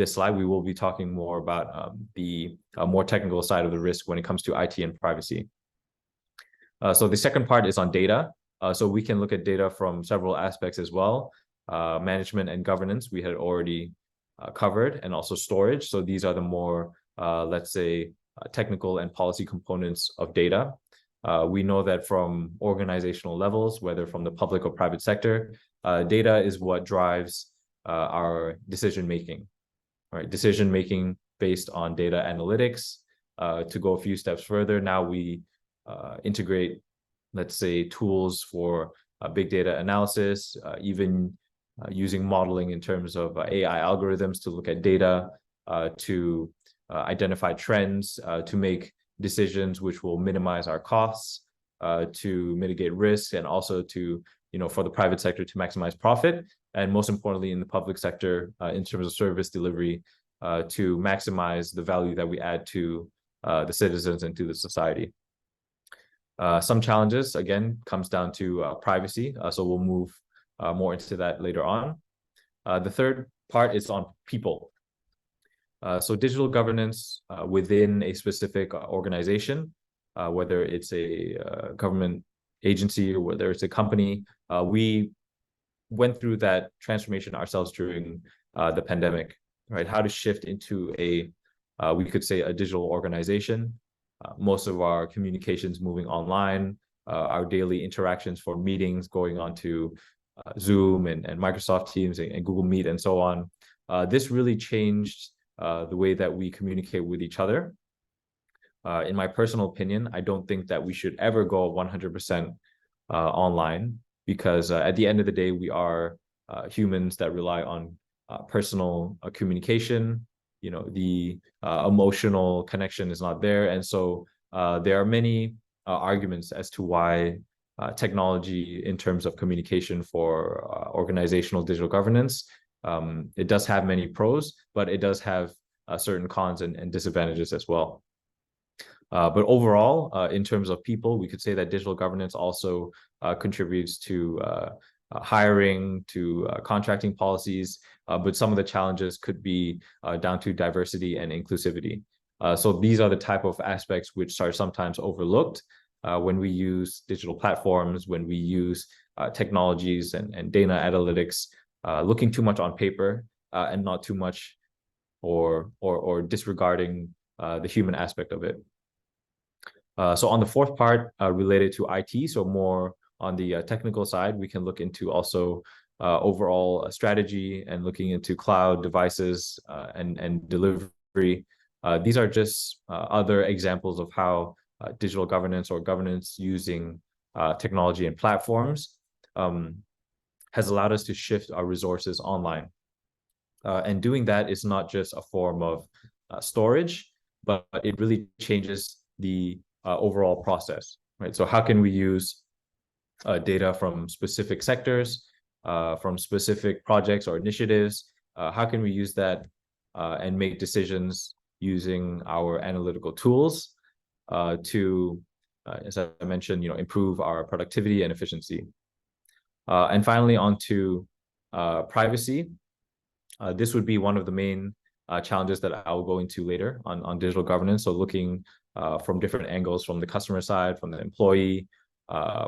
S11: slide, we will be talking more about the more technical side of the risk when it comes to IT and privacy. So the second part is on data. So we can look at data from several aspects as well. Management and governance we had already covered, and also storage. So these are the more, let's say, technical and policy components of data. We know that from organizational levels, whether from the public or private sector, data is what drives our decision-making, right? Decision-making based on data analytics. To go a few steps further, now we integrate, let's say, tools for big data analysis, even using modeling in terms of AI algorithms to look at data, to identify trends, to make decisions which will minimize our costs, to mitigate risks, and also to, for the private sector to maximize profit, and most importantly in the public sector, in terms of service delivery, to maximize the value that we add to the citizens and to the society. Some challenges, again, comes down to privacy, so we'll move more into that later on. The third part is on people. So digital governance within a specific organization, whether it's a government agency or whether it's a company, we went through that transformation ourselves during the pandemic, right? How to shift into we could say a digital organization. Most of our communications moving online, our daily interactions for meetings going on to Zoom and Microsoft Teams and Google Meet and so on. This really changed the way that we communicate with each other. In my personal opinion, I don't think that we should ever go 100% online, because at the end of the day, we are humans that rely on personal communication. The emotional connection is not there. And so there are many arguments as to why technology in terms of communication for organizational digital governance, it does have many pros, but it does have certain cons and disadvantages as well. But overall, in terms of people, we could say that digital governance also contributes to hiring, to contracting policies, but some of the challenges could be down to diversity and inclusivity. So these are the type of aspects which are sometimes overlooked when we use digital platforms, when we use technologies and data analytics, looking too much on paper and not too much or disregarding the human aspect of it. So on the fourth part related to IT, so more on the technical side, we can look into also overall strategy and looking into cloud devices and delivery. These are just other examples of how digital governance or governance using technology and platforms has allowed us to shift our resources online. And doing that is not just a form of storage, but it really changes the overall process, right? So how can we use data from specific sectors, from specific projects or initiatives? How can we use that and make decisions using our analytical tools to, as I mentioned, improve our productivity and efficiency? And finally, on to privacy. This would be one of the main challenges that I'll go into later on digital governance. So looking from different angles, from the customer side, from the employee,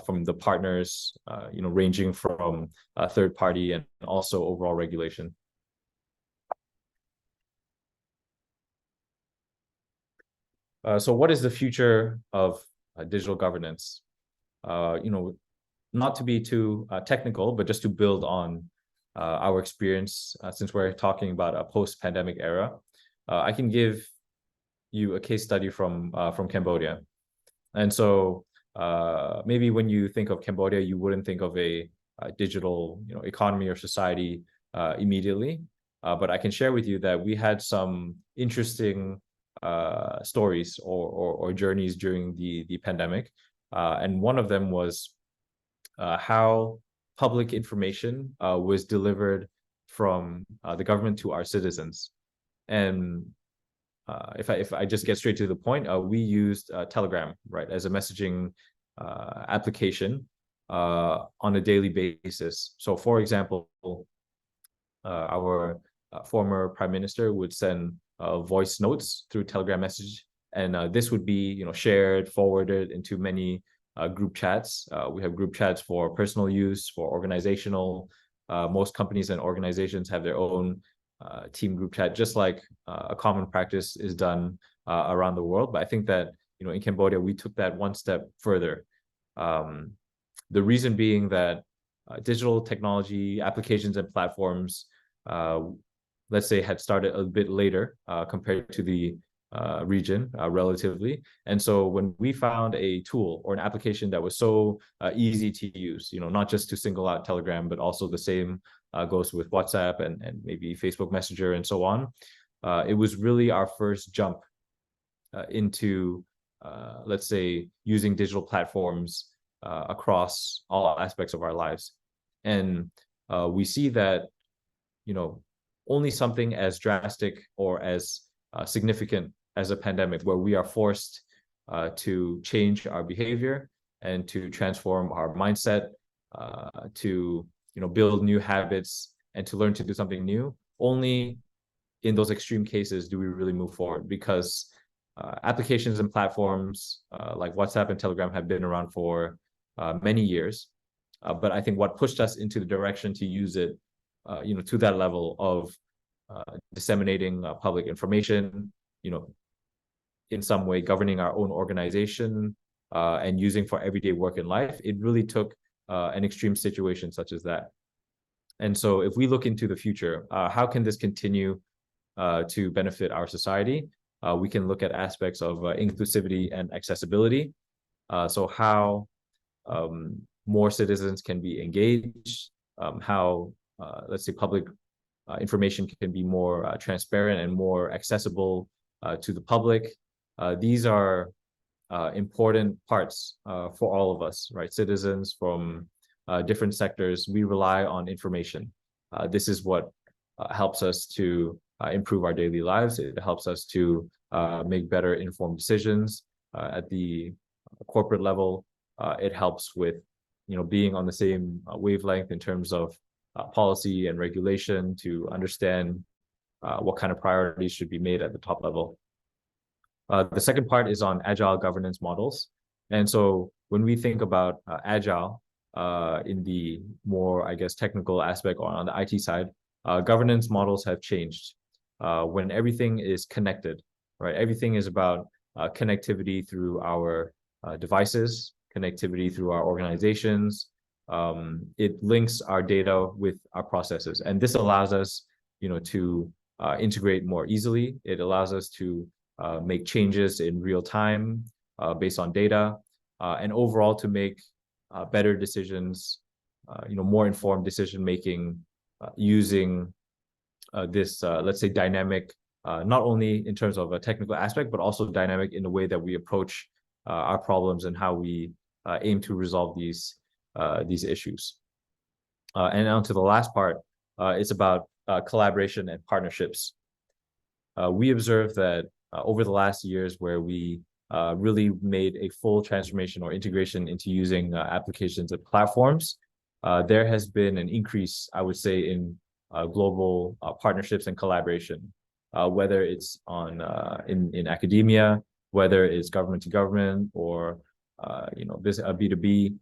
S11: from the partners, ranging from third party and also overall regulation. So what is the future of digital governance? Not to be too technical, but just to build on our experience, since we're talking about a post-pandemic era, I can give you a case study from Cambodia. And so maybe when you think of Cambodia, you wouldn't think of a digital economy or society immediately. But I can share with you that we had some interesting stories or journeys during the pandemic. And one of them was how public information was delivered from the government to our citizens. And if I just get straight to the point, we used Telegram, right, as a messaging application on a daily basis. So, for example, our former prime minister would send voice notes through Telegram message, and this would be shared, forwarded into many group chats. We have group chats for personal use, for organizational. Most companies and organizations have their own team group chat, just like a common practice is done around the world. But I think that in Cambodia, we took that one step further. The reason being that digital technology applications and platforms, let's say, had started a bit later compared to the region relatively. And so when we found a tool or an application that was so easy to use, not just to single out Telegram, but also the same goes with WhatsApp and maybe Facebook Messenger and so on, it was really our first jump into, let's say, using digital platforms across all aspects of our lives. And we see that, only something as drastic or as significant as a pandemic, where we are forced to change our behavior and to transform our mindset, to build new habits and to learn to do something new. Only in those extreme cases do we really move forward, because applications and platforms like WhatsApp and Telegram have been around for many years. But I think what pushed us into the direction to use it, to that level of disseminating public information, in some way governing our own organization and using for everyday work and life, it really took an extreme situation such as that. And so if we look into the future, how can this continue to benefit our society? We can look at aspects of inclusivity and accessibility. So how more citizens can be engaged, how, let's say, public information can be more transparent and more accessible to the public. These are important parts for all of us, right? Citizens from different sectors, we rely on information. This is what helps us to improve our daily lives. It helps us to make better informed decisions at the corporate level. It helps with being on the same wavelength in terms of policy and regulation, to understand what kind of priorities should be made at the top level. The second part is on agile governance models. And so when we think about agile in the more, I guess, technical aspect or on the IT side, governance models have changed. When everything is connected, right? Everything is about connectivity through our devices, connectivity through our organizations. It links our data with our processes. And this allows us, to integrate more easily. It allows us to make changes in real time based on data, and overall to make better decisions, more informed decision making using this, let's say, dynamic, not only in terms of a technical aspect, but also dynamic in the way that we approach our problems and how we aim to resolve these issues. And on to the last part, it's about collaboration and partnerships. We observed that over the last years, where we really made a full transformation or integration into using applications and platforms, there has been an increase, I would say, in global partnerships and collaboration, whether it's on in academia, whether it's government to government, or this B2B.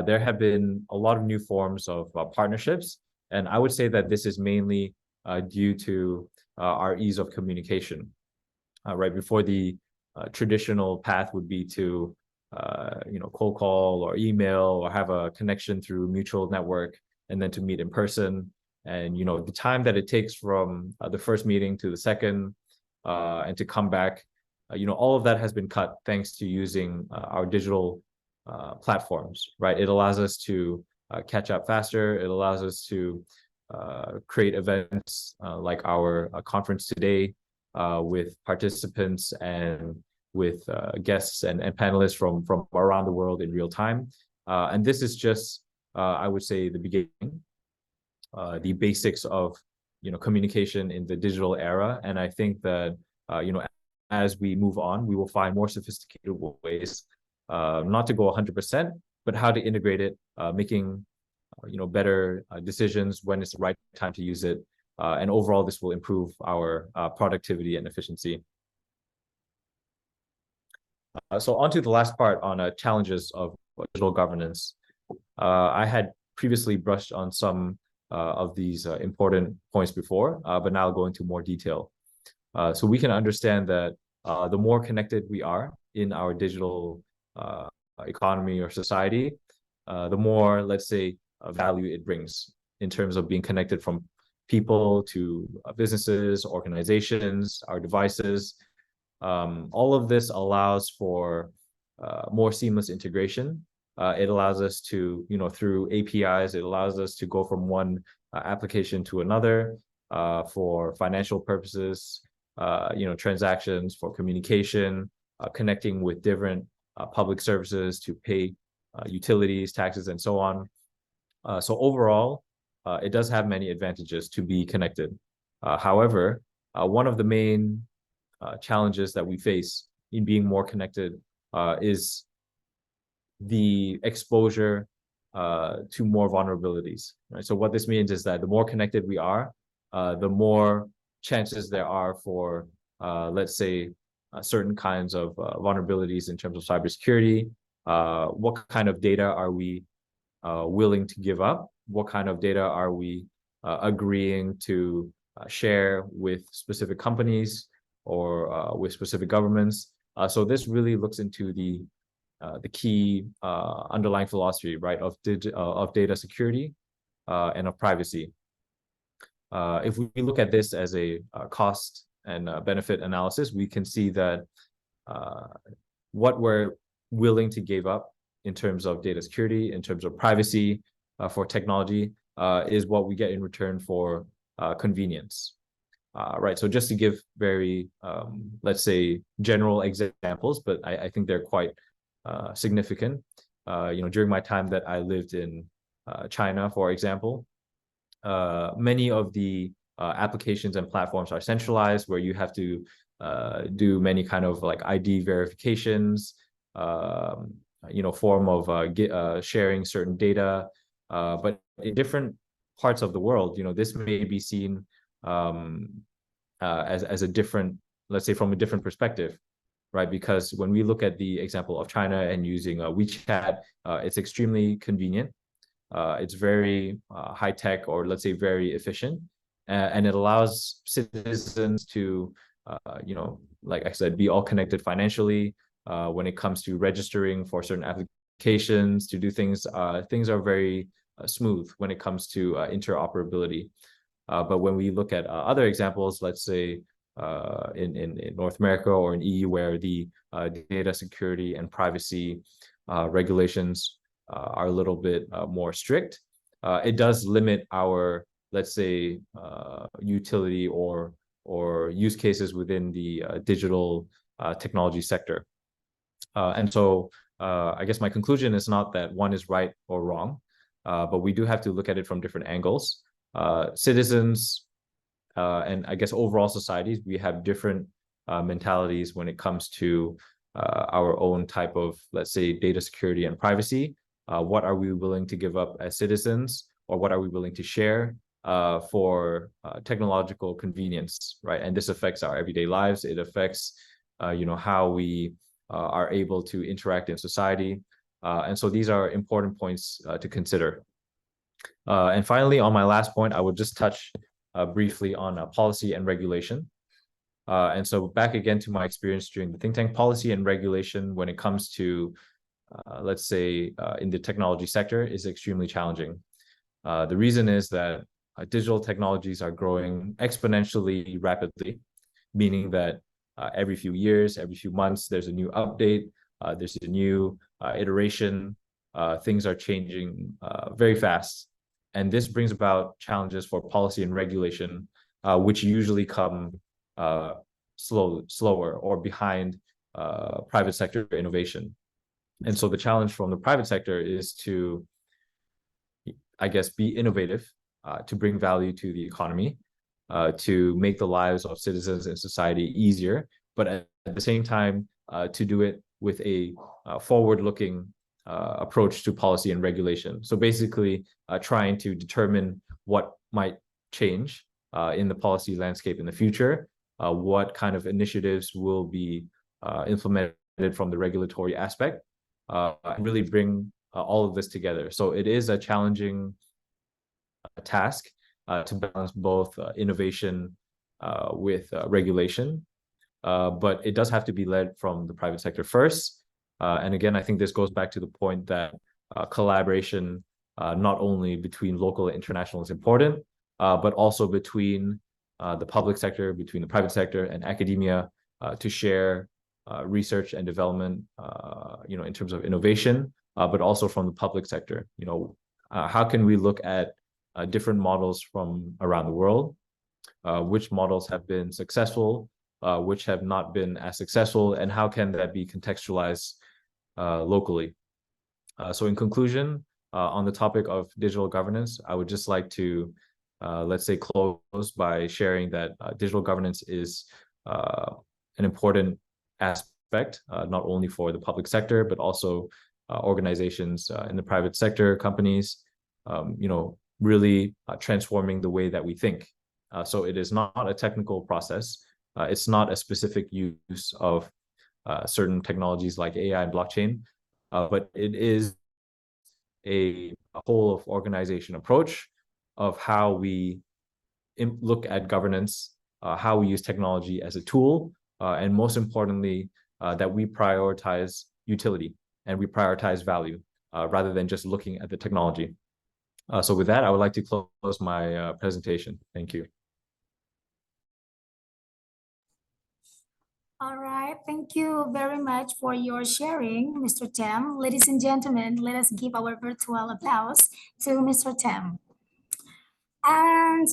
S11: There have been a lot of new forms of partnerships, and I would say that this is mainly due to our ease of communication. Right before the traditional path would be to cold call or email or have a connection through mutual network and then to meet in person. And the time that it takes from the first meeting to the second and to come back, all of that has been cut thanks to using our digital platforms, right? It allows us to catch up faster. It allows us to create events like our conference today with participants and with guests and panelists from around the world in real time. And this is just, I would say, the beginning, the basics of communication in the digital era. And I think that as we move on, we will find more sophisticated ways, not to go 100%, but how to integrate it, making better decisions when it's the right time to use it. And overall, this will improve our productivity and efficiency. So on to the last part on challenges of digital governance. I had previously brushed on some of these important points before, but now I'll go into more detail. So we can understand that the more connected we are in our digital economy or society, the more, let's say, value it brings in terms of being connected from people to businesses, organizations, our devices. All of this allows for more seamless integration. It allows us to, through APIs, it allows us to go from one application to another for financial purposes, transactions, for communication, connecting with different public services to pay utilities, taxes, and so on. So overall, it does have many advantages to be connected. However, one of the main challenges that we face in being more connected is the exposure to more vulnerabilities, right? So what this means is that the more connected we are, the more chances there are for, let's say, certain kinds of vulnerabilities in terms of cybersecurity. What kind of data are we willing to give up? What kind of data are we agreeing to share with specific companies or with specific governments? So this really looks into the key underlying philosophy, right, of data security and of privacy. If we look at this as a cost and benefit analysis, we can see that what we're willing to give up in terms of data security, in terms of privacy for technology, is what we get in return for convenience. Right. So just to give very, let's say, general examples, but I think they're quite significant. During my time that I lived in China, for example, many of the applications and platforms are centralized, where you have to do many kind of like ID verifications, form of sharing certain data. But in different parts of the world, this may be seen as a different, let's say, from a different perspective, right? Because when we look at the example of China and using WeChat, it's extremely convenient. It's very high tech, or let's say very efficient, and it allows citizens to, like I said, be all connected financially. When it comes to registering for certain applications, to do things, things are very smooth when it comes to interoperability. But when we look at other examples, let's say in North America or in EU, where the data security and privacy regulations are a little bit more strict, it does limit our, let's say, utility or use cases within the digital technology sector. And so I guess my conclusion is not that one is right or wrong, but we do have to look at it from different angles. Citizens and I guess overall societies, we have different mentalities when it comes to our own type of, let's say, data security and privacy. What are we willing to give up as citizens, or what are we willing to share for technological convenience, right? And this affects our everyday lives. It affects, how we are able to interact in society. And so these are important points to consider. And finally, on my last point, I would just touch briefly on policy and regulation. And so back again to my experience during the think tank policy and regulation when it comes to, let's say, in the technology sector is extremely challenging. The reason is that digital technologies are growing exponentially rapidly, meaning that every few years, every few months, there's a new update, there's a new iteration, things are changing very fast. And this brings about challenges for policy and regulation, which usually come slower or behind private sector innovation. And so the challenge from the private sector is to, I guess, be innovative, to bring value to the economy, to make the lives of citizens and society easier, but at the same time, to do it with a forward-looking approach to policy and regulation. So basically, trying to determine what might change in the policy landscape in the future, what kind of initiatives will be implemented from the regulatory aspect, and really bring all of this together. So it is a challenging task to balance both innovation with regulation, but it does have to be led from the private sector first. And again, I think this goes back to the point that collaboration, not only between local and international is important, but also between the public sector, between the private sector and academia, to share research and development, in terms of innovation, but also from the public sector. How can we look at different models from around the world? Which models have been successful, which have not been as successful, and how can that be contextualized locally? So in conclusion, on the topic of digital governance, I would just like to, let's say, close by sharing that digital governance is an important aspect, not only for the public sector, but also organizations in the private sector, companies, really transforming the way that we think. So it is not a technical process. It's not a specific use of certain technologies like AI and blockchain, but it is a whole of organization approach of how we look at governance, how we use technology as a tool, and most importantly, that we prioritize utility and we prioritize value rather than just looking at the technology. So with that, I would like to close my presentation. Thank you.
S2: All right, thank you very much for your sharing, Mr. Tam. Ladies and gentlemen, let us give our virtual applause to Mr. Tam. And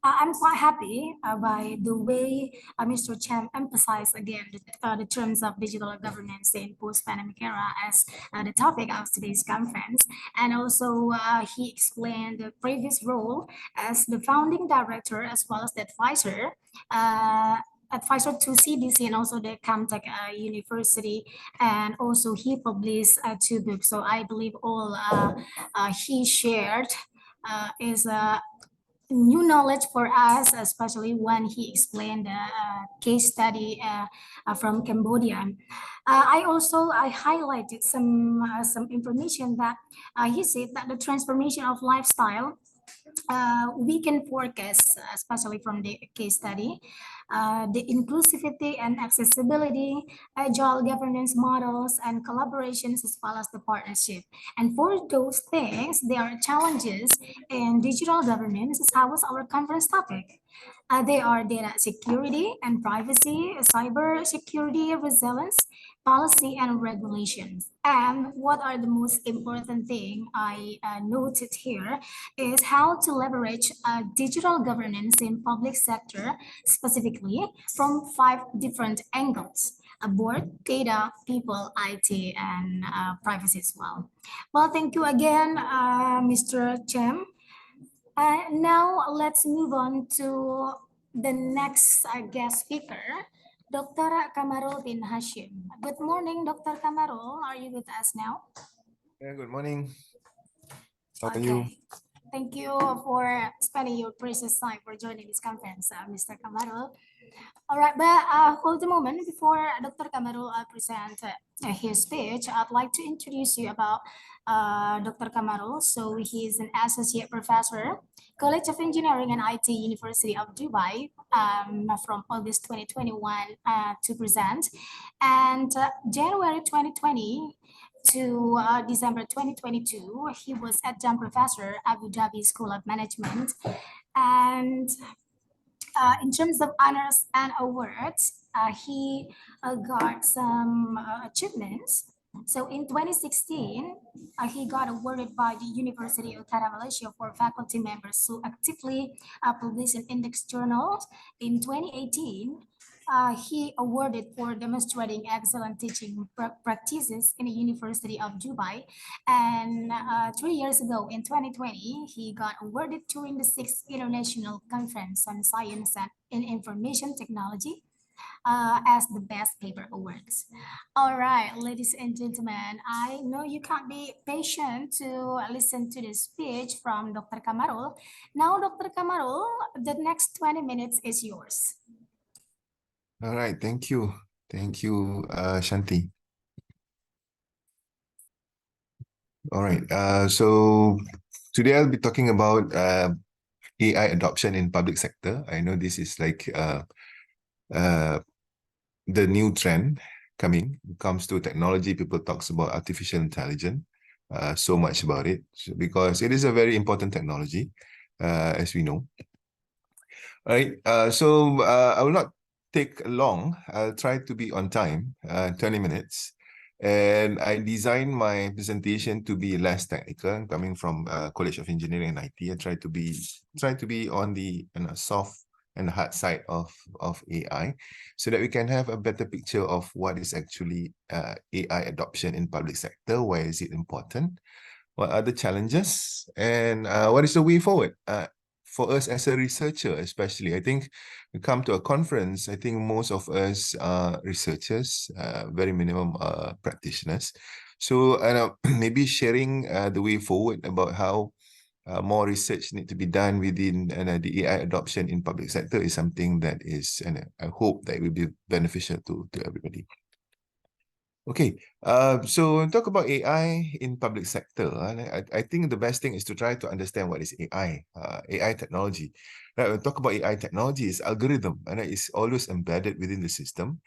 S2: I'm quite happy by the way Mr. Tam emphasized again the terms of digital governance in post-pandemic era as the topic of today's conference. And also he explained the previous role as the founding director as well as the advisor to CDC and also the Caltech University, and also he published 2 books. So I believe all he shared is new knowledge for us, especially when he explained the case study from Cambodia. I highlighted some information that he said that the transformation of lifestyle we can forecast, especially from the case study, the inclusivity and accessibility, agile governance models, and collaborations, as well as the partnership. And for those things, there are challenges in digital governance, as was our conference topic. They are data security and privacy, cyber security, resilience, policy, and regulations. And what are the most important thing I noted here is how to leverage digital governance in public sector, specifically from 5 different angles: board, data, people, IT, and privacy as well. Well, thank you again, Mr. Tam. Now let's move on to the next guest speaker, Dr. Kamarul bin Hashim. Good morning, Dr. Kamarul. Are you with us now?
S12: Yeah, good morning. How are you?
S2: Thank you for spending your precious time for joining this conference, Mr. Kamarul. All right, but hold a moment before Dr. Kamarul present his speech. I'd like to introduce you about Dr. Kamarul. So he is an associate professor, College of Engineering and IT, University of Dubai, from August 2021 to present. And January 2020 to December 2022, he was adjunct professor, Abu Dhabi School of Management. And in terms of honors and awards, he got some achievements. So in 2016, he got awarded by the University of Utara Malaysia for faculty members who actively publish in index journals. In 2018, he awarded for demonstrating excellent teaching practices in the University of Dubai. And 3 years ago, in 2020, he got awarded during the 6th International Conference on Science and Information Technology as the Best Paper Awards. All right, ladies and gentlemen, I know you can't be patient to listen to the speech from Dr. Kamarul. Now, Dr. Kamarul, the next 20 minutes is yours.
S12: All right, thank you. Thank you, Shanti. All right, so today I'll be talking about AI adoption in public sector. I know this is like the new trend coming. When it comes to technology, people talks about artificial intelligence, so much about it, because it is a very important technology, as we know. All right, so I will not take long. I'll try to be on time, 20 minutes. And I designed my presentation to be less technical. I'm coming from College of Engineering and IT. I try to be on the soft and hard side of AI, so that we can have a better picture of what is actually AI adoption in public sector. Why is it important? What are the challenges? And what is the way forward? For us as a researcher, especially, I think we come to a conference, I think most of us are researchers, very minimum practitioners. So maybe sharing the way forward about how more research need to be done within the AI adoption in public sector is something that is, and I hope that it will be beneficial to everybody. Okay, so talk about AI in public sector. I think the best thing is to try to understand what is AI, AI technology. Right, when we talk about AI technology, is algorithm, and it's always embedded within the system.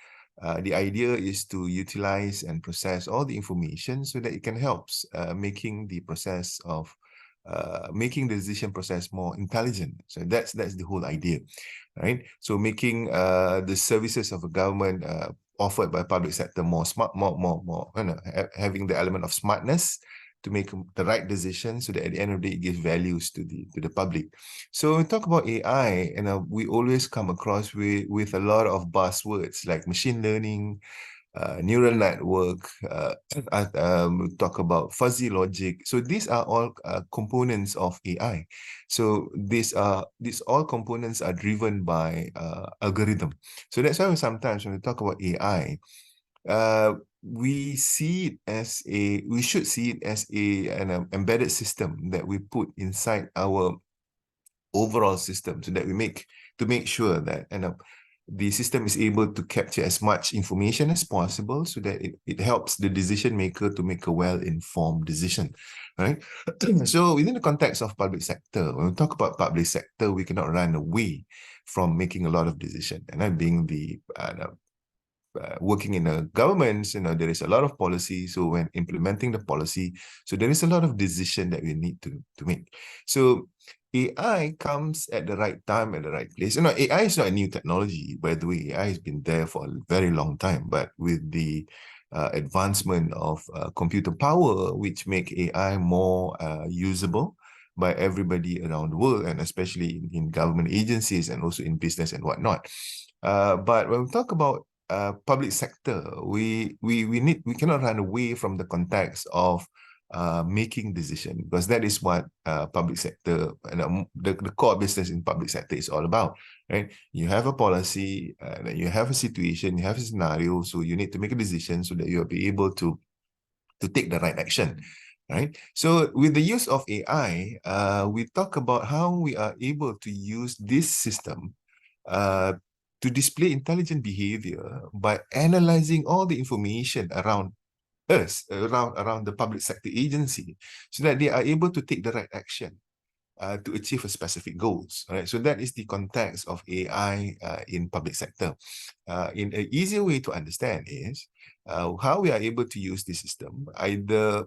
S12: The idea is to utilize and process all the information so that it can help making the process of making the decision process more intelligent. So that's the whole idea, right? So making the services of a government offered by public sector more smart, more having the element of smartness to make the right decision, so that at the end of the day it gives values to the public. So when we talk about AI, we always come across with a lot of buzzwords like machine learning, neural network, talk about fuzzy logic. So these are all components of AI. So these all components are driven by algorithm. So that's why sometimes when we talk about AI, we should see it as an embedded system that we put inside our overall system, so that we make sure that the system is able to capture as much information as possible, so that it helps the decision maker to make a well-informed decision, right? So within the context of public sector, when we talk about public sector, we cannot run away from making a lot of decisions. And then being the working in a government, there is a lot of policy. So when implementing the policy, so there is a lot of decision that we need to make. So AI comes at the right time, at the right place. AI is not a new technology. By the way, AI has been there for a very long time, but with the advancement of computer power, which make AI more usable by everybody around the world, and especially in government agencies and also in business and whatnot. But when we talk about public sector, we cannot run away from the context of making decision, because that is what public sector and the core business in public sector is all about, right? You have a policy, you have a situation, you have a scenario, so you need to make a decision so that you'll be able to take the right action, right? So with the use of AI, we talk about how we are able to use this system to display intelligent behavior by analyzing all the information around us around the public sector agency, so that they are able to take the right action to achieve a specific goals. Right, so that is the context of AI in public sector. In an easier way to understand is how we are able to use the system either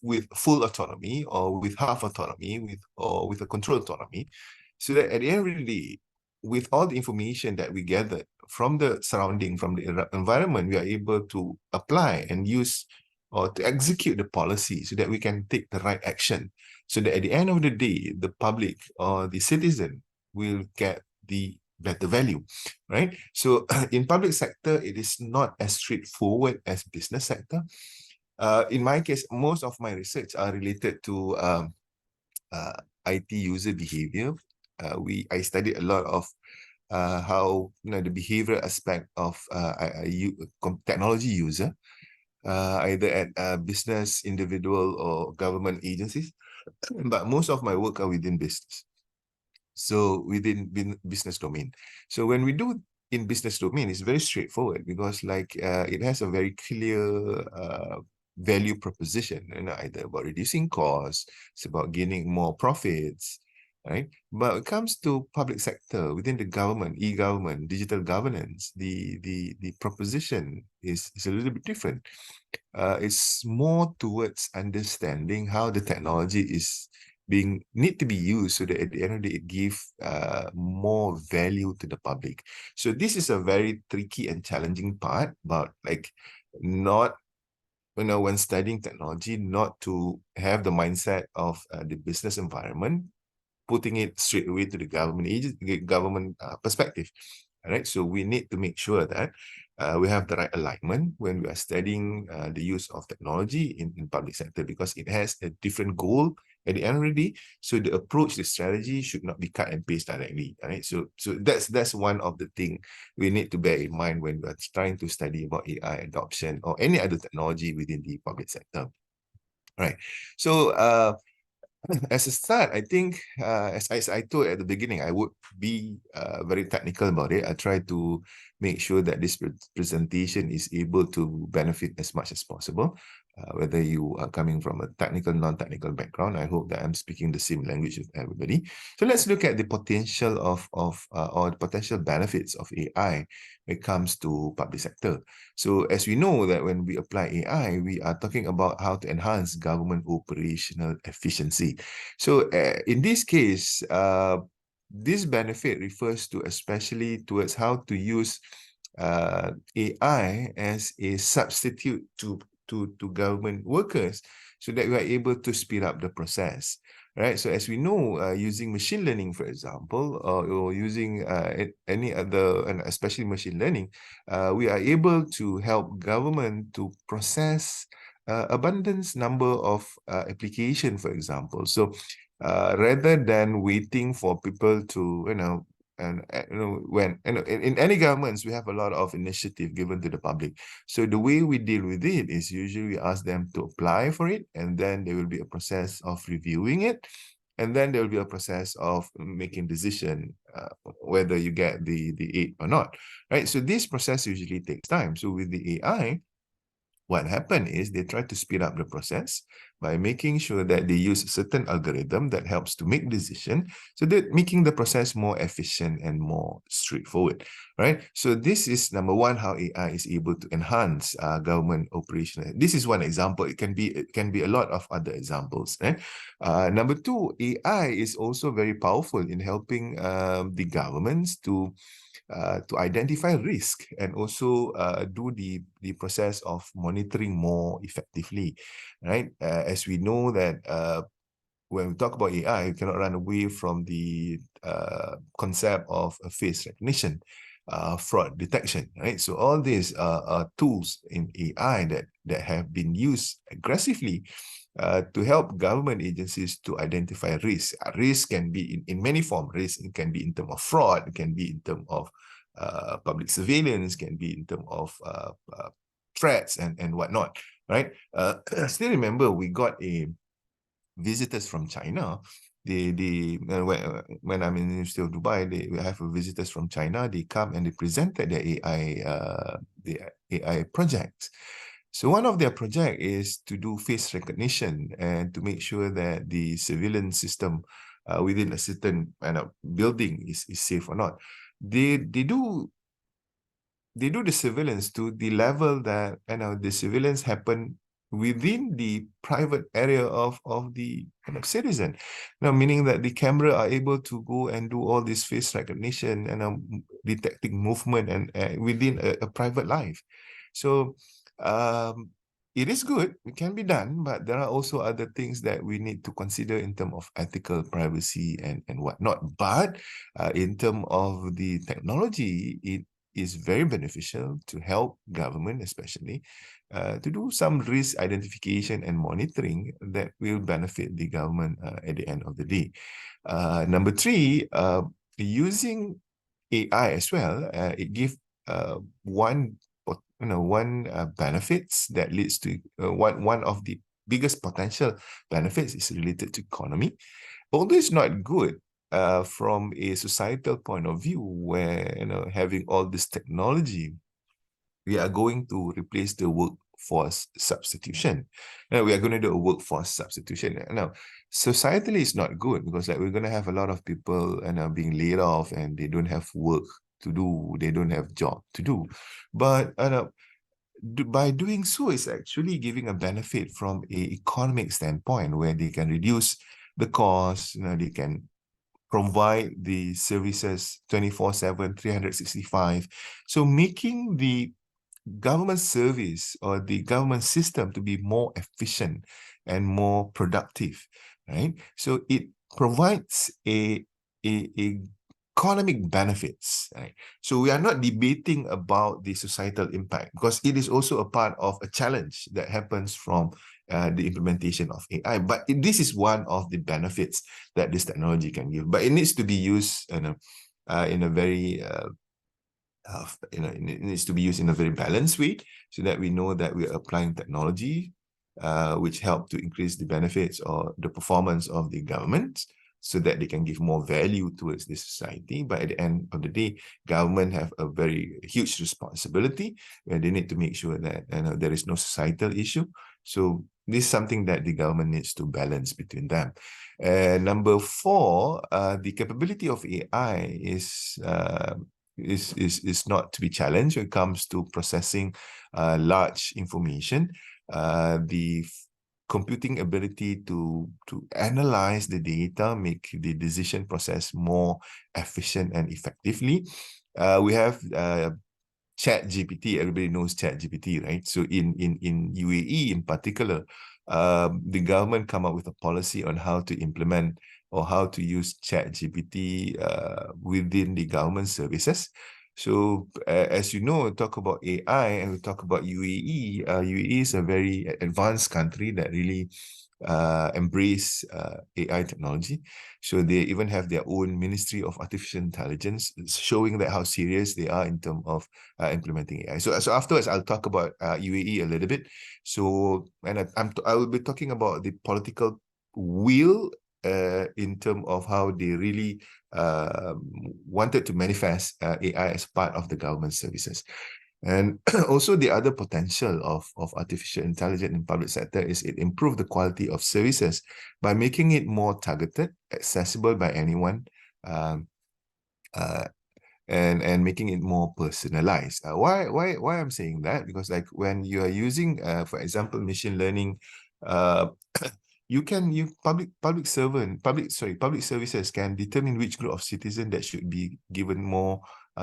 S12: with full autonomy or with half autonomy, or with a controlled autonomy, so that at the end of the day, with all the information that we gathered from the surrounding, from the environment, we are able to apply and use or to execute the policy so that we can take the right action, so that at the end of the day, the public or the citizen will get the better value, right? So in public sector, it is not as straightforward as business sector. In my case, most of my research are related to IT user behavior. I studied a lot of how the behavioral aspect of technology user, either at business, individual, or government agencies. But most of my work are within business. So within business domain. So when we do in business domain, it's very straightforward because it has a very clear value proposition, either about reducing costs, it's about gaining more profits, right? But when it comes to public sector, within the government, e-government, digital governance, the proposition is a little bit different. It's more towards understanding how the technology is need to be used so that at the end of the day, it gives more value to the public. So this is a very tricky and challenging part about not, when studying technology, not to have the mindset of the business environment, putting it straight away to the government perspective. All right, so we need to make sure that we have the right alignment when we are studying the use of technology in public sector, because it has a different goal at the end of the day. So the approach, the strategy should not be cut and paste directly. All right, so that's one of the things we need to bear in mind when we are trying to study about AI adoption or any other technology within the public sector. All right, so as a start, I think, as I told at the beginning, I would be very technical about it. I try to make sure that this presentation is able to benefit as much as possible. Whether you are coming from a technical, non-technical background, I hope that I'm speaking the same language with everybody. So let's look at the potential or the potential benefits of AI when it comes to public sector. So as we know that when we apply AI, we are talking about how to enhance government operational efficiency. So in this case, this benefit refers to especially towards how to use AI as a substitute to government workers, so that we are able to speed up the process, right? So as we know, using machine learning, for example, or using any other, and especially machine learning, we are able to help government to process abundance number of application, for example. So rather than waiting for people to, when in any governments, we have a lot of initiative given to the public. So the way we deal with it is usually we ask them to apply for it, and then there will be a process of reviewing it, and then there will be a process of making decision whether you get the aid or not, right? So this process usually takes time. So with the AI, what happened is they try to speed up the process by making sure that they use a certain algorithm that helps to make decision, so that making the process more efficient and more straightforward, right? So this is number one, how AI is able to enhance government operation. This is one example. It can be a lot of other examples, right? Number two, AI is also very powerful in helping the governments to identify risk and also do the process of monitoring more effectively, right? As we know that when we talk about AI, you cannot run away from the concept of face recognition, fraud detection, right? So all these are tools in AI that have been used aggressively to help government agencies to identify risk. Risk can be in many forms. Risk can be in terms of fraud, it can be in terms of public surveillance, can be in terms of threats and whatnot, right? I still remember we got visitors from China. When I'm in the University of Dubai, we have visitors from China. They come and they presented their AI projects. So one of their project is to do face recognition and to make sure that the surveillance system within a certain building is safe or not. They do the surveillance to the level that the surveillance happen within the private area of the citizen. Meaning that the camera are able to go and do all this face recognition and detecting movement and within a private life. So it is good, it can be done, but there are also other things that we need to consider in terms of ethical privacy and whatnot. But in terms of the technology, it is very beneficial to help government, especially, to do some risk identification and monitoring that will benefit the government at the end of the day. Number three, using AI as well, it gives one benefits that leads to one of the biggest potential benefits is related to economy. Although it's not good from a societal point of view, where having all this technology, we are going to replace the workforce substitution. We are going to do a workforce substitution. Now, societally, it's not good because we're going to have a lot of people being laid off and they don't have work to do, they don't have job to do. But by doing so, it's actually giving a benefit from an economic standpoint where they can reduce the cost, they can provide the services 24/7, 365. So making the government service or the government system to be more efficient and more productive, right? So it provides a economic benefits, right? So we are not debating about the societal impact because it is also a part of a challenge that happens from the implementation of AI. But this is one of the benefits that this technology can give. But it needs to be used in a very it needs to be used in a very balanced way so that we know that we're applying technology which help to increase the benefits or the performance of the government so that they can give more value towards the society. But at the end of the day, government have a very huge responsibility where they need to make sure that there is no societal issue. So this is something that the government needs to balance between them. Number four, the capability of AI is not to be challenged when it comes to processing large information. The computing ability to analyze the data, make the decision process more efficient and effectively. We have ChatGPT. Everybody knows ChatGPT, right? So in UAE in particular, the government come up with a policy on how to implement or how to use ChatGPT within the government services. So as you know, we talk about AI and we talk about UAE. UAE is a very advanced country that really embrace AI technology. So they even have their own Ministry of Artificial Intelligence, showing that how serious they are in terms of implementing AI. So afterwards, I'll talk about UAE a little bit. So I will be talking about the political will in terms of how they really wanted to manifest AI as part of the government services. And also the other potential of artificial intelligence in public sector is it improves the quality of services by making it more targeted, accessible by anyone, and making it more personalized. Why I'm saying that? Because like when you are using, for example, machine learning, public services can determine which group of citizens that should be given more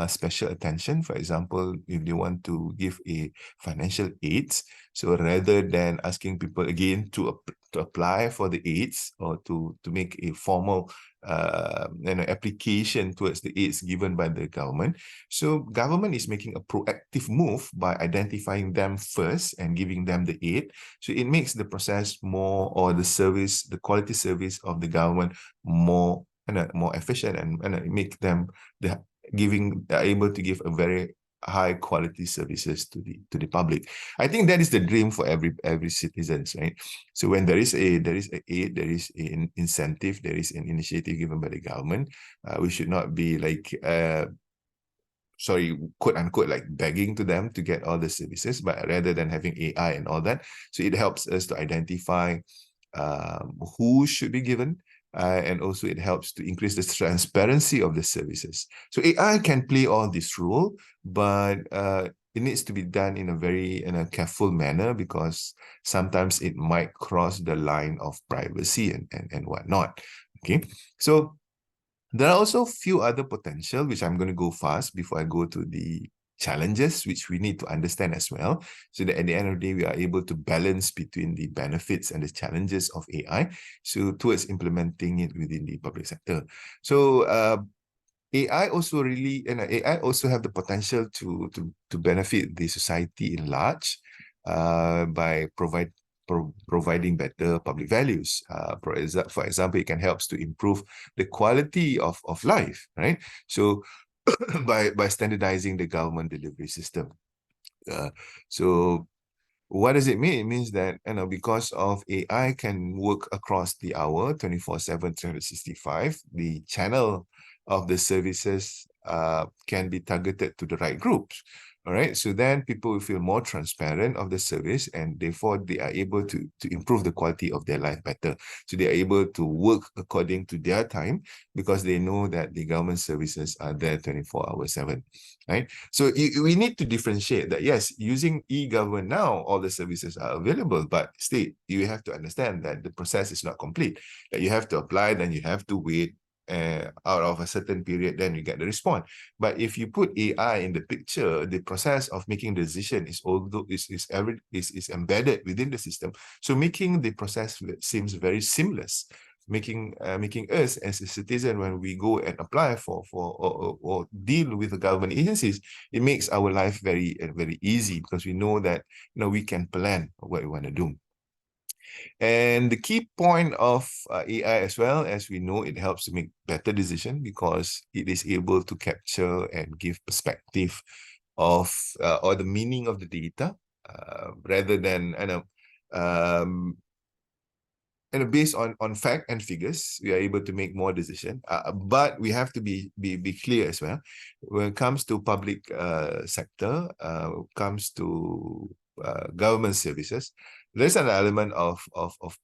S12: special attention. For example, if they want to give a financial aids, so rather than asking people again to apply for the aids or to make a formal application towards the aids given by the government, so government is making a proactive move by identifying them first and giving them the aid. So it makes the process more, or the service, the quality service of the government more efficient and make them able to give a very high quality services to the public. I think that is the dream for every citizens, right? So when there is aid, there is an incentive, there is an initiative given by the government. We should not be like sorry, quote unquote, like begging to them to get all the services, but rather than having AI and all that. So it helps us to identify who should be given, and also it helps to increase the transparency of the services. So AI can play all this role, but it needs to be done in a careful manner, because sometimes it might cross the line of privacy and whatnot. Okay, so there are also a few other potential, which I'm going to go fast before I go to the challenges, which we need to understand as well, so that at the end of the day, we are able to balance between the benefits and the challenges of AI, so towards implementing it within the public sector. So AI also have the potential to benefit the society in large, by providing better public values. For example, it can help to improve the quality of life, right? So by standardizing the government delivery system. So what does it mean? It means that, because of AI can work across the hour, 24/7, 365, the channel of the services can be targeted to the right groups. All right, so then people will feel more transparent of the service, and therefore they are able to improve the quality of their life better. So they are able to work according to their time, because they know that the government services are there 24/7, right? So we need to differentiate that, yes, using e-government now, all the services are available, but still you have to understand that the process is not complete, that you have to apply, then you have to wait out of a certain period, then you get the response. But if you put AI in the picture, the process of making the decision is embedded within the system. So making the process seems very seamless, making us as a citizen, when we go and apply for or deal with the government agencies, it makes our life very easy, because we know that we can plan what we want to do. And the key point of AI as well, as we know, it helps to make better decision, because it is able to capture and give perspective of or the meaning of the data, rather than based on fact and figures, we are able to make more decision. But we have to be clear as well when it comes to public sector, comes to government services. There's an element of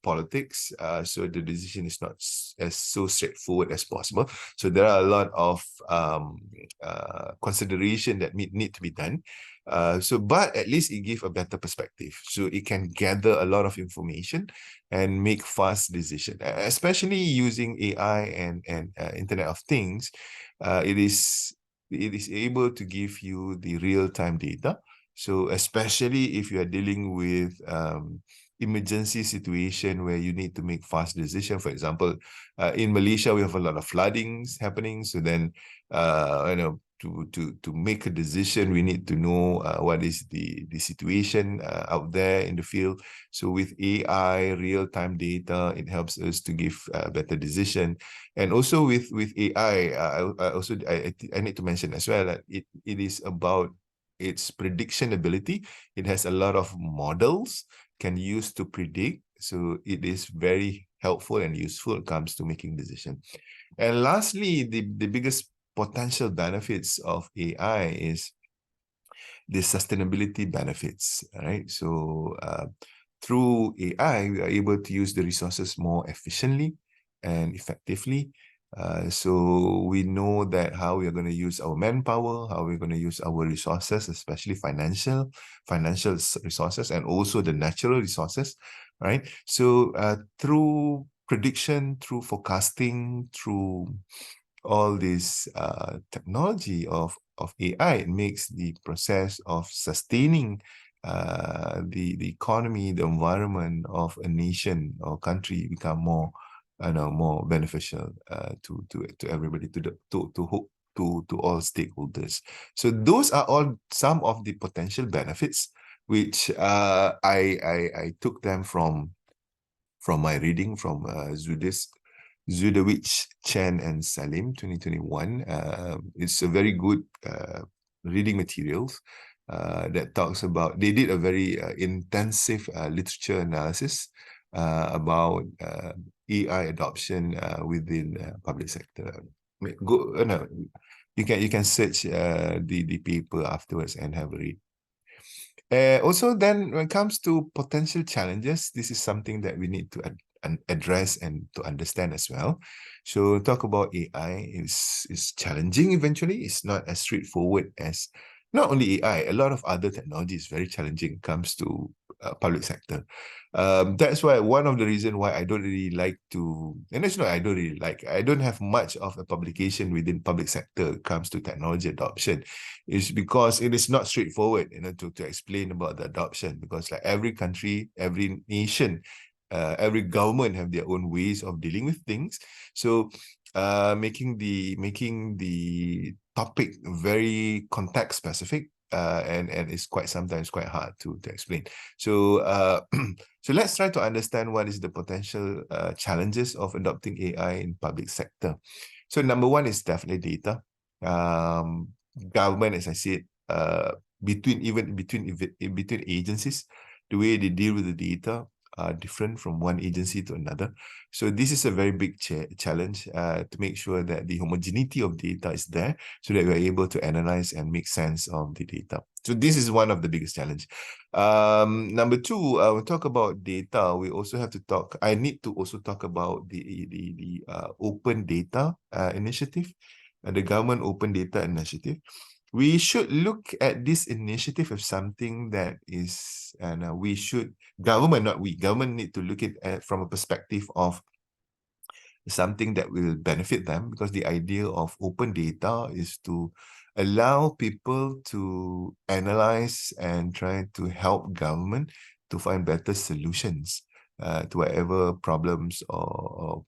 S12: politics, so the decision is not as so straightforward as possible. So there are a lot of consideration that need to be done. But at least it gives a better perspective. So it can gather a lot of information and make fast decision, especially using AI and Internet of Things. It is able to give you the real-time data. So especially if you are dealing with emergency situation where you need to make fast decision. For example, in Malaysia, we have a lot of floodings happening. So then, to make a decision, we need to know what is the situation out there in the field. So with AI, real-time data, it helps us to give better decision. And also with AI, I need to mention as well that it is about its prediction ability. It has a lot of models can use to predict. So it is very helpful and useful when it comes to making decisions. And lastly, the biggest potential benefits of AI is the sustainability benefits, right? So through AI, we are able to use the resources more efficiently and effectively. So we know that how we are going to use our manpower, how we're going to use our resources, especially financial resources, and also the natural resources, right? So through prediction, through forecasting, through all this technology of AI, it makes the process of sustaining the economy, the environment of a nation or country become more beneficial to everybody, to all stakeholders. So those are all some of the potential benefits which I took them from my reading from Zudowicz, Chen, and Salim, 2021. It's a very good reading materials that talks about, they did a very intensive literature analysis about AI adoption within public sector. you can search the paper afterwards and have a read. Also, then when it comes to potential challenges, this is something that we need to address and to understand as well. So talk about AI is challenging eventually. It's not as straightforward as not only AI, a lot of other technologies very challenging when it comes to public sector. That's why one of the reasons why I don't really like to, and it's not I don't really like, I don't have much of a publication within public sector when it comes to technology adoption, is because it is not straightforward, to explain about the adoption, because like every country, every nation, every government have their own ways of dealing with things. So making the topic very context specific, and it's sometimes quite hard to explain. So so let's try to understand what is the potential challenges of adopting AI in public sector. So number one is definitely data. Government, as I said, between agencies, the way they deal with the data are different from one agency to another. So this is a very big challenge to make sure that the homogeneity of data is there, so that we're able to analyze and make sense of the data. So this is one of the biggest challenge. Number two, we talk about data. We also have to talk. I need to also talk about the open data initiative, the government open data initiative. We should look at this initiative as something that is, and government need to look at it from a perspective of something that will benefit them, because the idea of open data is to allow people to analyze and try to help government to find better solutions to whatever problems or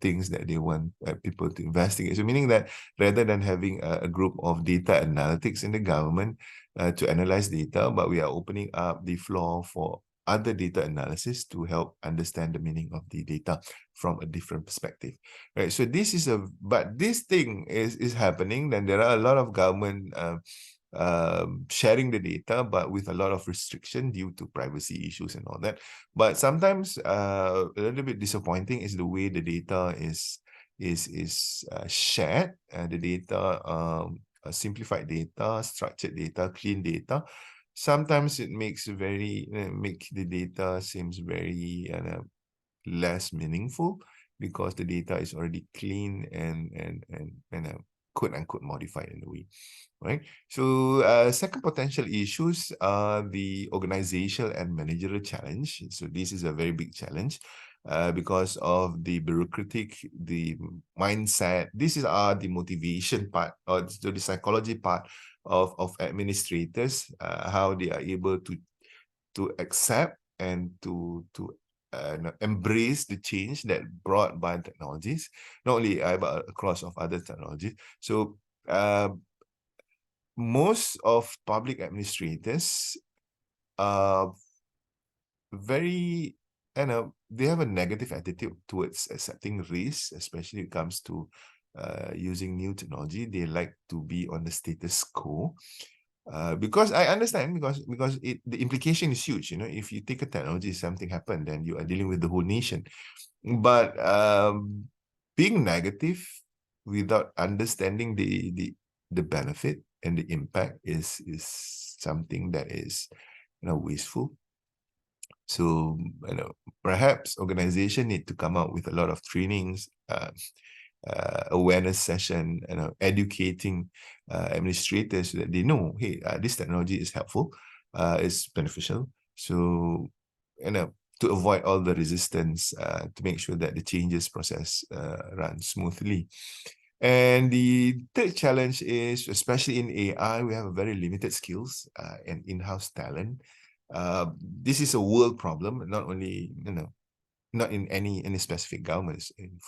S12: things that they want people to investigate. So meaning that rather than having a group of data analytics in the government to analyze data, but we are opening up the floor for other data analysis to help understand the meaning of the data from a different perspective, right? So this is but this thing is happening. Then there are a lot of government sharing the data, but with a lot of restriction due to privacy issues and all that. But sometimes a little bit disappointing is the way the data is shared. The data, simplified data, structured data, clean data. Sometimes it makes make the data seems very less meaningful, because the data is already clean and quote unquote modified in a way, right? So second potential issues are the organizational and managerial challenge. So this is a very big challenge because of the bureaucratic, the mindset. This is the motivation part, or the psychology part of administrators, how they are able to accept and to embrace the change that brought by technologies, not only AI but across of other technologies. So most of public administrators are very, they have a negative attitude towards accepting risk, especially when it comes to using new technology. They like to be on the status quo. Because I understand, because the implication is huge. If you take a technology, something happened, then you are dealing with the whole nation. But being negative without understanding the benefit and the impact is something that is wasteful. So perhaps organization need to come out with a lot of trainings, awareness session, educating administrators so that they know, hey, this technology is helpful, it's beneficial. So to avoid all the resistance, to make sure that the changes process runs smoothly. And the third challenge is, especially in AI, we have a very limited skills and in-house talent. This is a world problem, not only not in any specific governments, in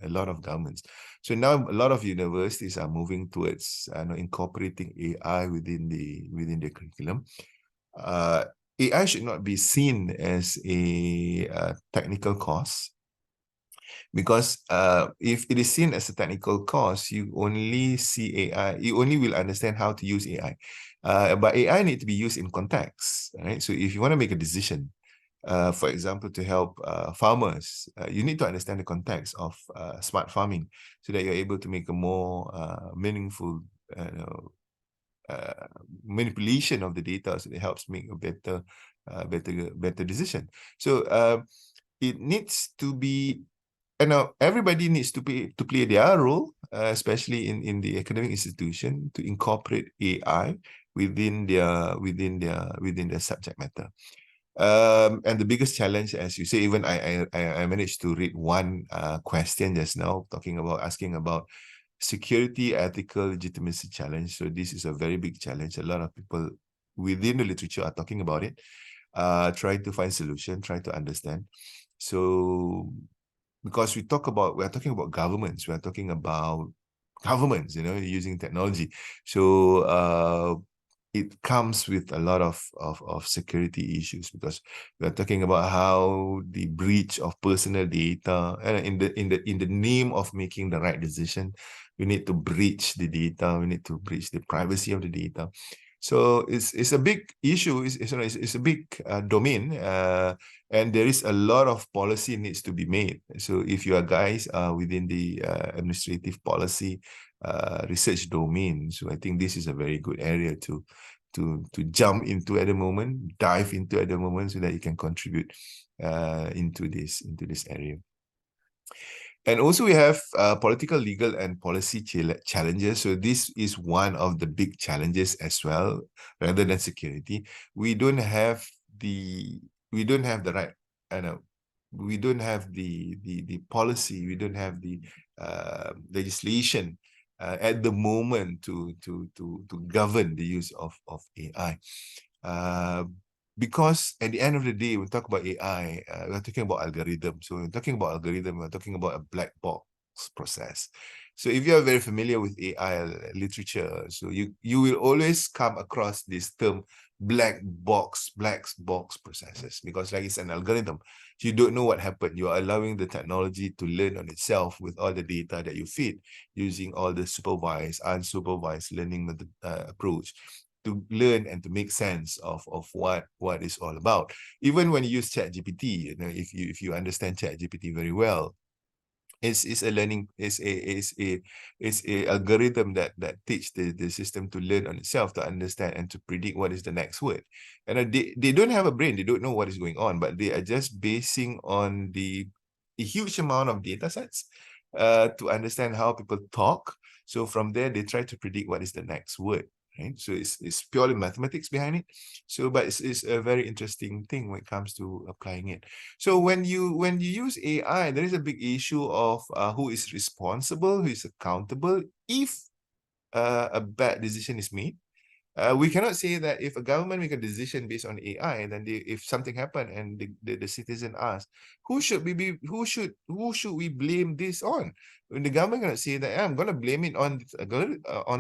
S12: a lot of governments. So now a lot of universities are moving towards incorporating AI within the curriculum. AI should not be seen as a technical course, because if it is seen as a technical course, you only see AI, you only will understand how to use AI. But AI need to be used in context, right? So if you want to make a decision, for example, to help farmers, you need to understand the context of smart farming, so that you're able to make a more meaningful manipulation of the data, so it helps make a better decision. So it needs to be, everybody needs to play their role, especially in the academic institution, to incorporate AI within their subject matter. And the biggest challenge, as you say, even I managed to read one question just now, asking about security, ethical legitimacy challenge. So this is a very big challenge. A lot of people within the literature are talking about it, trying to find solution, trying to understand. So because we are talking about governments, using technology. So it comes with a lot of security issues, because we are talking about how the breach of personal data, and in the name of making the right decision, we need to breach the data, we need to breach the privacy of the data. So it's a big issue, it's a big domain, and there is a lot of policy needs to be made. So if you are guys within the administrative policy research domain, so I think this is a very good area to jump into at the moment, dive into at the moment, so that you can contribute into this area. And also we have political, legal, and policy challenges. So this is one of the big challenges as well, rather than security. We don't have the right, we don't have the policy, we don't have the legislation at the moment to govern the use of AI. Because at the end of the day, when we talk about AI, we're talking about algorithm. So when we're talking about algorithm, we're talking about a black box process. So if you are very familiar with AI literature, so you will always come across this term black box processes, because like it's an algorithm. You don't know what happened. You are allowing the technology to learn on itself with all the data that you feed, using all the supervised, unsupervised learning approach to learn and to make sense of what it's all about. Even when you use ChatGPT, if you understand ChatGPT very well, it's a algorithm that teach the system to learn on itself, to understand and to predict what is the next word. And they don't have a brain, they don't know what is going on, but they are just basing on a huge amount of data sets to understand how people talk. So from there, they try to predict what is the next word. Right? So it's purely mathematics behind it. So, but it's a very interesting thing when it comes to applying it. So when you use AI, there is a big issue of who is responsible, who is accountable if a bad decision is made. We cannot say that if a government make a decision based on AI, and then if something happened and the citizen asks, who should we blame this on? When the government cannot say that, I'm going to blame it on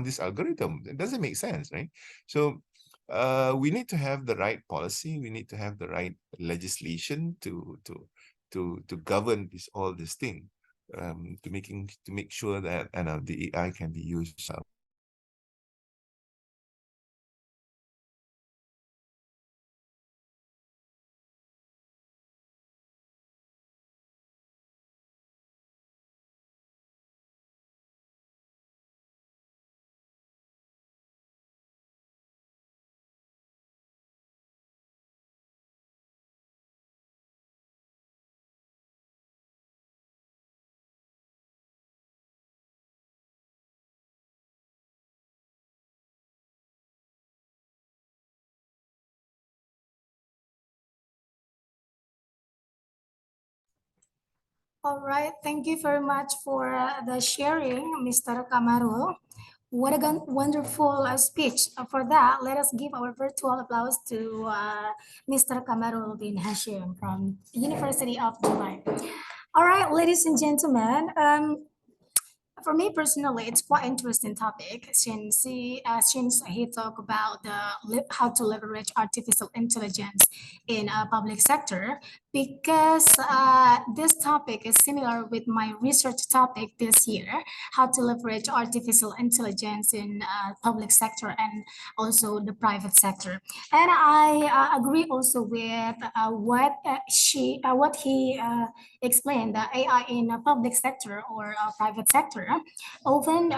S12: this algorithm. It doesn't make sense, right? So we need to have the right policy. We need to have the right legislation to govern all this thing, to make sure that the AI can be used.
S2: All right, thank you very much for the sharing, Mr. Kamarul. What a wonderful speech. For that, let us give our virtual applause to Mr. Kamarul bin Hashim from University of Dubai. All right, ladies and gentlemen, for me personally, it's quite interesting topic since he talked about how to leverage artificial intelligence in a public sector. because this topic is similar with my research topic this year, how to leverage artificial intelligence in public sector and also the private sector. And I agree also with what he explained, that AI in the public sector or private sector often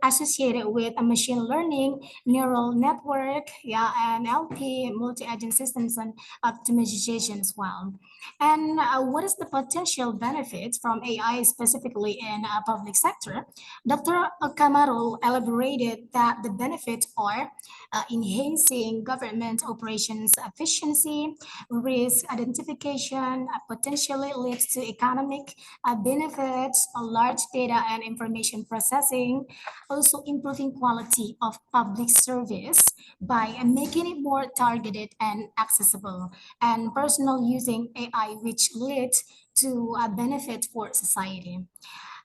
S2: associated with a machine learning, neural network, yeah, NLP, multi-agent systems, and optimization as well. And what is the potential benefits from AI specifically in public sector? Dr. Kamarul elaborated that the benefits are enhancing government operations efficiency, risk identification, potentially leads to economic benefits, large data and information processing, also improving quality of public service by making it more targeted and accessible, and personal using AI, which leads to a benefit for society.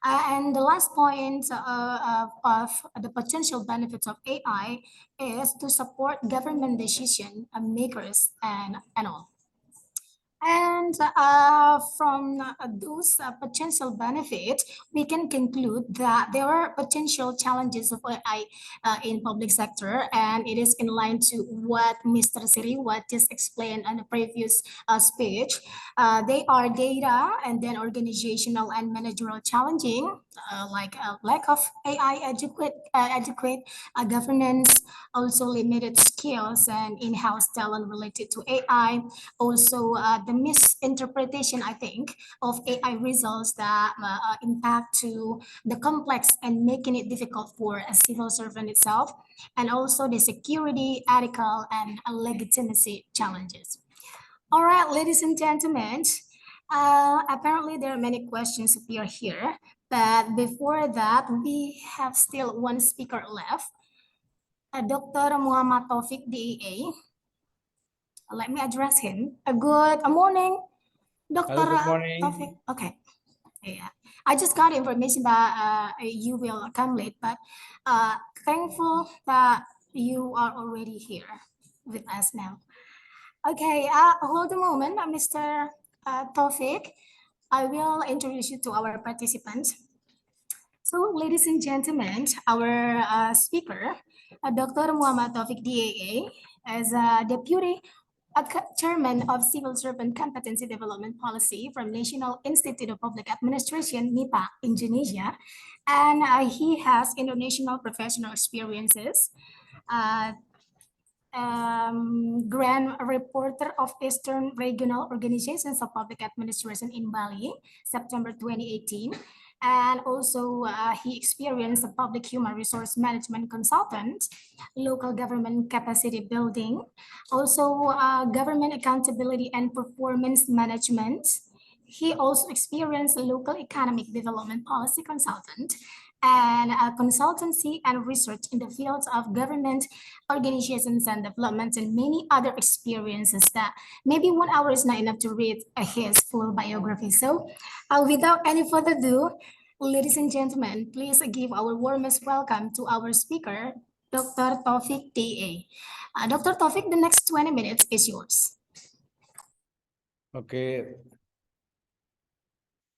S2: And the last point of the potential benefits of AI is to support government decision makers and all. And from those potential benefits, we can conclude that there are potential challenges of AI in public sector, and it is in line to what Mr. Siri just explained on the previous speech. They are data and then organizational and managerial challenging, like a lack of AI adequate governance, also limited skills and in-house talent related to AI, also the misinterpretation, I think, of AI results that impact to the complex and making it difficult for a civil servant itself, and also the security, ethical, and legitimacy challenges. All right, ladies and gentlemen, apparently there are many questions appear here, but before that, we have still one speaker left, Dr. Muhammad Taufik, DEA. Let me address him. Good morning, Dr.
S13: Hello, good morning.
S2: Taufik. Okay. Yeah. I just got information that you will come late, but thankful that you are already here with us now. Okay, hold a moment, Mr. Taufik. I will introduce you to our participants. So, ladies and gentlemen, our speaker, Dr. Muhammad Taufik, DAA, as a Deputy Chairman of Civil Servant Competency Development Policy from National Institute of Public Administration, NIPA, Indonesia. And he has international professional experiences. Grand Reporter of Eastern Regional Organizations of Public Administration in Bali, September 2018. And also he experienced a public human resource management consultant, local government capacity building, also government accountability and performance management. He also experienced a local economic development policy consultant and consultancy and research in the fields of government, organizations and development, and many other experiences that maybe 1 hour is not enough to read his full biography. So without any further ado, ladies and gentlemen, please give our warmest welcome to our speaker, Dr. Taufik, DA. Dr. Taufik, the next 20 minutes is yours.
S13: Okay.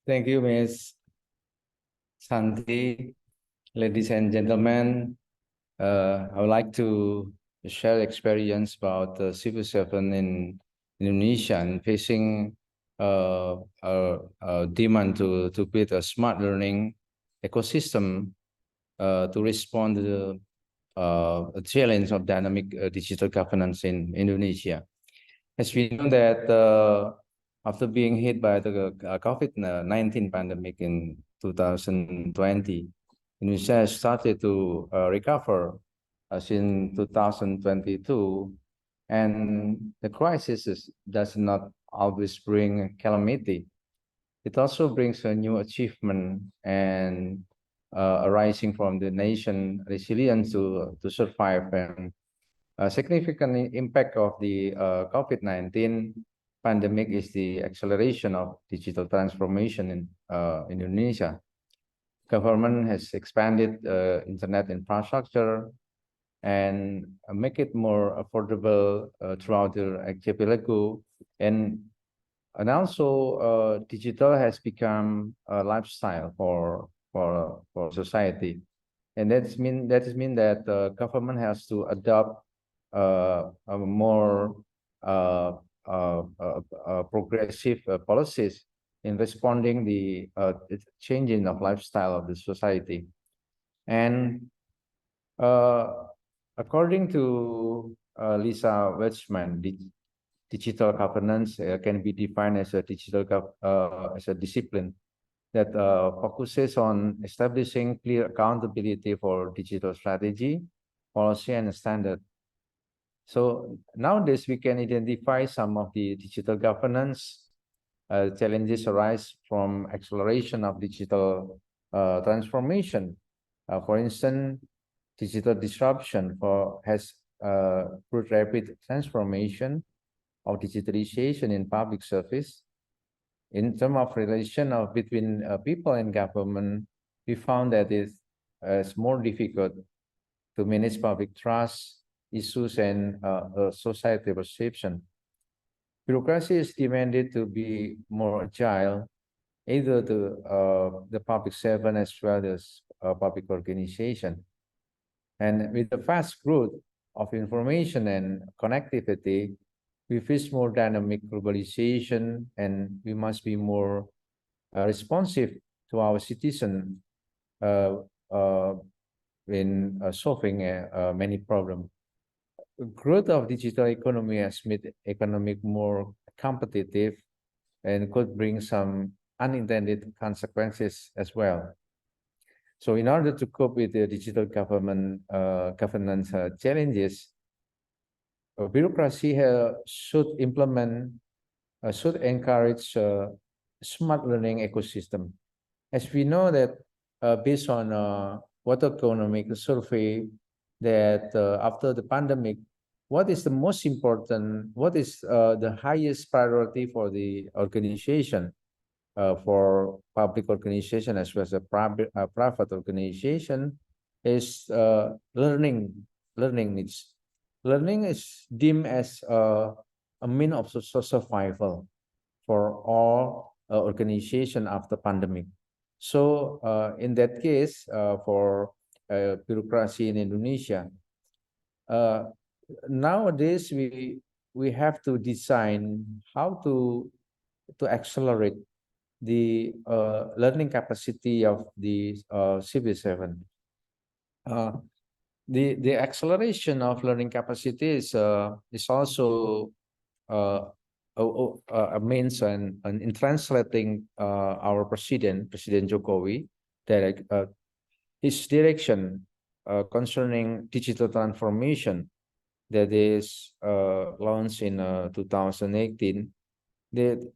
S13: Thank you, Ms. Santi. Ladies and gentlemen, I would like to share experience about the civil servant in Indonesia and facing a demand to build a smart learning ecosystem to respond to the challenge of dynamic digital governance in Indonesia. As we know that after being hit by the COVID-19 pandemic in 2020, Indonesia has started to recover since 2022, and the crisis does not always bring calamity. It also brings a new achievement and arising from the nation resilience to survive, and a significant impact of the COVID-19 pandemic is the acceleration of digital transformation in Indonesia. Government has expanded internet infrastructure and make it more affordable throughout the archipelago, and And also, digital has become a lifestyle for society, and that mean that the government has to adopt a more progressive policies in responding the changing of lifestyle of the society. And according to Lisa Wetzman, digital governance can be defined as a as a discipline that focuses on establishing clear accountability for digital strategy, policy, and standard. So nowadays we can identify some of the digital governance challenges arise from acceleration of digital transformation. For instance, digital disruption has brought rapid transformation of digitalization in public service. In terms of relation between people and government, we found that it's more difficult to manage public trust issues and society perception. Bureaucracy is demanded to be more agile, either to the public servant as well as public organization. And with the fast growth of information and connectivity, we face more dynamic globalization, and we must be more responsive to our citizens in solving many problems. Growth of digital economy has made economic more competitive and could bring some unintended consequences as well. So in order to cope with the digital governance challenges, bureaucracy should encourage smart learning ecosystem. As we know that based on World Economic Survey, that after the pandemic, what is the most important, what is the highest priority for the organization, for public organization as well as a private organization, is learning needs. Learning is deemed as a means of survival for all organization after pandemic. So in that case, for bureaucracy in Indonesia, nowadays we have to design how to accelerate the learning capacity of the civil servant. The acceleration of learning capacity is also a means in translating our President Jokowi, his direction concerning digital transformation that is launched in 2018. That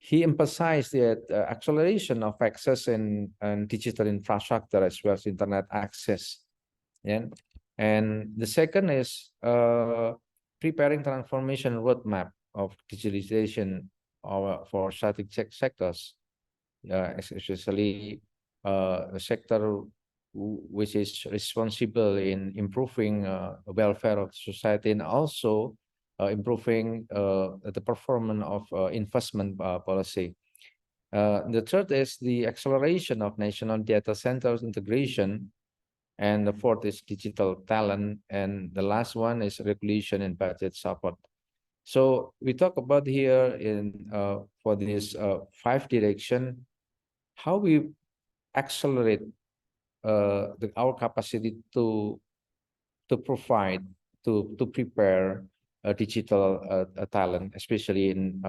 S13: he emphasized that acceleration of access and digital infrastructure as well as internet access. Yeah. And the second is preparing transformation roadmap of digitalization for strategic sectors, especially a sector which is responsible in improving the welfare of society and also improving the performance of investment policy. The third is the acceleration of national data centers integration, and the fourth is digital talent, and the last one is regulation and budget support. So we talk about here in for this 5 direction, how we accelerate our capacity to provide, to prepare digital talent, especially in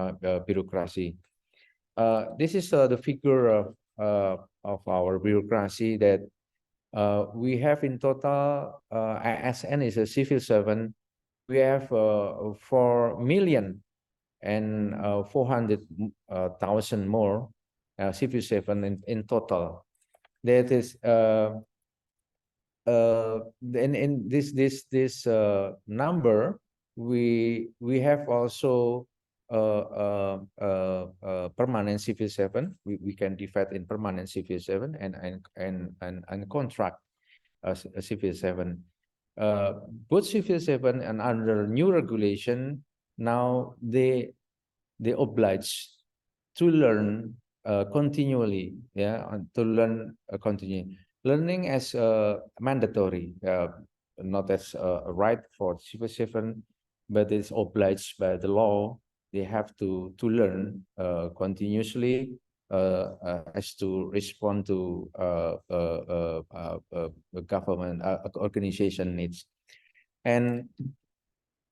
S13: bureaucracy. This is the figure of our bureaucracy that we have in total. ASN is a civil servant. We have 4,400,000 more civil servant in total. That is in this number, we have also permanent civil servant. We can divide in permanent civil servant and contract civil servant. Both civil servant and under new regulation, now they obliged to learn continually, to learn continually. Learning as mandatory, not as a right for civil servant, but it's obliged by the law. They have to learn continuously as to respond to government organization needs. And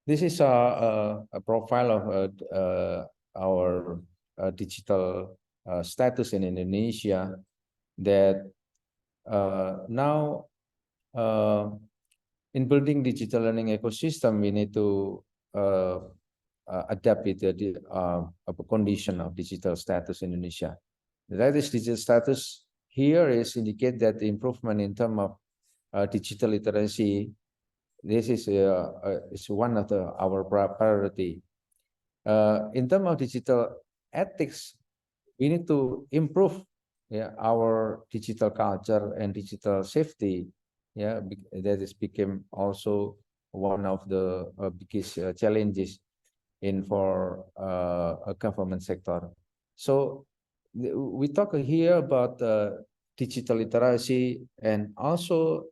S13: this is a profile of our digital status in Indonesia, that now in building digital learning ecosystem, we need to adapt with the condition of digital status in Indonesia. That is, digital status here is indicate that the improvement in terms of digital literacy. This is one of our priority. In terms of digital ethics, we need to improve our digital culture and digital safety. That is became also one of the biggest challenges for a government sector. So we talk here about digital literacy and also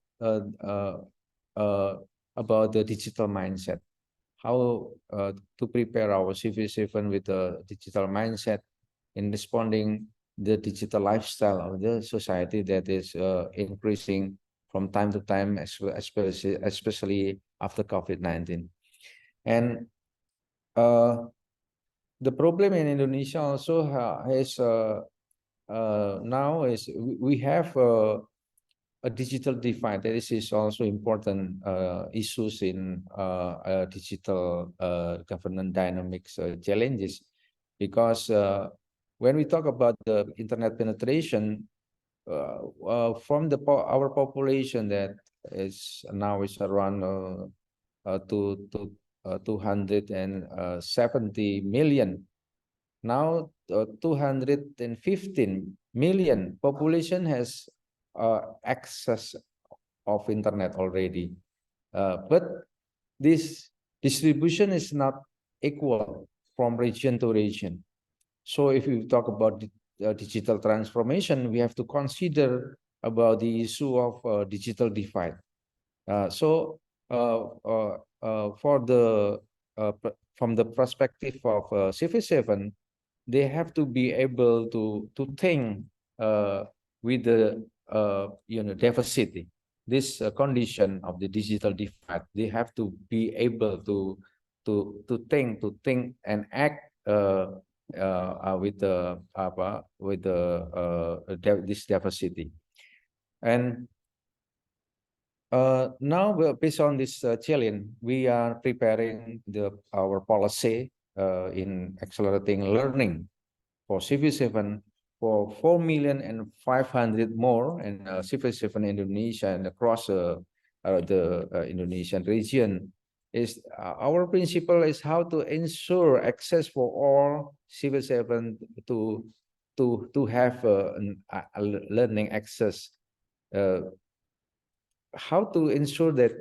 S13: about the digital mindset, how to prepare our civil servant with a digital mindset in responding the digital lifestyle of the society that is increasing from time to time, especially after COVID-19. And the problem in Indonesia also has now is we have a digital divide. This is also important issues in digital governance dynamics challenges, because when we talk about the internet penetration, from our population that is now is around 270 million. Now 215 million population has access of internet already, but this distribution is not equal from region to region. So if we talk about digital transformation, we have to consider about the issue of digital divide. So from the perspective of civil servant, they have to be able to think with the diversity, this condition of the digital divide. They have to be able to think and act with this diversity. And now, based on this challenge, we are preparing our policy in accelerating learning for civil servant for 4,500,000 more in civil servant in Indonesia and across the Indonesian region. Is our principle is how to ensure access for all civil servants to have a learning access. How to ensure that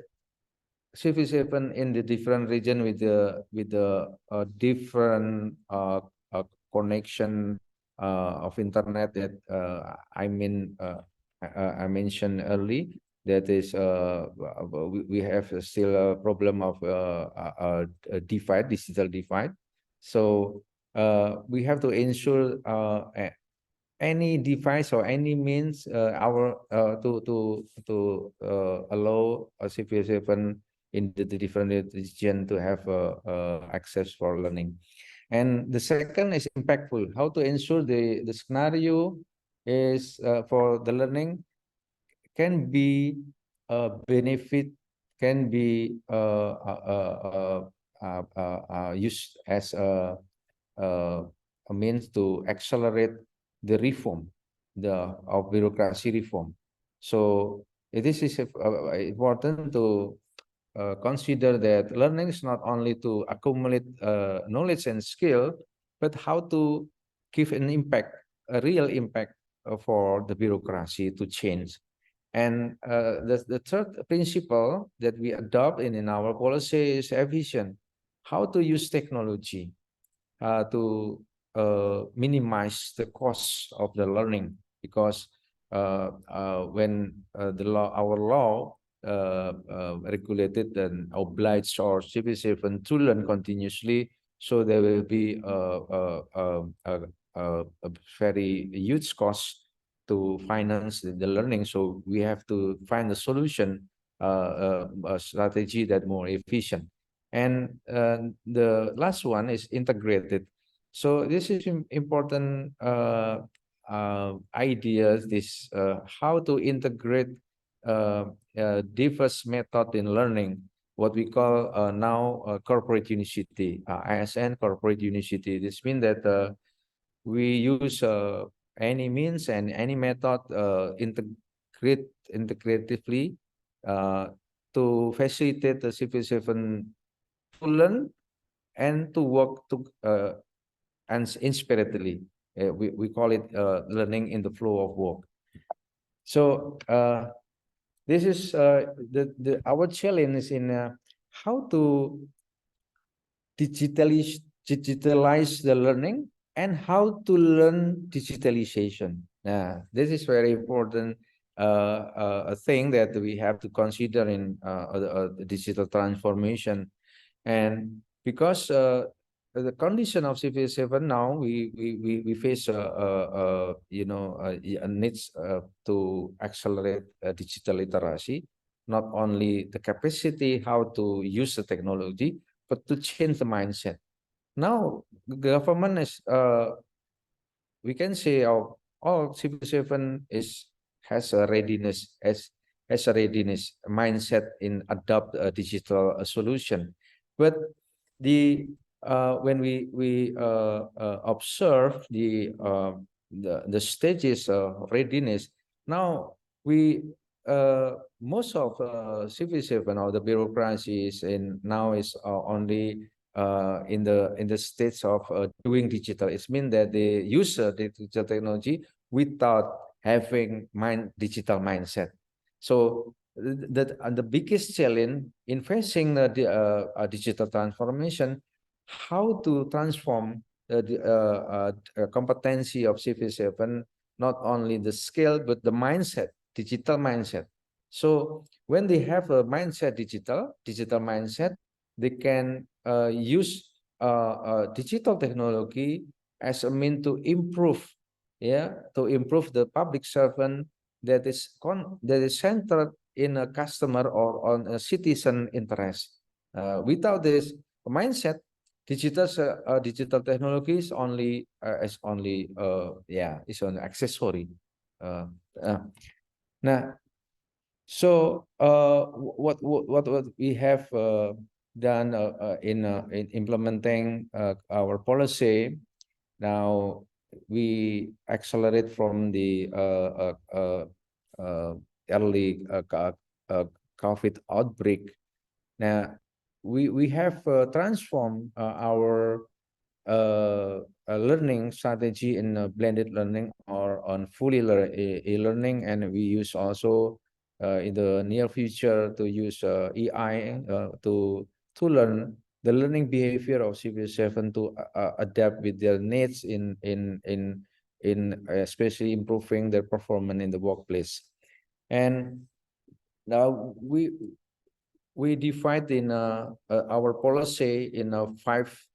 S13: civil servant in the different region with the different connection of internet that I mentioned early, that is we have still a problem of divide, digital divide. So we have to ensure any device or any means to allow a civil servant in the different region to have access for learning. And the second is impactful. How to ensure the scenario is for the learning can be a benefit, can be used as a means to accelerate the reform, of bureaucracy reform. So this is important to consider that learning is not only to accumulate knowledge and skill, but how to give an impact, a real impact for the bureaucracy to change. And the third principle that we adopt in our policy is vision. How to use technology to minimize the cost of the learning, because when our law regulated and obliged our civil servant to learn continuously, so there will be a very huge cost to finance the learning. So we have to find a solution, a strategy that more efficient. And the last one is integrated. So this is important ideas. This how to integrate diverse method in learning. What we call now corporate unicity, ISN corporate unicity. This means that we use any means and any method integratively to facilitate the civil servant to learn and to work to and inspiratedly. We call it learning in the flow of work. So this is our challenge in how to digitalize the learning and how to learn digitalization. This is very important a thing that we have to consider in digital transformation. And because the condition of civil servant now, we face needs to accelerate digital literacy, not only the capacity how to use the technology, but to change the mindset. Now, the government is, we can say, all civil servant has a readiness mindset in adopt a digital solution. But when we observe the stages of readiness, now most of civil servant or the bureaucracy is only in the states of doing digital. It means that they use digital technology without having digital mindset. So the biggest challenge in facing the digital transformation, how to transform the competency of civil servant, not only the skill but the mindset, digital mindset. So when they have a mindset, digital mindset, they can use digital technology as a means to improve the public servant that is centered in a customer or on a citizen interest. Without this mindset, digital technology is only accessory. So what we have done in implementing our policy, now we accelerate from the early COVID outbreak. Now we have transformed our learning strategy in blended learning or on fully e-learning, and we use also in the near future to use AI to learn the learning behavior of civil servant to adapt with their needs in especially improving their performance in the workplace. And now we divide in our policy in 5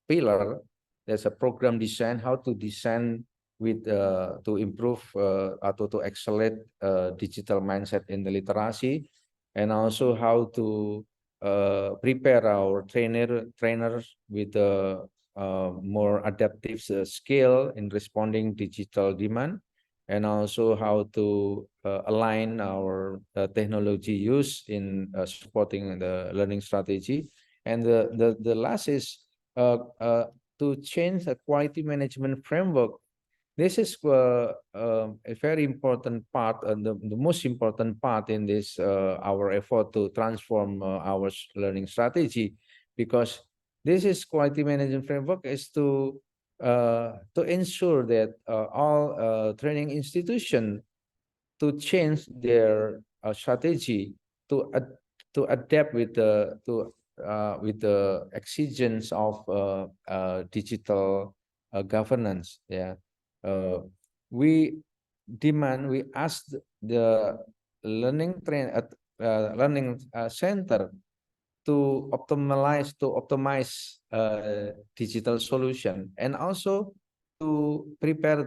S13: pillar. There's a program design, how to design with to improve to accelerate digital mindset in the literacy, and also how to prepare our trainers with more adaptive skill in responding digital demand, and also how to align our technology use in supporting the learning strategy. And the last is to change the quality management framework. This is a very important part, and the most important part in this our effort to transform our learning strategy, because this is quality management framework is to ensure that all training institutions to change their strategy to adapt with to with the exigence of digital governance. Yeah, we ask the learning center to optimize digital solution, and also to prepare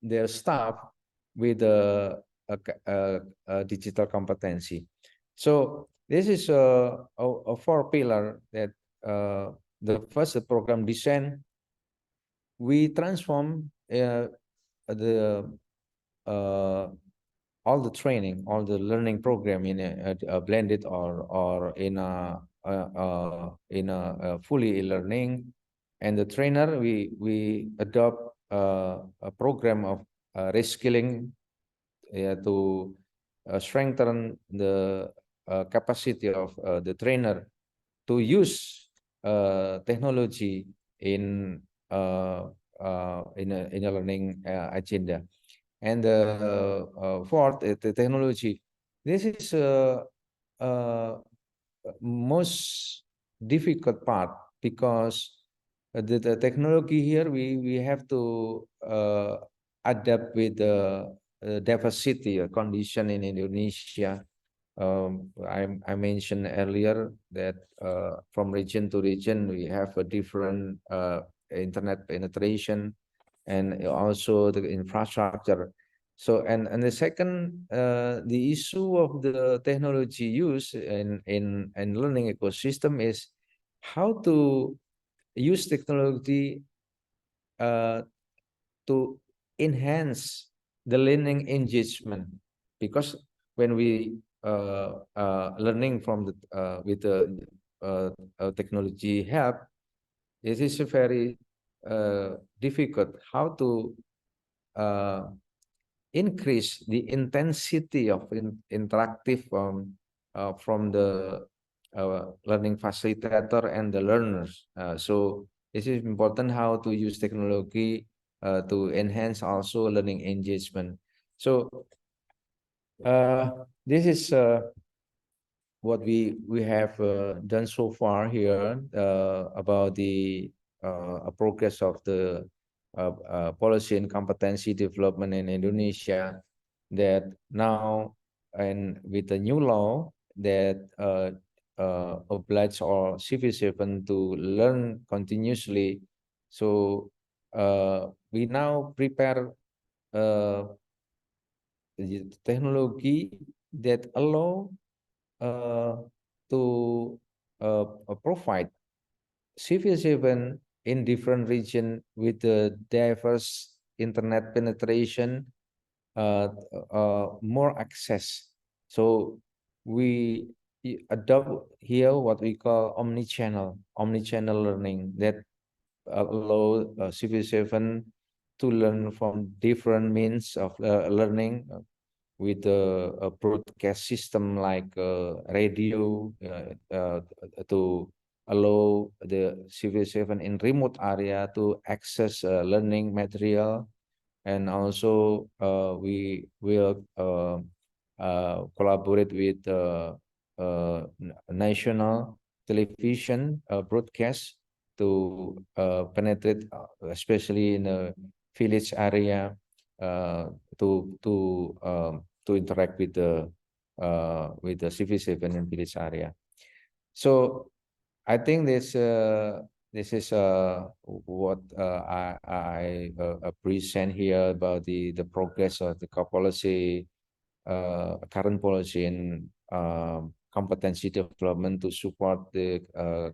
S13: their staff with a digital competency. So this is a four pillar that the first program design. We transform all the training, all the learning program in a blended or in a fully e-learning, and the trainer we adopt a program of reskilling to strengthen the capacity of the trainer to use technology in a learning agenda. And the fourth, the technology. This is most difficult part, because the technology here we have to adapt with the diversity condition in Indonesia. I mentioned earlier that from region to region we have a different internet penetration and also the infrastructure. So and the second, the issue of the technology use in learning ecosystem is how to use technology to enhance the learning engagement, because when we learning from the with the technology help, it is very difficult how to increase the intensity of interactive from the learning facilitator and the learners. So it is important how to use technology to enhance also learning engagement. So this is what we have done so far here about the progress of the policy and competency development in Indonesia, that now and with the new law that oblige all civil servants to learn continuously. So we now prepare the technology that allow to provide civil servant in different region with the diverse internet penetration, more access. So we adopt here what we call omni-channel learning, that allow civil servant to learn from different means of learning with a broadcast system like radio to allow the civil servant in remote area to access learning material. And also we will collaborate with national television broadcast to penetrate, especially in the village area, to interact with the civil servant in village area. So I think this is what I present here about the progress of the policy, current policy and competency development to support the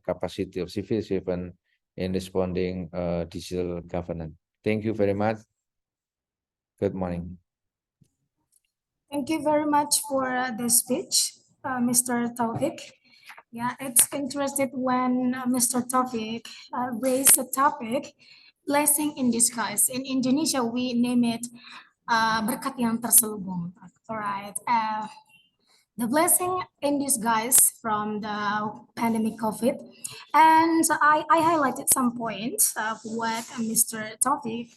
S13: capacity of civil servant in responding digital governance. Thank you very much. Good morning.
S2: Thank you very much for the speech, Mr. Taufik. Yeah, it's interesting when Mr. Taufik raised the topic, blessing in disguise. In Indonesia, we name it berkat yang terselubung. All right. The blessing in disguise from the pandemic COVID. And I highlighted some points of what Mr. Taufik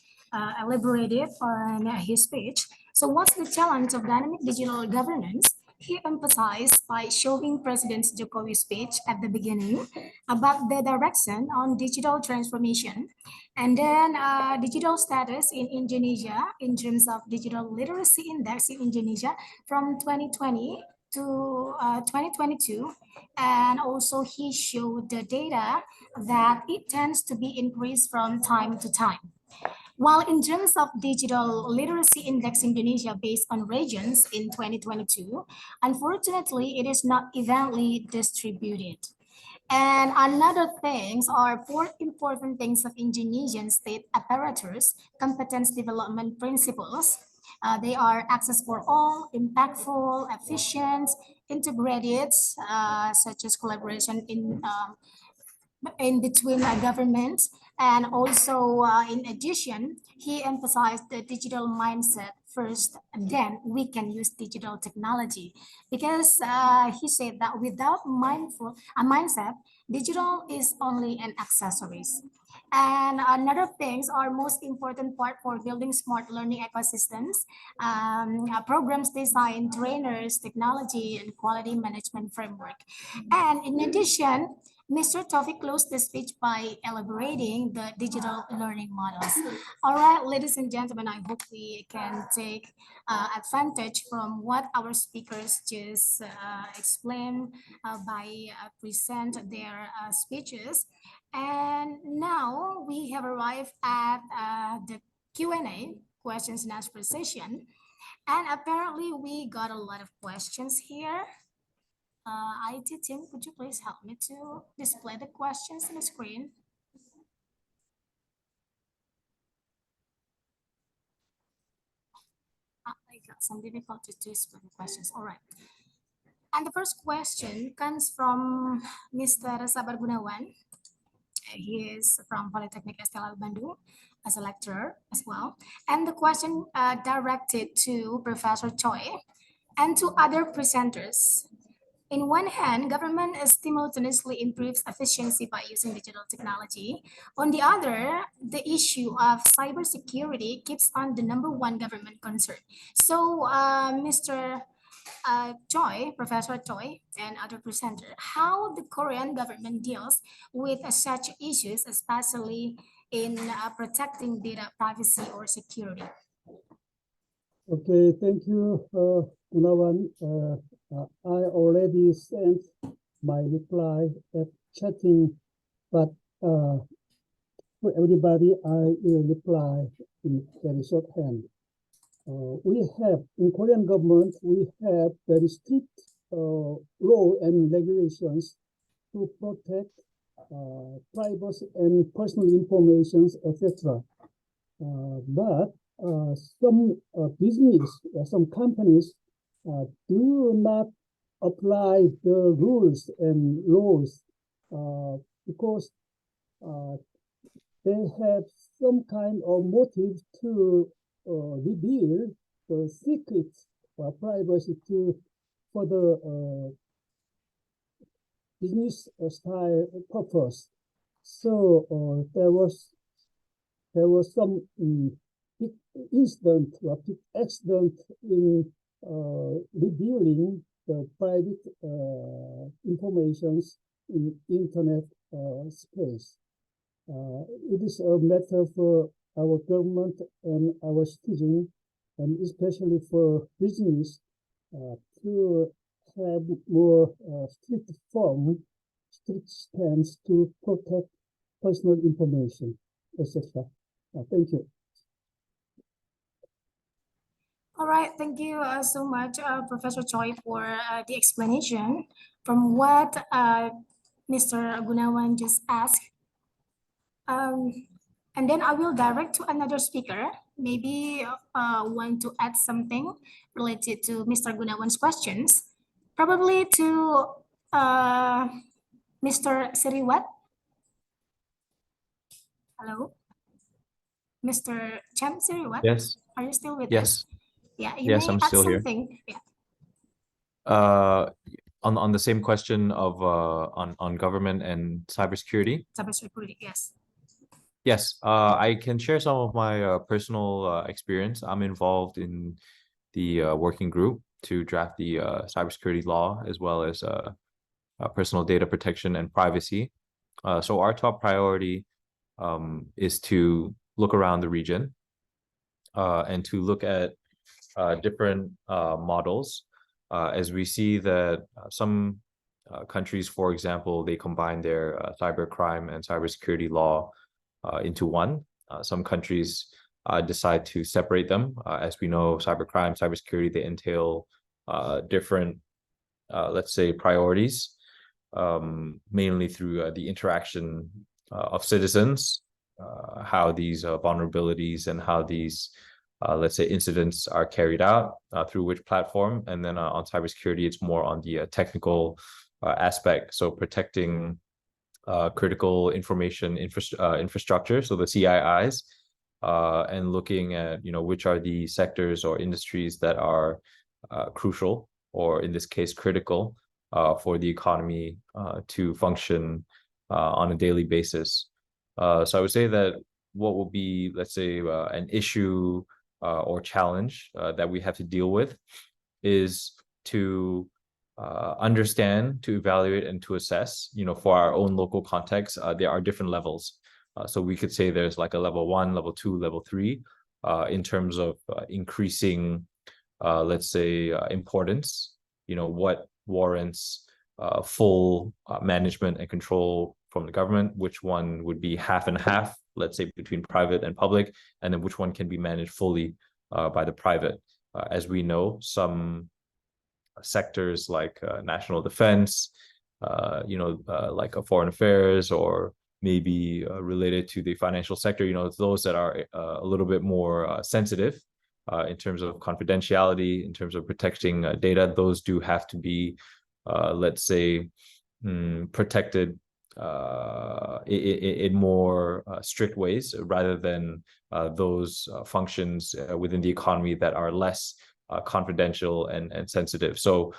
S2: elaborated on his speech. So what's the challenge of dynamic digital governance he emphasized by showing President Jokowi's speech at the beginning about the direction on digital transformation, and then digital status in Indonesia in terms of digital literacy index in Indonesia from 2020 to 2022. And also he showed the data that it tends to be increased from time to time. While in terms of digital literacy index Indonesia based on regions in 2022, unfortunately, it is not evenly distributed. And another things are four important things of Indonesian state apparatus competence development principles. They are access for all, impactful, efficient, integrated, such as collaboration in between government. And also, in addition, he emphasized the digital mindset first, and then we can use digital technology. Because he said that without a mindset, digital is only an accessories. And another things are most important part for building smart learning ecosystems, programs design, trainers, technology, and quality management framework. And in addition, Mr. Taufik closed the speech by elaborating the digital learning models. All right, ladies and gentlemen, I hope we can take advantage from what our speakers just explained by present their speeches. And now we have arrived at the Q&A, questions and answer session. And apparently we got a lot of questions here. IT team, could you please help me to display the questions on the screen? I got some difficulty to display the questions. All right. And the first question comes from Mr. Sabar Gunawan. He is from Polytechnic Estelar Bandung as a lecturer as well. And the question directed to Professor Choi and to other presenters. In one hand, government simultaneously improves efficiency by using digital technology. On the other, the issue of cybersecurity keeps on the #1 government concern. So, Mr. Choi, Professor Choi, and other presenter, how the Korean government deals with such issues, especially in protecting data privacy or security?
S10: Okay, thank you, Gunawan. I already sent my reply at chatting, but for everybody, I will reply in very shorthand. We have, in Korean government, we have very strict law and regulations to protect privacy and personal information, etc. But some business, some companies do not apply the rules and laws because they have some kind of motive to reveal the secrets privacy for the business style purpose. So there was some big incident or big accident in revealing the private informations in internet space. It is a matter for our government and our citizens, and especially for business, to have more strict stance to protect personal information, etc. Thank you.
S2: All right, thank you so much, Professor Choi, for the explanation from what Mr. Gunawan just asked. And then I will direct to another speaker, maybe want to add something related to Mr. Gunawan's questions, probably to Mr. Siriwat. Hello, Mr. Chan Siriwat.
S11: Yes.
S2: Are you still with us?
S11: Yes.
S2: Yeah, you
S11: Yes,
S2: may
S11: I'm
S2: add
S11: still here.
S2: something. Yeah.
S11: On the same question of on government and cybersecurity.
S2: Cybersecurity, yes.
S11: Yes, I can share some of my personal experience. I'm involved in the working group to draft the cybersecurity law, as well as personal data protection and privacy. So our top priority is to look around the region and to look at different models, as we see that some countries, for example, they combine their cybercrime and cybersecurity law into one. Some countries decide to separate them. As we know, cybercrime, cybersecurity, they entail different, let's say, priorities, mainly through the interaction of citizens, how these vulnerabilities and how these, let's say, incidents are carried out, through which platform. And then on cybersecurity, it's more on the technical aspect. So protecting critical information infrastructure, so the CIIs, and looking at, which are the sectors or industries that are crucial, or in this case, critical, for the economy to function on a daily basis. So I would say that what will be, let's say, an issue or challenge that we have to deal with is to understand, to evaluate, and to assess, for our own local context. There are different levels. So we could say there's like a level 1, level 2, level 3, in terms of increasing, let's say, importance, what warrants full management and control from the government, which one would be half and half, let's say, between private and public, and then which one can be managed fully by the private. As we know, some sectors like national defense, like foreign affairs, or maybe related to the financial sector, those that are a little bit more sensitive in terms of confidentiality, in terms of protecting data, those do have to be, let's say, protected in more strict ways, rather than those functions within the economy that are less confidential and sensitive. So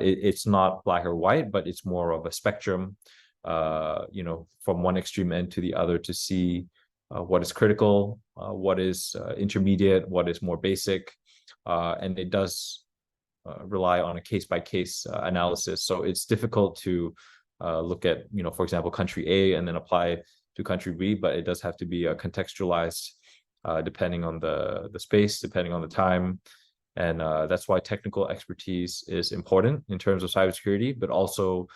S11: it's not black or white, but it's more of a spectrum, from one extreme end to the other, to see what is critical, what is intermediate, what is more basic, and it does rely on a case-by-case analysis. So it's difficult to look at, for example, country A and then apply to country B, but it does have to be contextualized depending on the space, depending on the time. And that's why technical expertise is important in terms of cybersecurity, but also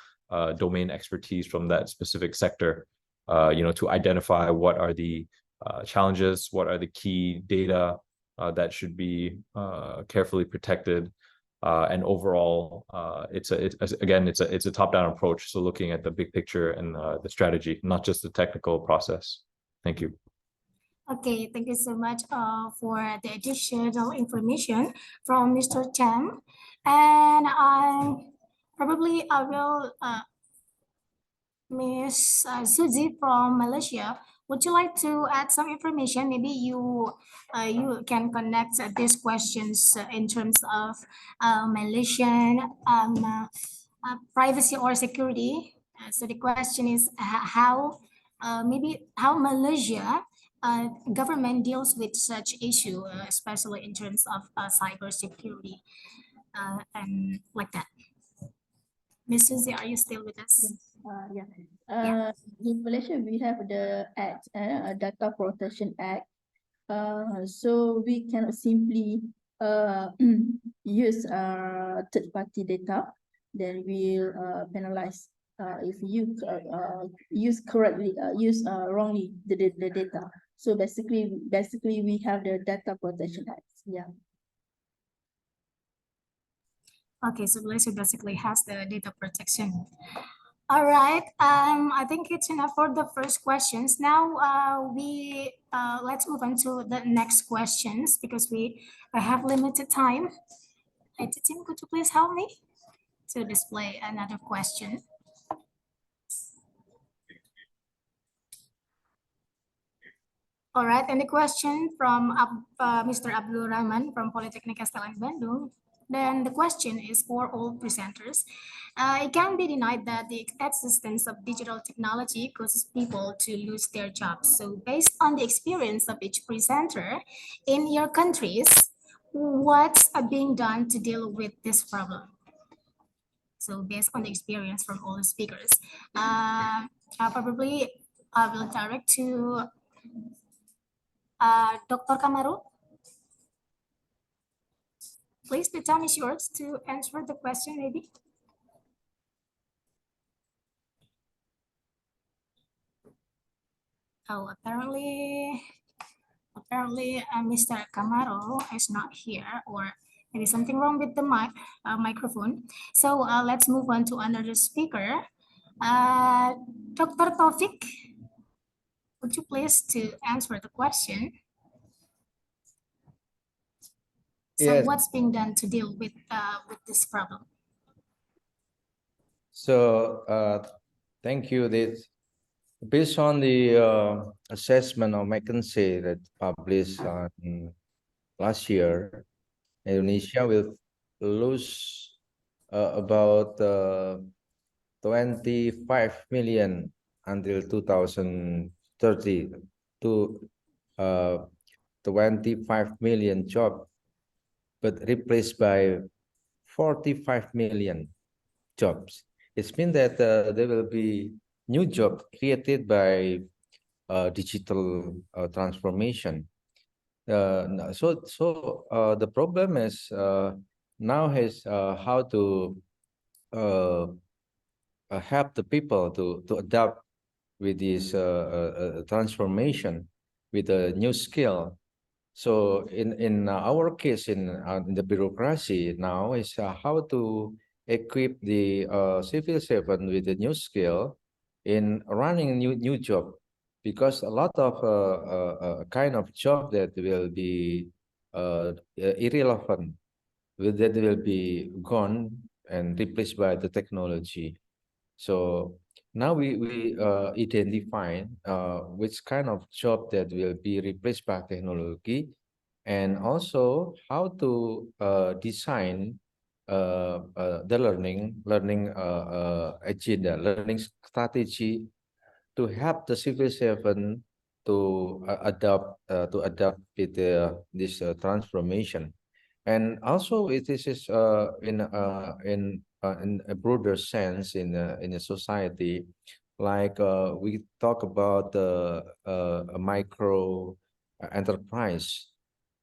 S11: domain expertise from that specific sector, to identify what are the challenges, what are the key data that should be carefully protected. And overall, it's a top-down approach. So looking at the big picture and the strategy, not just the technical process. Thank you.
S2: Okay, thank you so much for the additional information from Mr. Chen. And I will, Miss Suzy from Malaysia, would you like to add some information? Maybe you can connect these questions in terms of Malaysian privacy or security. So the question is how Malaysia government deals with such issue, especially in terms of cyber security and like that. Ms. Suzy, are you still with us?
S9: In Malaysia, we have the Act, Data Protection Act. So we cannot simply use third-party data. Then we'll penalize if you use wrongly the data. So basically we have the Data Protection Act. Yeah.
S2: Okay, so Malaysia basically has the data protection. All right, I think it's enough for the first questions. Now let's move on to the next questions because we have limited time. Tim, could you please help me to display another question? All right, and the question from Mr. Abdul Rahman from Politeknik STLN Bandung. Then the question is for all presenters. It can't be denied that the existence of digital technology causes people to lose their jobs. So based on the experience of each presenter in your countries, what's being done to deal with this problem? So based on the experience from all the speakers, probably I will direct to Dr. Kamaru. Please, the time is yours to answer the question, maybe. Oh, apparently Mr. Kamaro is not here, or maybe something wrong with the microphone. So let's move on to another speaker. Dr. Taufik, would you please to answer the question? So
S13: Yes.
S2: what's being done to deal with this problem?
S13: So, thank you. Based on the assessment of McKinsey that published last year, Indonesia will lose about 25 million until 2030 to 25 million jobs, but replaced by 45 million jobs. It means that there will be new jobs created by digital transformation. So the problem is now is how to help the people to adapt with this transformation with a new skill. So in our case in the bureaucracy now is how to equip the civil servant with a new skill in running new job, because a lot of kind of job that will be irrelevant, that will be gone and replaced by the technology. So now we identify which kind of job that will be replaced by technology, and also how to design the learning agenda, learning strategy to help the civil servant to adapt with this transformation. And also it is in a broader sense in a society, like we talk about a micro enterprise.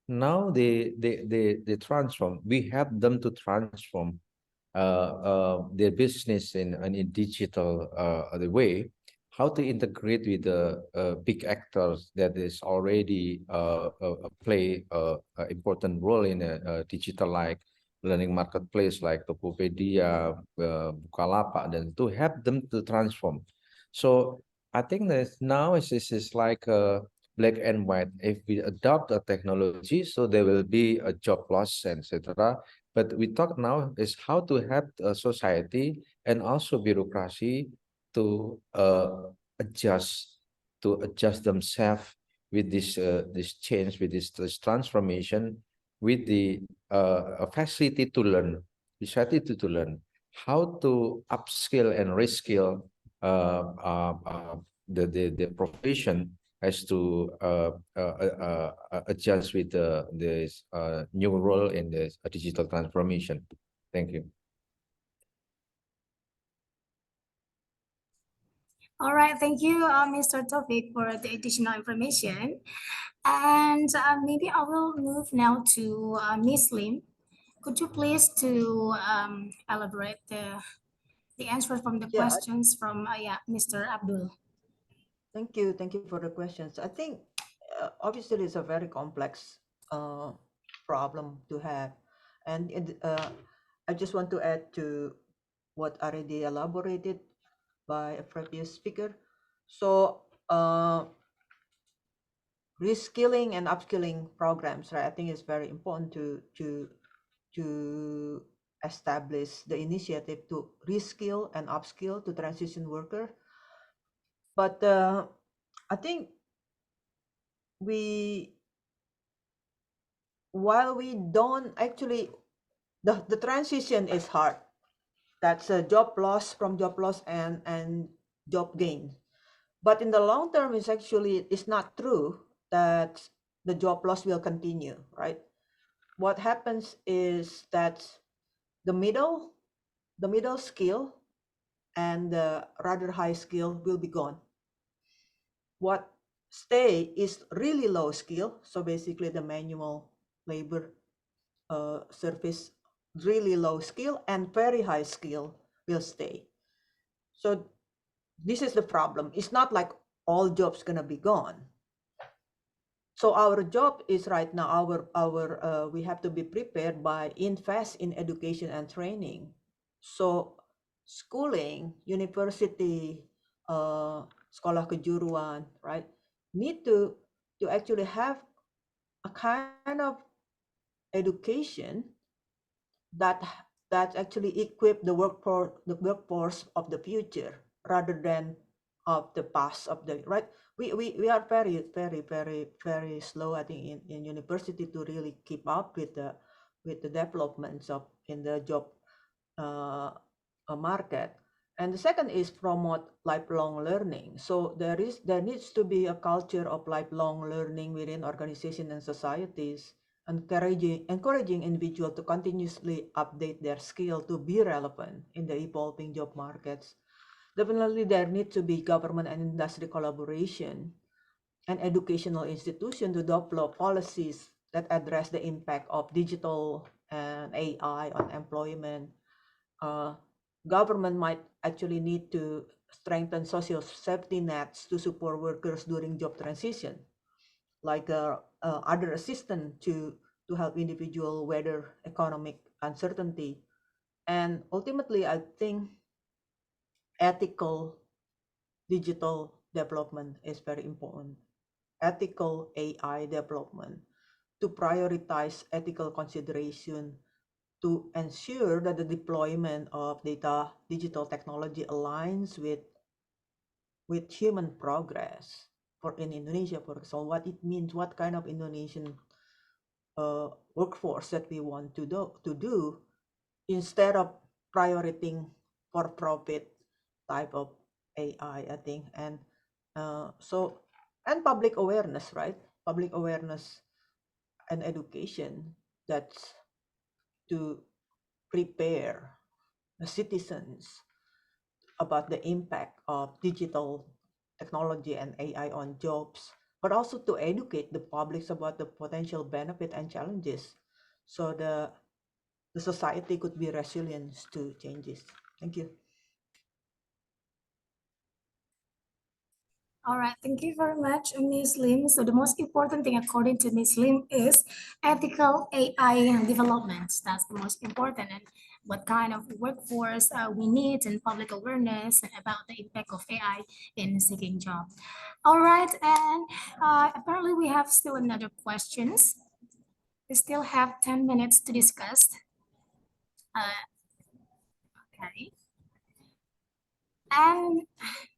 S13: Now they transform. We help them to transform their business in a digital way. How to integrate with the big actors that is already play an important role in a digital like learning marketplace like Tokopedia, Bukalapak, and to help them to transform. So I think that now this is like a black and white. If we adopt a technology, so there will be a job loss, etc. But we talk now is how to help society and also bureaucracy to adjust themselves with this change, with this transformation, with the facility to learn, how to upskill and reskill the profession has to adjust with this new role in this digital transformation. Thank you.
S2: All right, thank you, Mr. Taufik, for the additional information. And maybe I will move now to Ms. Lim. Could you please to elaborate the answer from the questions from Mr. Abdul?
S8: Thank you for the questions. I think obviously it's a very complex problem to have, and I just want to add to what already elaborated by a previous speaker. So reskilling and upskilling programs, right? I think it's very important to establish the initiative to reskill and upskill to transition worker. But I think while we don't actually, the transition is hard. That's a job loss and job gain. But in the long term, it's not true that the job loss will continue, right? what happens is that the middle skill and the rather high skill will be gone. What stay is really low skill. So basically the manual labor service, really low skill and very high skill will stay. So this is the problem. It's not like all jobs gonna be gone. So our job is right now, we have to be prepared by invest in education and training. So schooling, university, sekolah kejuruan, right, need to actually have a kind of education that actually equip the workforce of the future rather than of the past of the right. We are very slow, I think, in university to really keep up with the developments of in the job market. And the second is promote lifelong learning. So there needs to be a culture of lifelong learning within organizations and societies, encouraging individuals to continuously update their skill to be relevant in the evolving job markets. Definitely there needs to be government and industry collaboration and educational institutions to develop policies that address the impact of digital and AI on employment. Government might actually need to strengthen social safety nets to support workers during job transition, like other assistance to help individual weather economic uncertainty. And ultimately, I think ethical digital development is very important. Ethical AI development to prioritize ethical consideration to ensure that the deployment of digital technology aligns with human progress. For in Indonesia, for example, what it means, what kind of Indonesian workforce that we want to do instead of prioritizing for profit type of AI, I think. And so, and public awareness, right? Public awareness and education, that's to prepare the citizens about the impact of digital technology and AI on jobs, but also to educate the publics about the potential benefit and challenges, so the society could be resilient to changes. Thank you.
S2: All right, thank you very much, Ms. Lim. So the most important thing, according to Ms. Lim, is ethical AI development. That's the most important, and what kind of workforce we need, and public awareness about the impact of AI in seeking job. All right, and apparently we have still another questions. We still have 10 minutes to discuss. Okay. And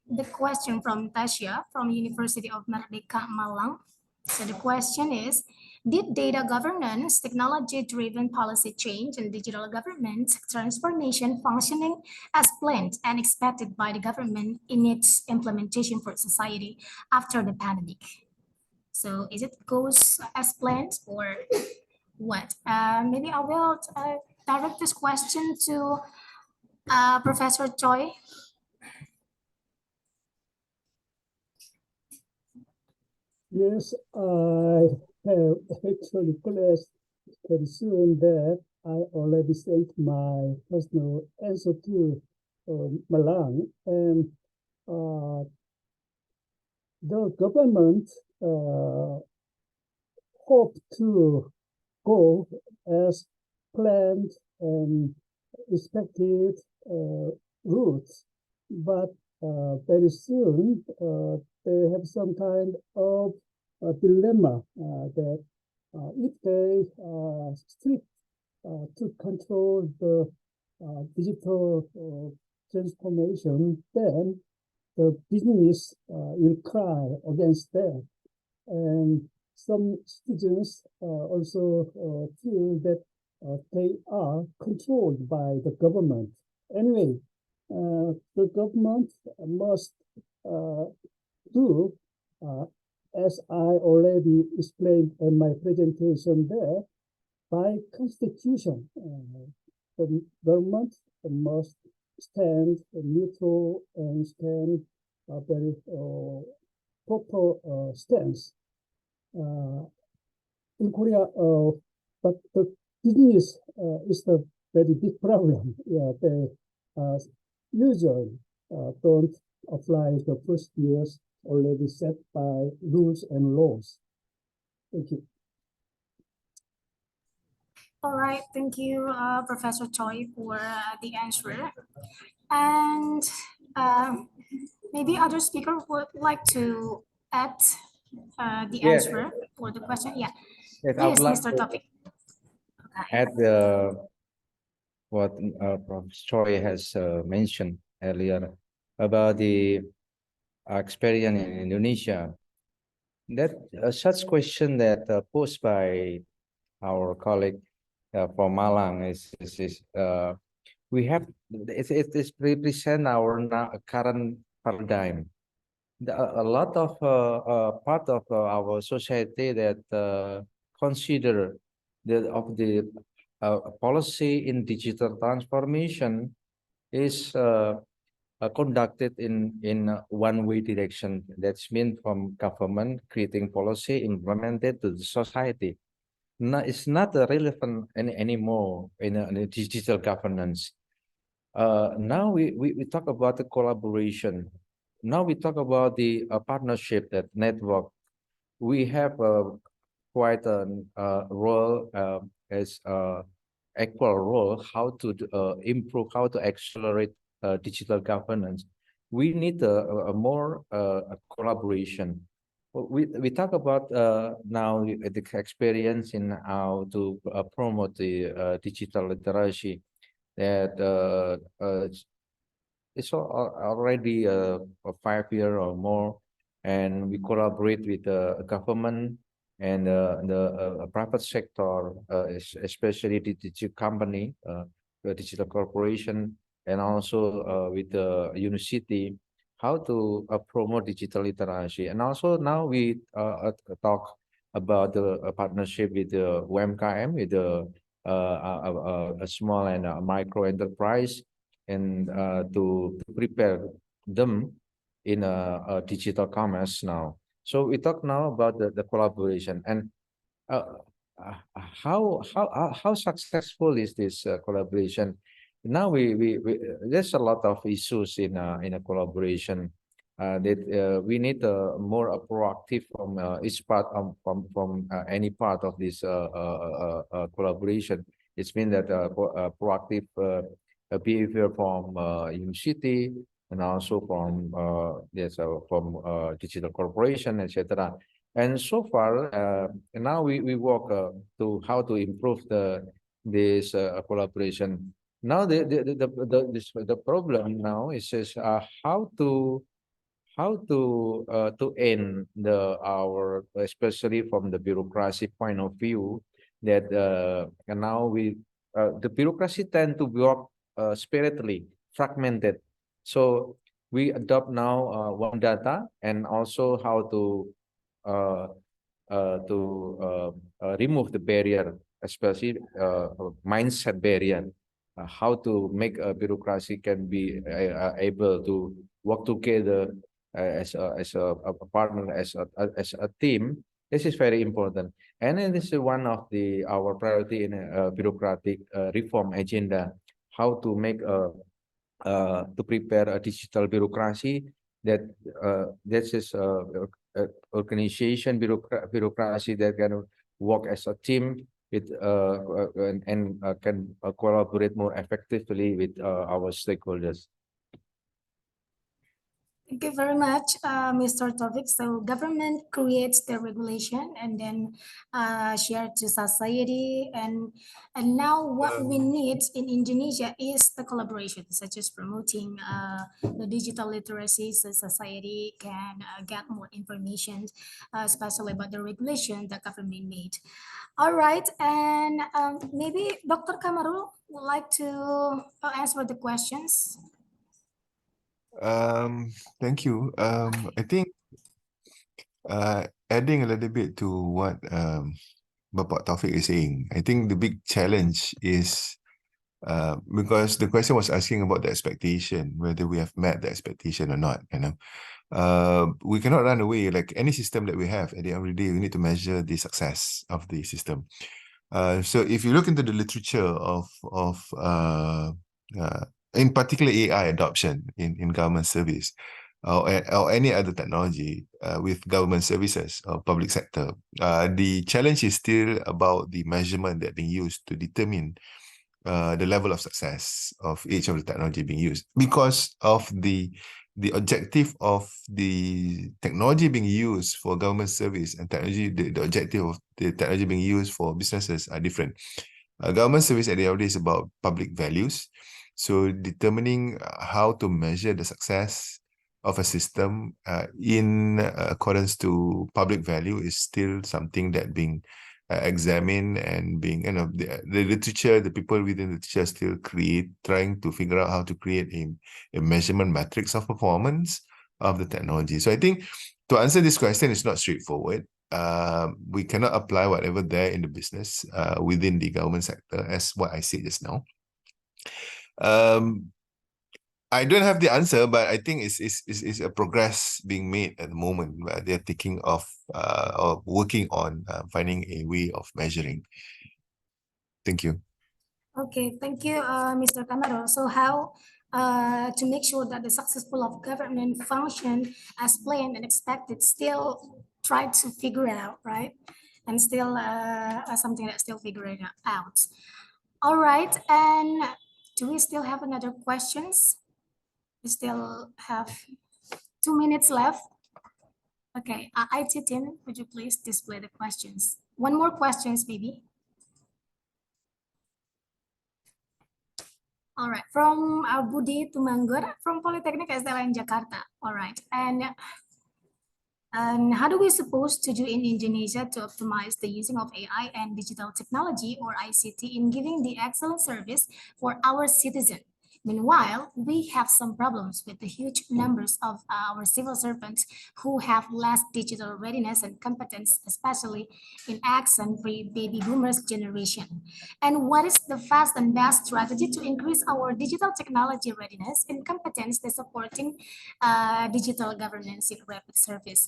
S2: the question from Tasya from University of Merdeka Malang. So the question is, did data governance, technology-driven policy change, and digital government transformation functioning as planned and expected by the government in its implementation for society after the pandemic? So is it goes as planned or what? Maybe I will direct this question to Professor Choi.
S10: Yes, I have actually classed very soon that I already sent my personal answer to Malang, and the government hope to go as planned and expected routes, but very soon they have some kind of dilemma that if they strict to control the digital transformation, then the business will cry against that. And some citizens also feel that they are controlled by the government. Anyway, the government must do, as I already explained in my presentation there, by constitution, the government must stand neutral and stand a very proper stance. In Korea, but the business is the very big problem. Yeah, they usually don't apply the procedures already set by rules and laws. Thank you.
S2: All right, thank you, Professor Choi, for the answer. And maybe other speaker would like to add the
S13: Yes.
S2: answer for the question. Yeah,
S13: Yes, I would
S2: please,
S13: like
S2: Mr.
S13: to
S2: Taufik.
S13: add what Professor Choi has mentioned earlier about the experience in Indonesia. That such question that posed by our colleague from Malang is we have it represent our current paradigm. A lot of part of our society that consider the policy in digital transformation is conducted in one-way direction. That's mean from government creating policy implemented to the society. No, it's not relevant anymore in a digital governance. Now we talk about the collaboration. Now we talk about the partnership, that network. We have quite a role as equal role how to improve, how to accelerate digital governance. We need a more collaboration. We talk about now the experience in how to promote the digital literacy. That it's already a 5 year or more, and we collaborate with the government and the private sector, especially the digital company, the digital corporation, and also with the university, how to promote digital literacy. And also now we talk about the partnership with the UMKM, with the a small and micro enterprise, and to prepare them in a digital commerce now. So we talk now about the collaboration, and how successful is this collaboration? Now we there's a lot of issues in a collaboration that we need more proactive from each part from any part of this collaboration. It's been that proactive behavior from university, and also from digital corporation, etc. And so far, now we work to how to improve this collaboration. Now the problem now is how to end our, especially from the bureaucracy point of view, that and now the bureaucracy tend to work sparingly, fragmented. So we adopt now one data, and also how to remove the barrier, especially mindset barrier. How to make a bureaucracy can be able to work together as a partner, as a team. This is very important, and then this is one of our priority in bureaucratic reform agenda. How to make to prepare a digital bureaucracy that this is organization bureaucracy that can work as a team with and can collaborate more effectively with our stakeholders.
S2: Thank you very much, Mr. Taufik. So government creates the regulation and then share to society. And now what we need in Indonesia is the collaboration, such as promoting the digital literacy, so society can get more information, especially about the regulation that government made. All right, and maybe Dr. Kamarul would like to answer the questions.
S12: Thank you. I think adding a little bit to what Bapak Taufik is saying. I think the big challenge is because the question was asking about the expectation, whether we have met the expectation or not, you know. We cannot run away. Like any system that we have, at the end of the day, we need to measure the success of the system. So if you look into the literature of in particular AI adoption in government service, or any other technology with government services or public sector, the challenge is still about the measurement that being used to determine the level of success of each of the technology being used, because of the objective of the technology being used for government service and technology, the objective of the technology being used for businesses are different. Government service at the end of the day is about public values. So determining how to measure the success of a system in accordance to public value is still something that being examined and being, you know, the literature, the people within the literature still trying to figure out how to create a measurement matrix of performance of the technology. So I think to answer this question, it's not straightforward. We cannot apply whatever there in the business within the government sector as what I said just now. I don't have the answer, but I think it's a progress being made at the moment. They're thinking of or working on finding a way of measuring. Thank you.
S2: Okay, thank you, Mr. Kamaro. So how to make sure that the successful of government function as planned and expected, still try to figure it out, right? And still something that's still figuring out. All right, and do we still have another questions? We still have 2 minutes left. Okay, IT team, would you please display the questions? One more questions, maybe. All right, from Budi Tumanggur from Polytechnic SDLN Jakarta. All right, and how do we supposed to do in Indonesia to optimize the using of AI and digital technology or ICT in giving the excellent service for our citizen? Meanwhile, we have some problems with the huge numbers of our civil servants who have less digital readiness and competence, especially in X and pre-baby boomers generation. And what is the fast and best strategy to increase our digital technology readiness and competence to supporting digital governance in rapid service?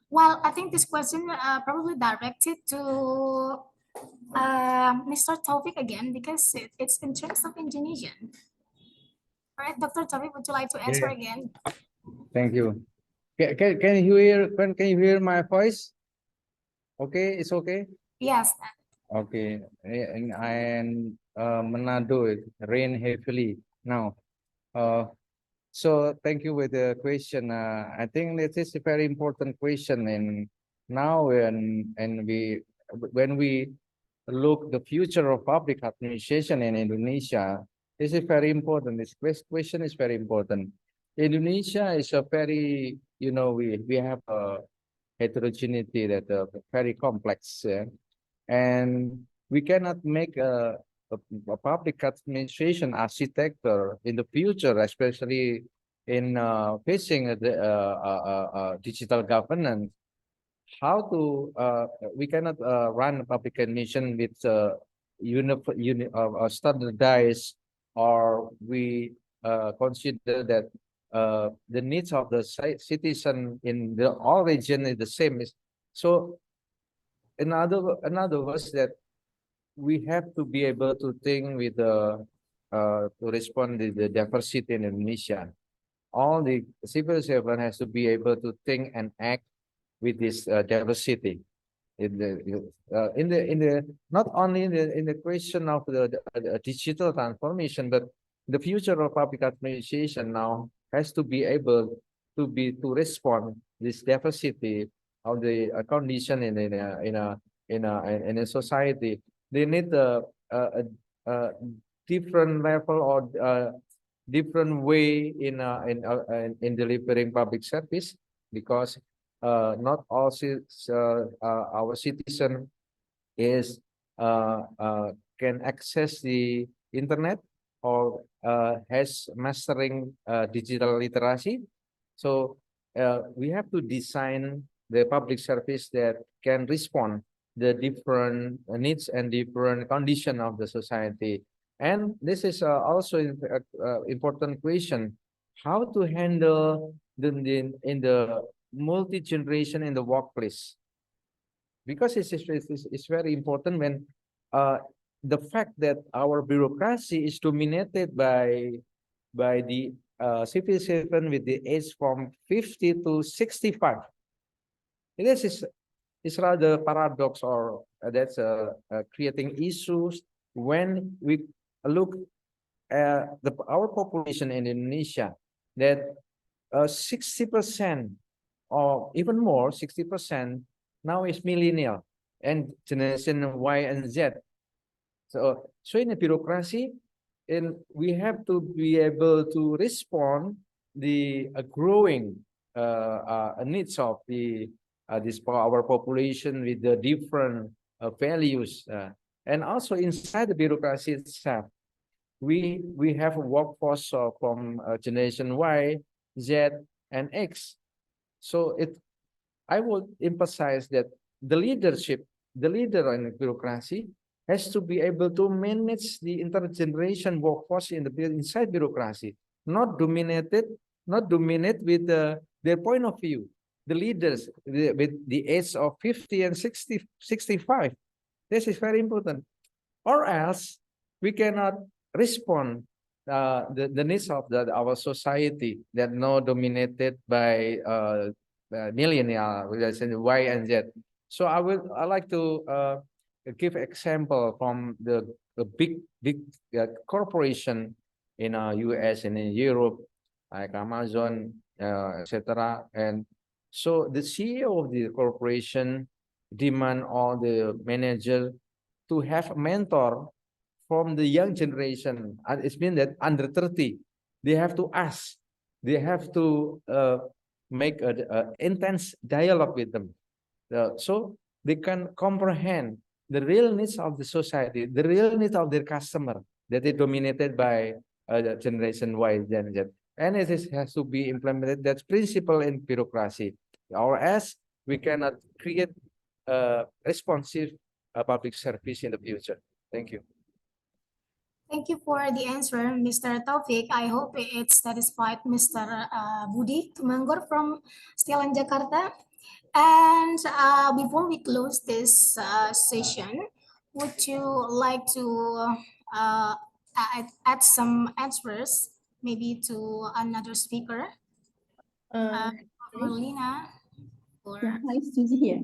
S2: Well, I think this question probably directed to Mr. Taufik again, because it's in terms of Indonesian. All right, Dr. Taufik, would you like to answer again?
S13: Thank you. Can you hear my voice? Okay, it's okay.
S2: Yes.
S13: Okay, and Manado it rain heavily now. So thank you for the question. I think this is a very important question, and now when we look the future of public administration in Indonesia, this is very important. This question is very important. Indonesia is a very, you know, we have a heterogeneity that very complex, and we cannot make a public administration architecture in the future, especially in facing the digital governance. How to we cannot run public administration with standardized, or we consider that the needs of the citizen in all region is the same. So in other words, that we have to be able to think with to respond to the diversity in Indonesia. All the civil servant has to be able to think and act with this diversity. In the not only in the question of the digital transformation, but the future of public administration now has to be able to respond this diversity of the condition in a society. They need a different level or different way in delivering public service, because not all our citizen is can access the internet or has mastering digital literacy. So we have to design the public service that can respond the different needs and different condition of the society. And this is also important question, how to handle in the multi-generation in the workplace. Because it's very important when the fact that our bureaucracy is dominated by the civil servant with the age from 50 to 65. This is rather paradox, or that's creating issues when we look at our population in Indonesia, that 60% or even more, 60% now is millennial and generation Y and Z. So in the bureaucracy, and we have to be able to respond the growing needs of our population with the different values, and also inside the bureaucracy itself, we have a workforce from generation Y, Z, and X. So I would emphasize that the leader in the bureaucracy has to be able to manage the intergeneration workforce inside bureaucracy, not dominate with their point of view. The leaders with the age of 50 and 60, 65. This is very important. Or else we cannot respond the needs of our society that now dominated by millennial, Y and Z. So I like to give example from the big corporation in US and in Europe, like Amazon, etc. And so the CEO of the corporation demand all the manager to have a mentor from the young generation. It means that under 30, they have to ask, they have to make an intense dialogue with them, so they can comprehend the real needs of the society, the real needs of their customer that is dominated by generation Y, Gen Z. And it has to be implemented. That's principle in bureaucracy. Or else we cannot create responsive public service in the future. Thank you.
S2: Thank you for the answer, Mr. Taufik. I hope it satisfied Mr. Budi Tumanggor from Stelan Jakarta. And before we close this session, would you like to add some answers, maybe to another speaker? Marlina?
S9: Yeah, hi, Suzy here.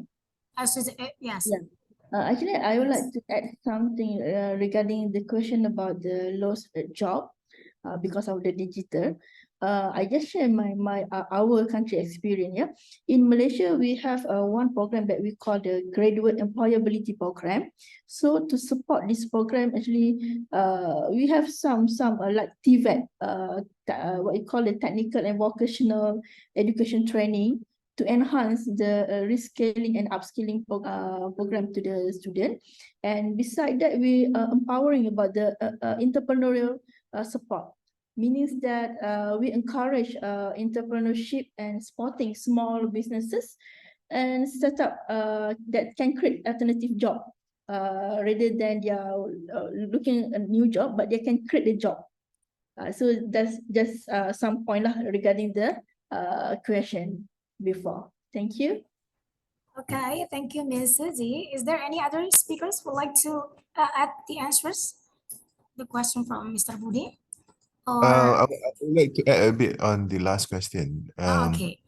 S2: Suzy, yes.
S9: Yeah. Actually, I would like to add something regarding the question about the lost job because of the digital. I just share our country experience. Yeah, in Malaysia we have one program that we call the Graduate Employability Program. So to support this program, actually, we have some like TVET, what you call the technical and vocational education training, to enhance the reskilling and upskilling program to the student. And beside that, we are empowering about the entrepreneurial support, meaning that we encourage entrepreneurship and supporting small businesses and set up that can create alternative job rather than they are looking a new job, but they can create a job. So that's just some point regarding the question before. Thank you.
S2: Okay, thank you, Ms. Suzy. Is there any other speakers who would like to add the answers? The question from Mr. Budi?
S12: I would like to add a bit on the last question.
S2: Okay.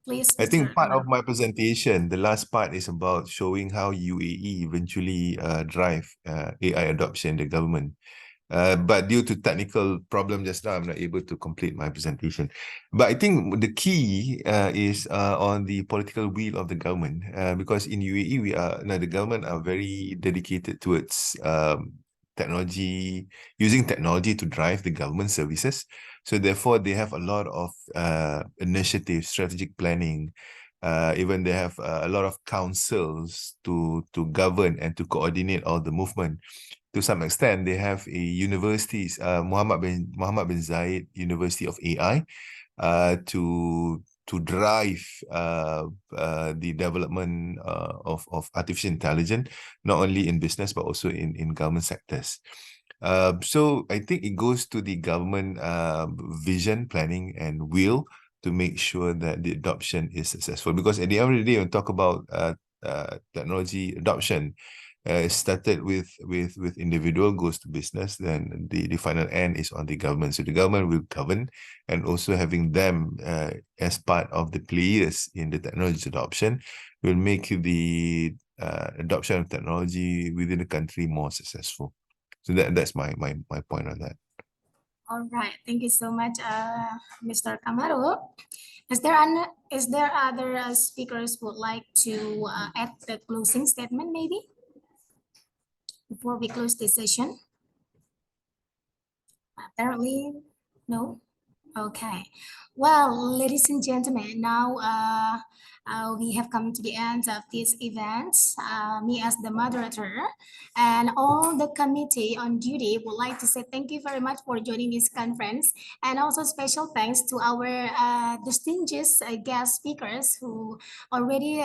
S2: Please,
S12: I think
S2: Mr.
S12: part of my presentation, the last part is about showing how UAE eventually drive AI adoption in the government. But due to technical problem just now, I'm not able to complete my presentation. But I think the key is on the political will of the government, because in UAE, the government are very dedicated towards using technology to drive the government services. So therefore, they have a lot of initiatives, strategic planning. Even they have a lot of councils to govern and to coordinate all the movement. To some extent, they have a universities, Muhammad bin Zayed University of AI, to to drive the development of artificial intelligence, not only in business, but also in government sectors. So I think it goes to the government vision, planning, and will to make sure that the adoption is successful. Because at the end of the day, when we talk about technology adoption, it started with individual, goes to business, then the final end is on the government. So the government will govern, and also having them as part of the players in the technology adoption will make the adoption of technology within the country more successful. So that's my point on that.
S2: All right, thank you so much, Mr. Kamaru. Is there other speakers who would like to add the closing statement maybe before we close this session? Apparently, no. Okay. Well, ladies and gentlemen, now we have come to the end of this event. Me as the moderator and all the committee on duty would like to say thank you very much for joining this conference, and also special thanks to our distinguished guest speakers who already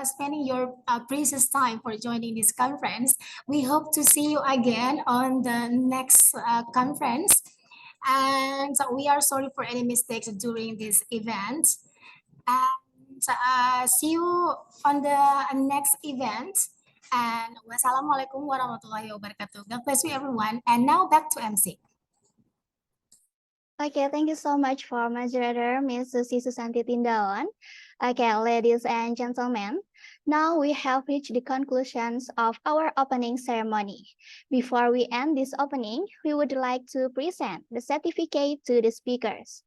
S2: spending your precious time for joining this conference. We hope to see you again on the next conference. And so we are sorry for any mistakes during this event. And see you on the next event. And wassalamualaikum warahmatullahi wabarakatuh. God bless you, everyone. And now back to MC.
S4: Okay, thank you so much for moderator, Ms. Susi Susanti Tindawan. Okay, ladies and gentlemen, now we have reached the conclusions of our opening ceremony. Before we end this opening, we would like to present the certificate to the speakers.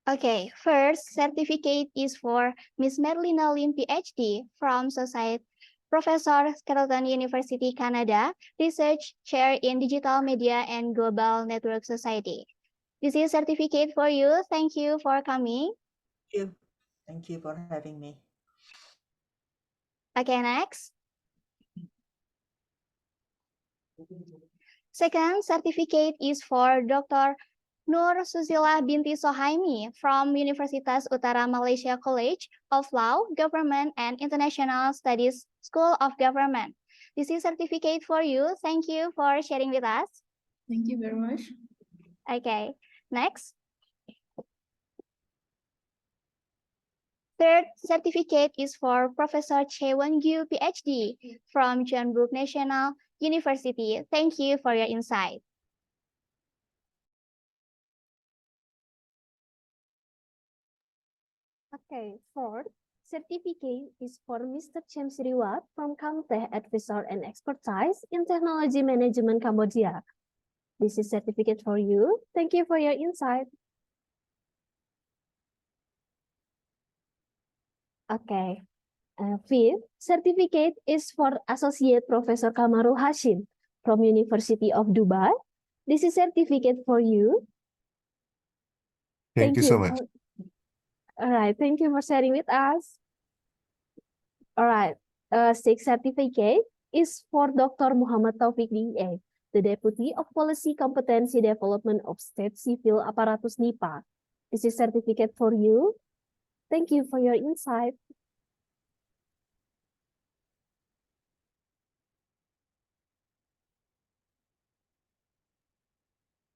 S4: Okay, first certificate is for Ms. Merlina Lim, PhD from Society Professor Carleton University, Canada, Research Chair in Digital Media and Global Network Society. This is certificate for you. Thank you for coming.
S8: Thank you for having me.
S4: Okay, next. Second certificate is for Dr. Nur Susila Binti Sohaimi from Universitas Utara Malaysia College of Law, Government and International Studies School of Government. This is certificate for you. Thank you for sharing with us.
S9: Thank you very much.
S4: Okay, next. Third certificate is for Professor Che Wen-gyu, PhD from John Brook National University. Thank you for your insight.
S3: Okay, fourth certificate is for Mr. James Riwat from Kamtech Advisor and Expertise in Technology Management, Cambodia. This is certificate for you. Thank you for your insight. Okay, fifth certificate is for Associate Professor Kamaru Hashim from University of Dubai. This is certificate for you.
S12: Thank you so much.
S3: All right, thank you for sharing with us. All right, sixth certificate is for Dr. Muhammad Taufik DA, the Deputy of Policy Competency Development of State Civil Apparatus NIPA. This is certificate for you. Thank you for your insight.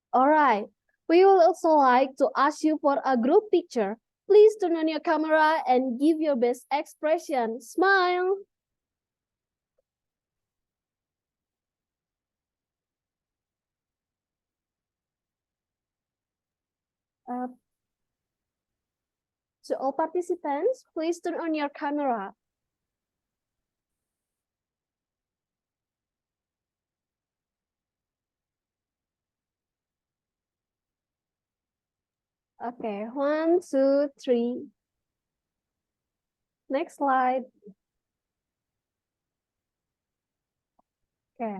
S3: All right, we will also like to ask you for a group picture. Please turn on your camera and give your best expression. Smile. So all participants, please turn on your camera. Okay, 1, 2, 3. Next slide. Okay.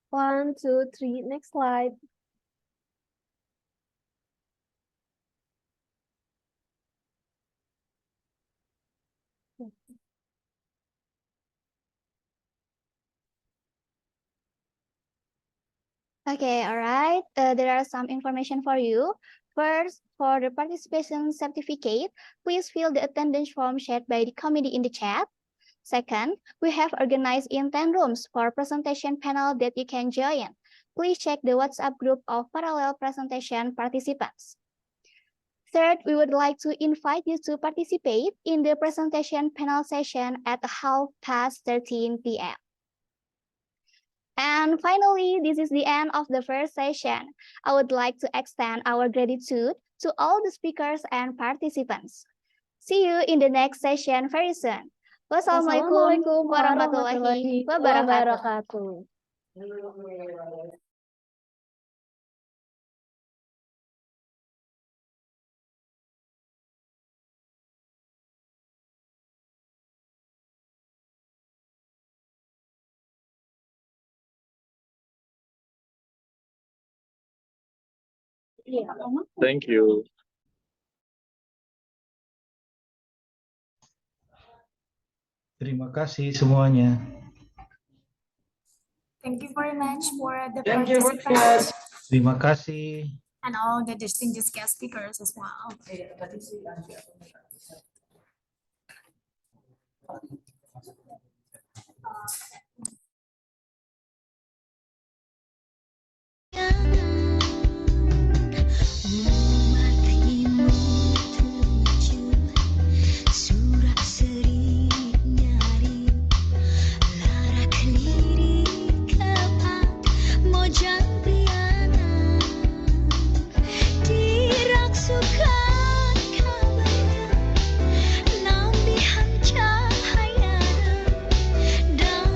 S3: 1, 2, 3. Next slide.
S4: Okay, all right. There are some information for you. First, for the participation certificate, please fill the attendance form shared by the committee in the chat. Second, we have organized in 10 rooms for presentation panel that you can join. Please check the WhatsApp group of parallel presentation participants. Third, we would like to invite you to participate in the presentation panel session at 13:30 p.m. And finally, this is the end of the first session. I would like to extend our gratitude to all the speakers and participants. See you in the next session very soon. Wassalamualaikum warahmatullahi wabarakatuh.
S5: Thank you.
S14: Terima kasih semuanya.
S2: Thank you very much for the
S14: Thank you very
S2: participants
S14: much. Terima kasih.
S2: and all the distinguished guest speakers as well.
S15: Nambihan cahayana dan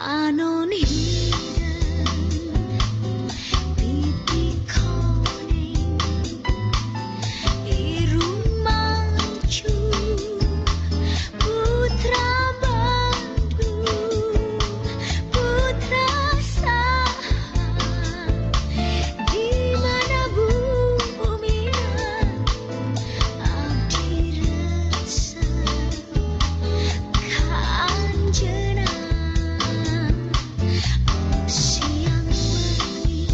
S15: panon hidan pipi koneng irung mancu putra Bandung putra saha di mana buminan abdi resep kanjena siang wengi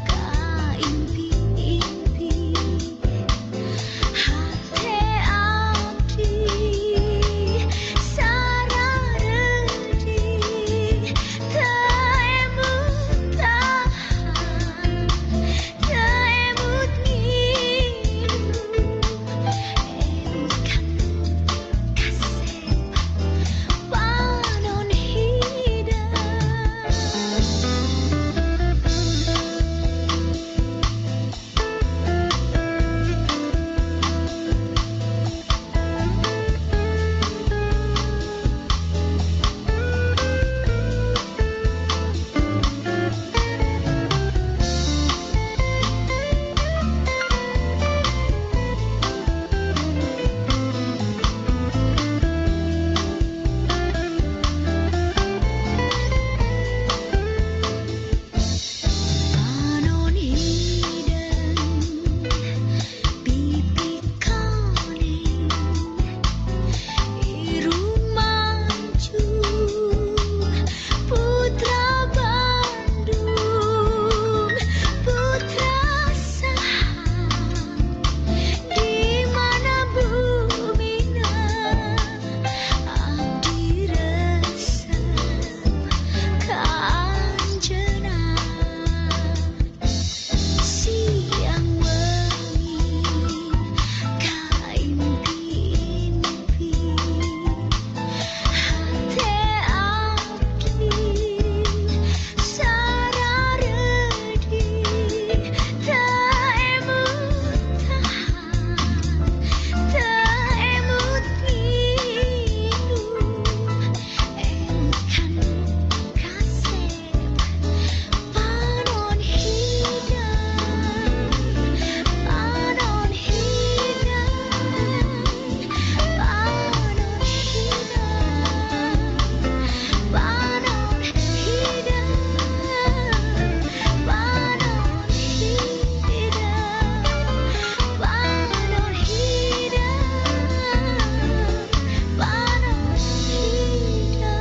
S15: kaimpi-impi hate abdi sararedi taemut tahan taemut ngilu emut kan kasep panon hidan panon hidan pipi koneng irung mancu putra Bandung putra saha di mana buminan abdi resep kanjena siang wengi kaimpi-impi hate abdi sararedi taemut tahan taemut ngilu emut kan kasep panon hidan panon hidan panon hidan panon hidan panon hidan panon hidan panon hidan.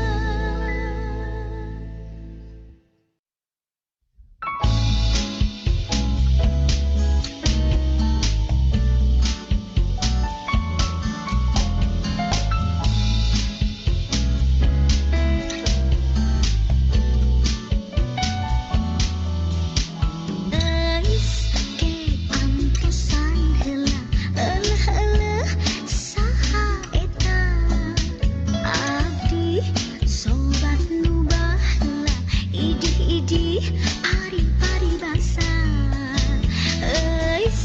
S15: Eis ke antosan heula euleuh saha eta abdi sobat nu baheula idih-idih pari-paribasa eis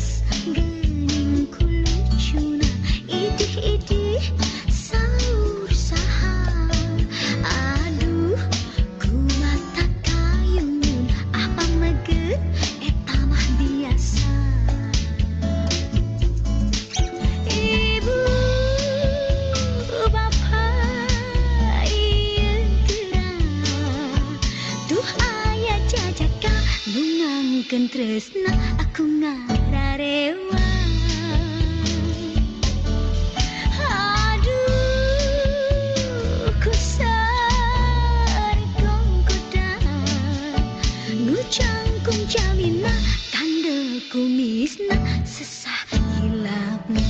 S15: geuning kulucuna idih-idih saur saha aduh kumata kayun apa megeut eta mah biasa ibu bapa ieu geura duh aya jajaka nu ngangkeun tresna aku ngararewa aduh ku sargong kuda nu cangkung jamina tandel kumisna sesah hilapna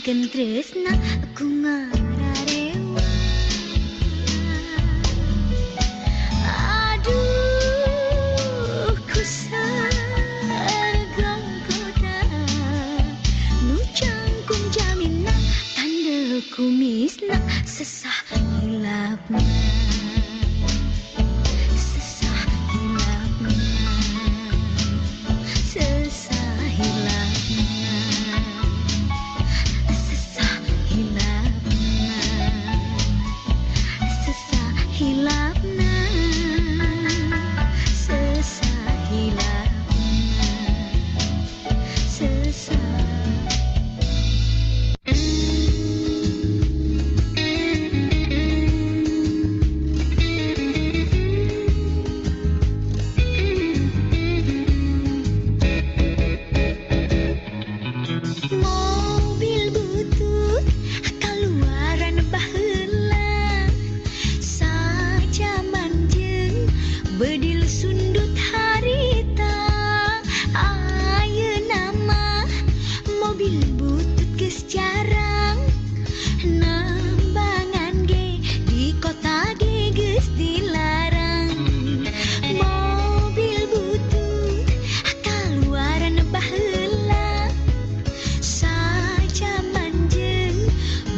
S15: Ken tresna aku ngararewa. Aduh ku sargam kota nu cangkum jamina tanda kumisna sesah hilapna. Sesah hilapna. Sesah hilapna. Sesah hilapna. Sesah hilapna. Sesah hilapna. Sesah. Mobil butut kaluaran baheula saja manjeung bedil sundut harita ayeuna mah mobil butut geus jarang nambangan ge di kota ge geus dilarang. Mobil butut kaluaran baheula saja manjeung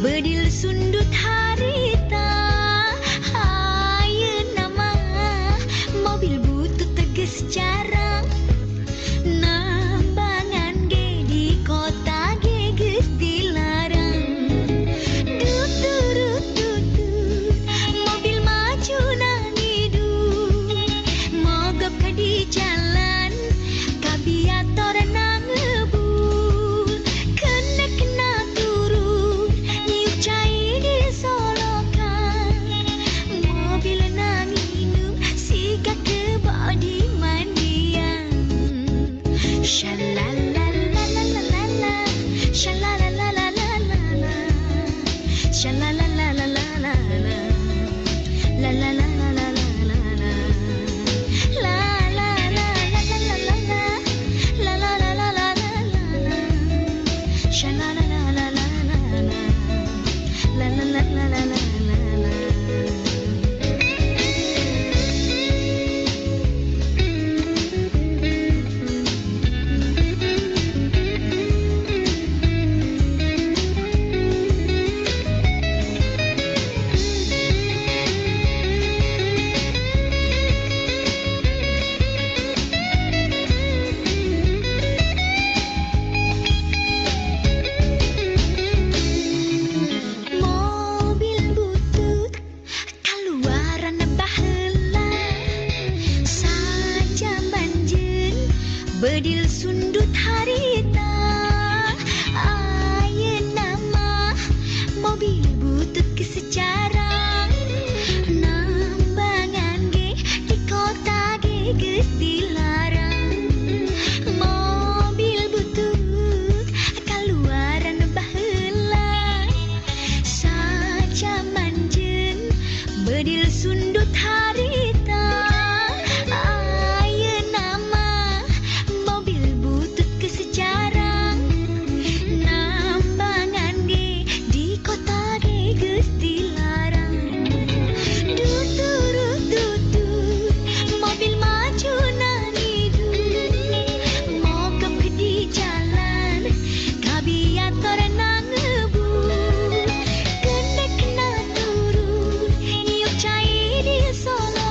S15: bedil sundut harita ayeuna mah mobil butut geus jarang nambangan ge di kota ge geus dilarang. Dut durut tutut mobil maju nang hidup mogok ka di jalan kabiator nang ngebul kena kena turun niup cai di solokan mobil nang minum siga ke bodi mandian. Shalalalalala shalalalalala shalalalalala la la la la la la la la la la la la la la la la shalalalalala la la la la la la la. Mobil butut kaluaran baheula saja manjeun bedil sundut harita ayeuna mah mobil butut geus jarang nambangan ge di kota ge geus dilarang. Mobil butut kaluaran baheula saja manjeun bedil sundut harita ayeuna mah mobil butut geus jarang nambangan ge di kota ge geus dilarang. Dut durut tutut mobil maju nang hidup mogok di jalan kabiator nang ngebul kena kena turun niup cai di solo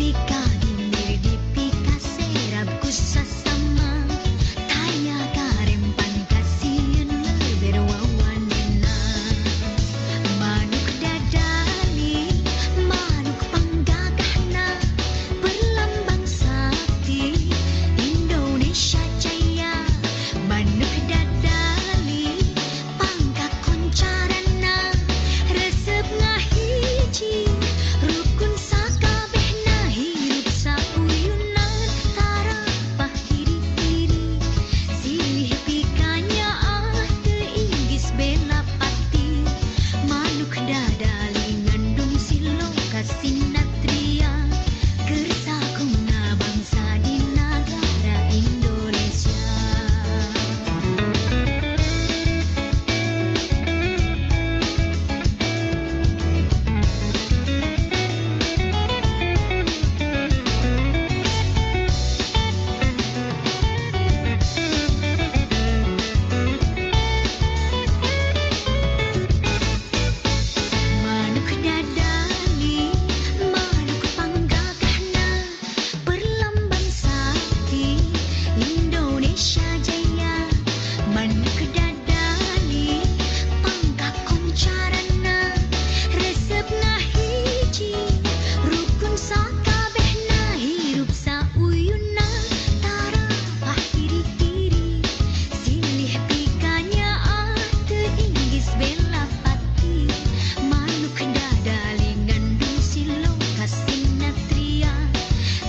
S15: pika dimir di pika serab kusa sama tanya karempan kasihan leber wawanina manuk dadali manuk panggagahna berlambang sakti Indonesia Jaya manuk dadali pangka koncarana resep ngahiji rukun sakabehna hirup sauyunan tarapah diri-diri silih pikanya teinggis bela pati manuk dadali ngandung siloka sinatria kersakuna bangsa di negara Indonesia. Manuk dadali, manuk panggagahna berlambang sakti Indonesia Jaya. Manuk dadali, pangka koncarana resep ngahiji rukun sakabehna hirup sauyuna tarapah diri-diri silih pikanya teinggis bela pati manuk dadali ngandung siloka sinatria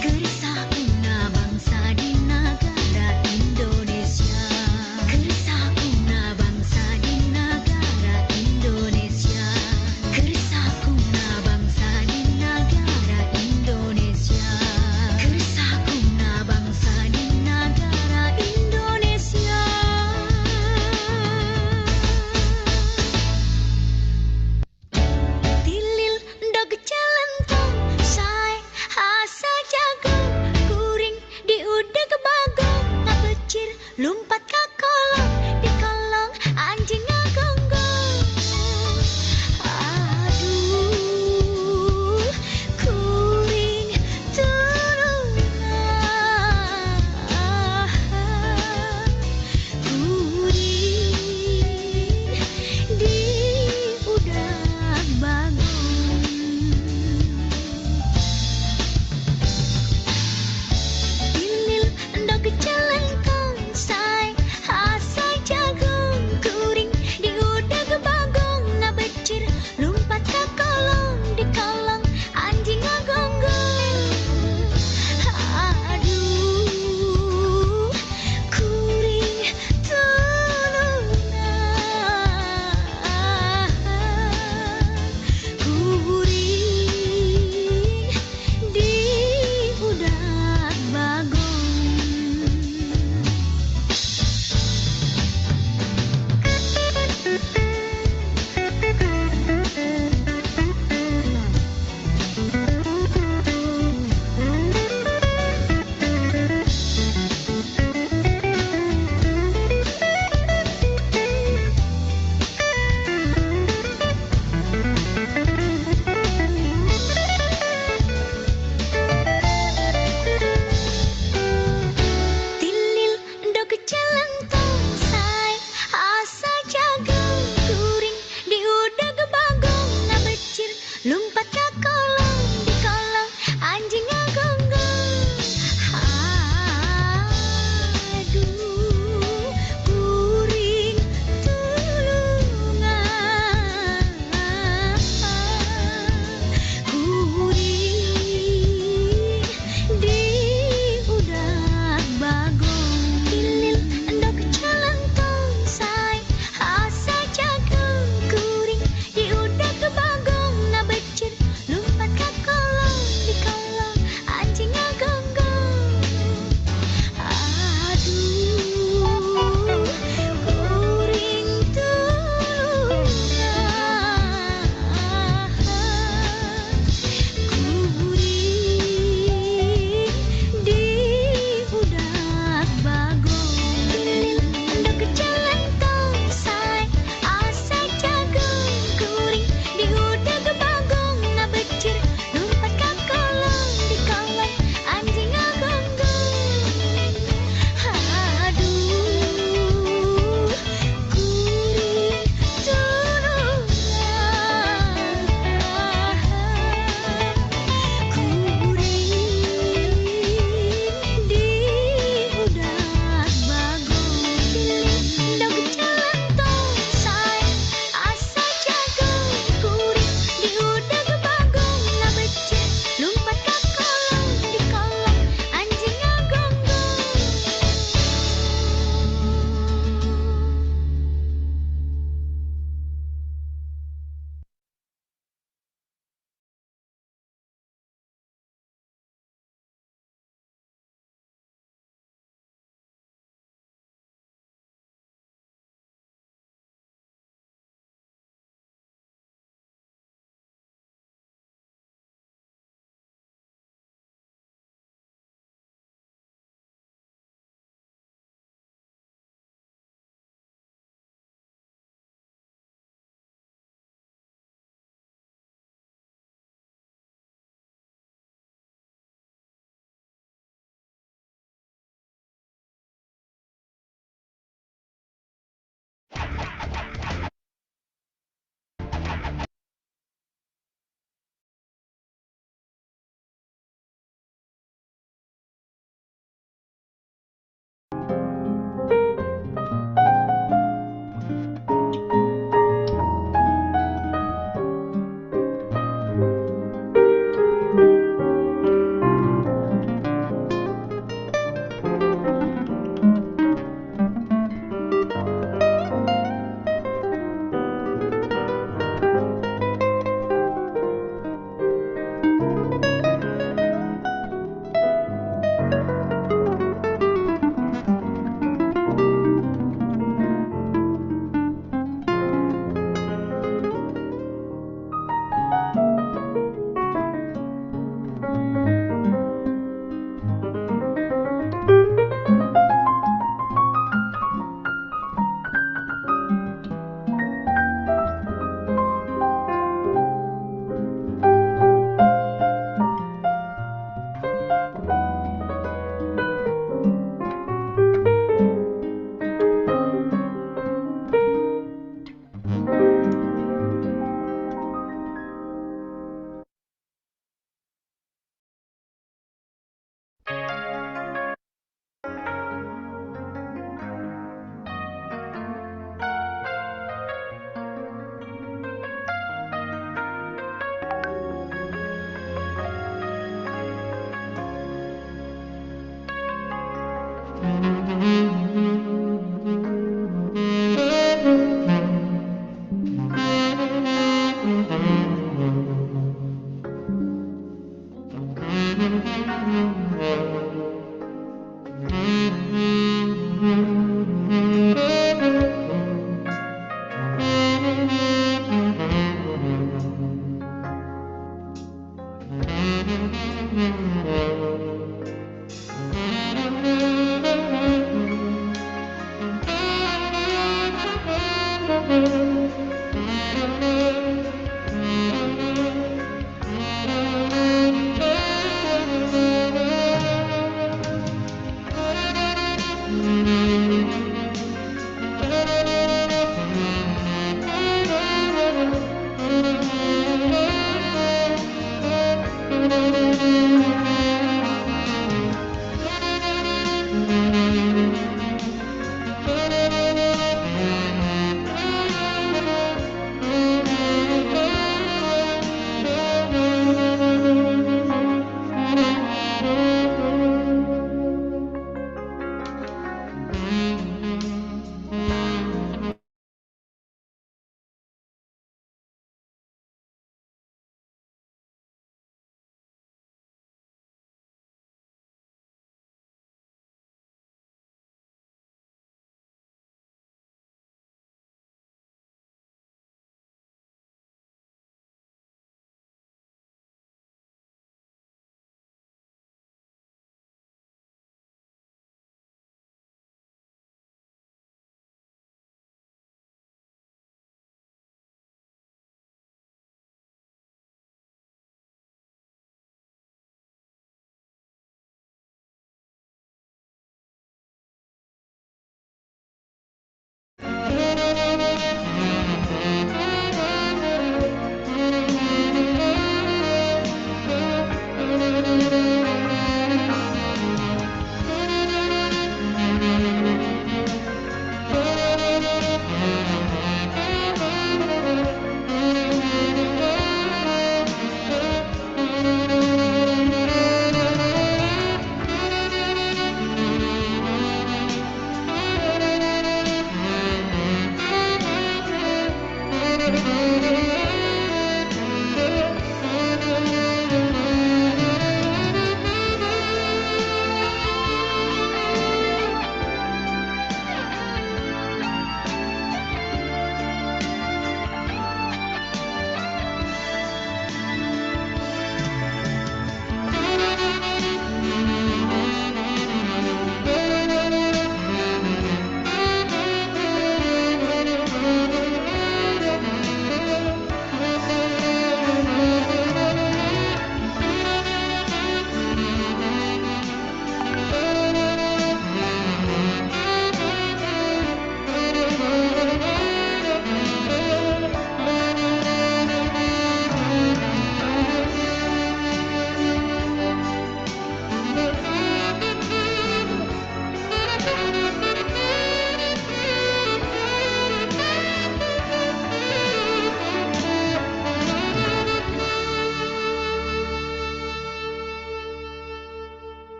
S15: kersakuna bangsa di negara Indonesia kersakuna bangsa di negara Indonesia kersakuna bangsa di negara Indonesia kersakuna bangsa di negara Indonesia. Tilil ndog celentong sae asa jago kuring diudeg bagong ngabecir lumpat ka kolong di kolong anjing ngagonggong aduh kuring turunan kuring di udah bangun Tilil ndog celentong sae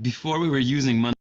S16: Before we were using money.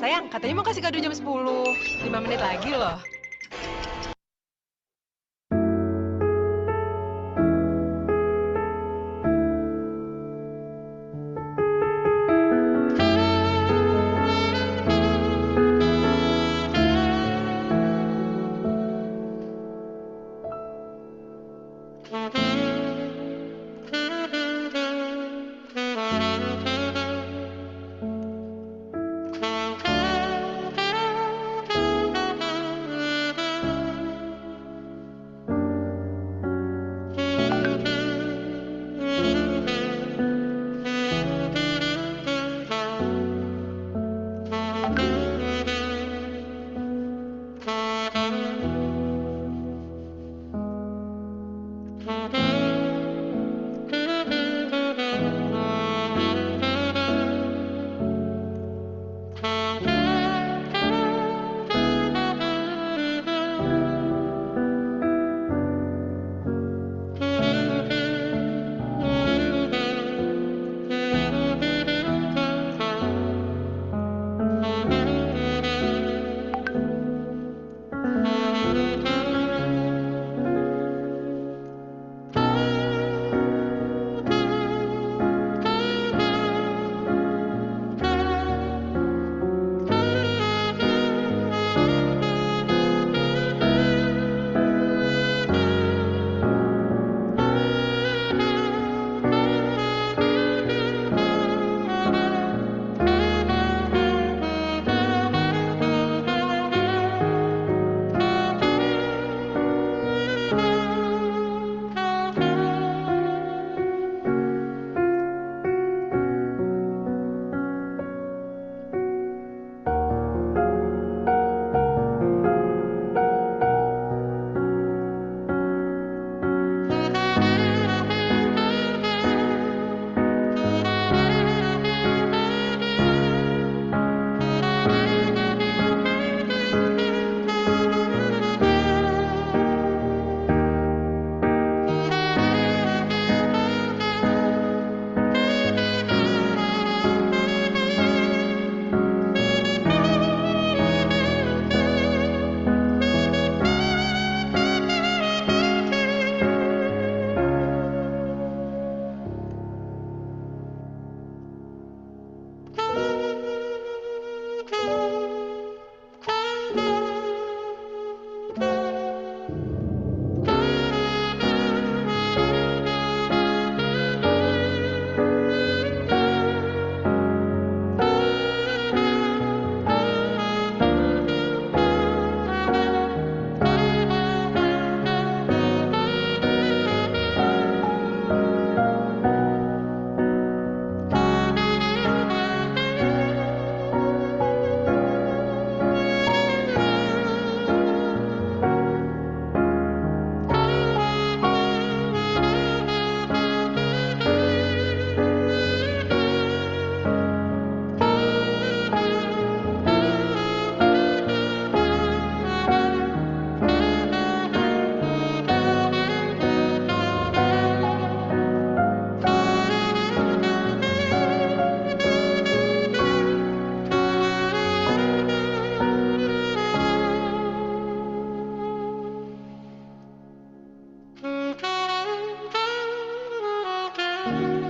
S16: Sayang, katanya mau kasih kado jam 10. 5 menit lagi loh.
S15: la.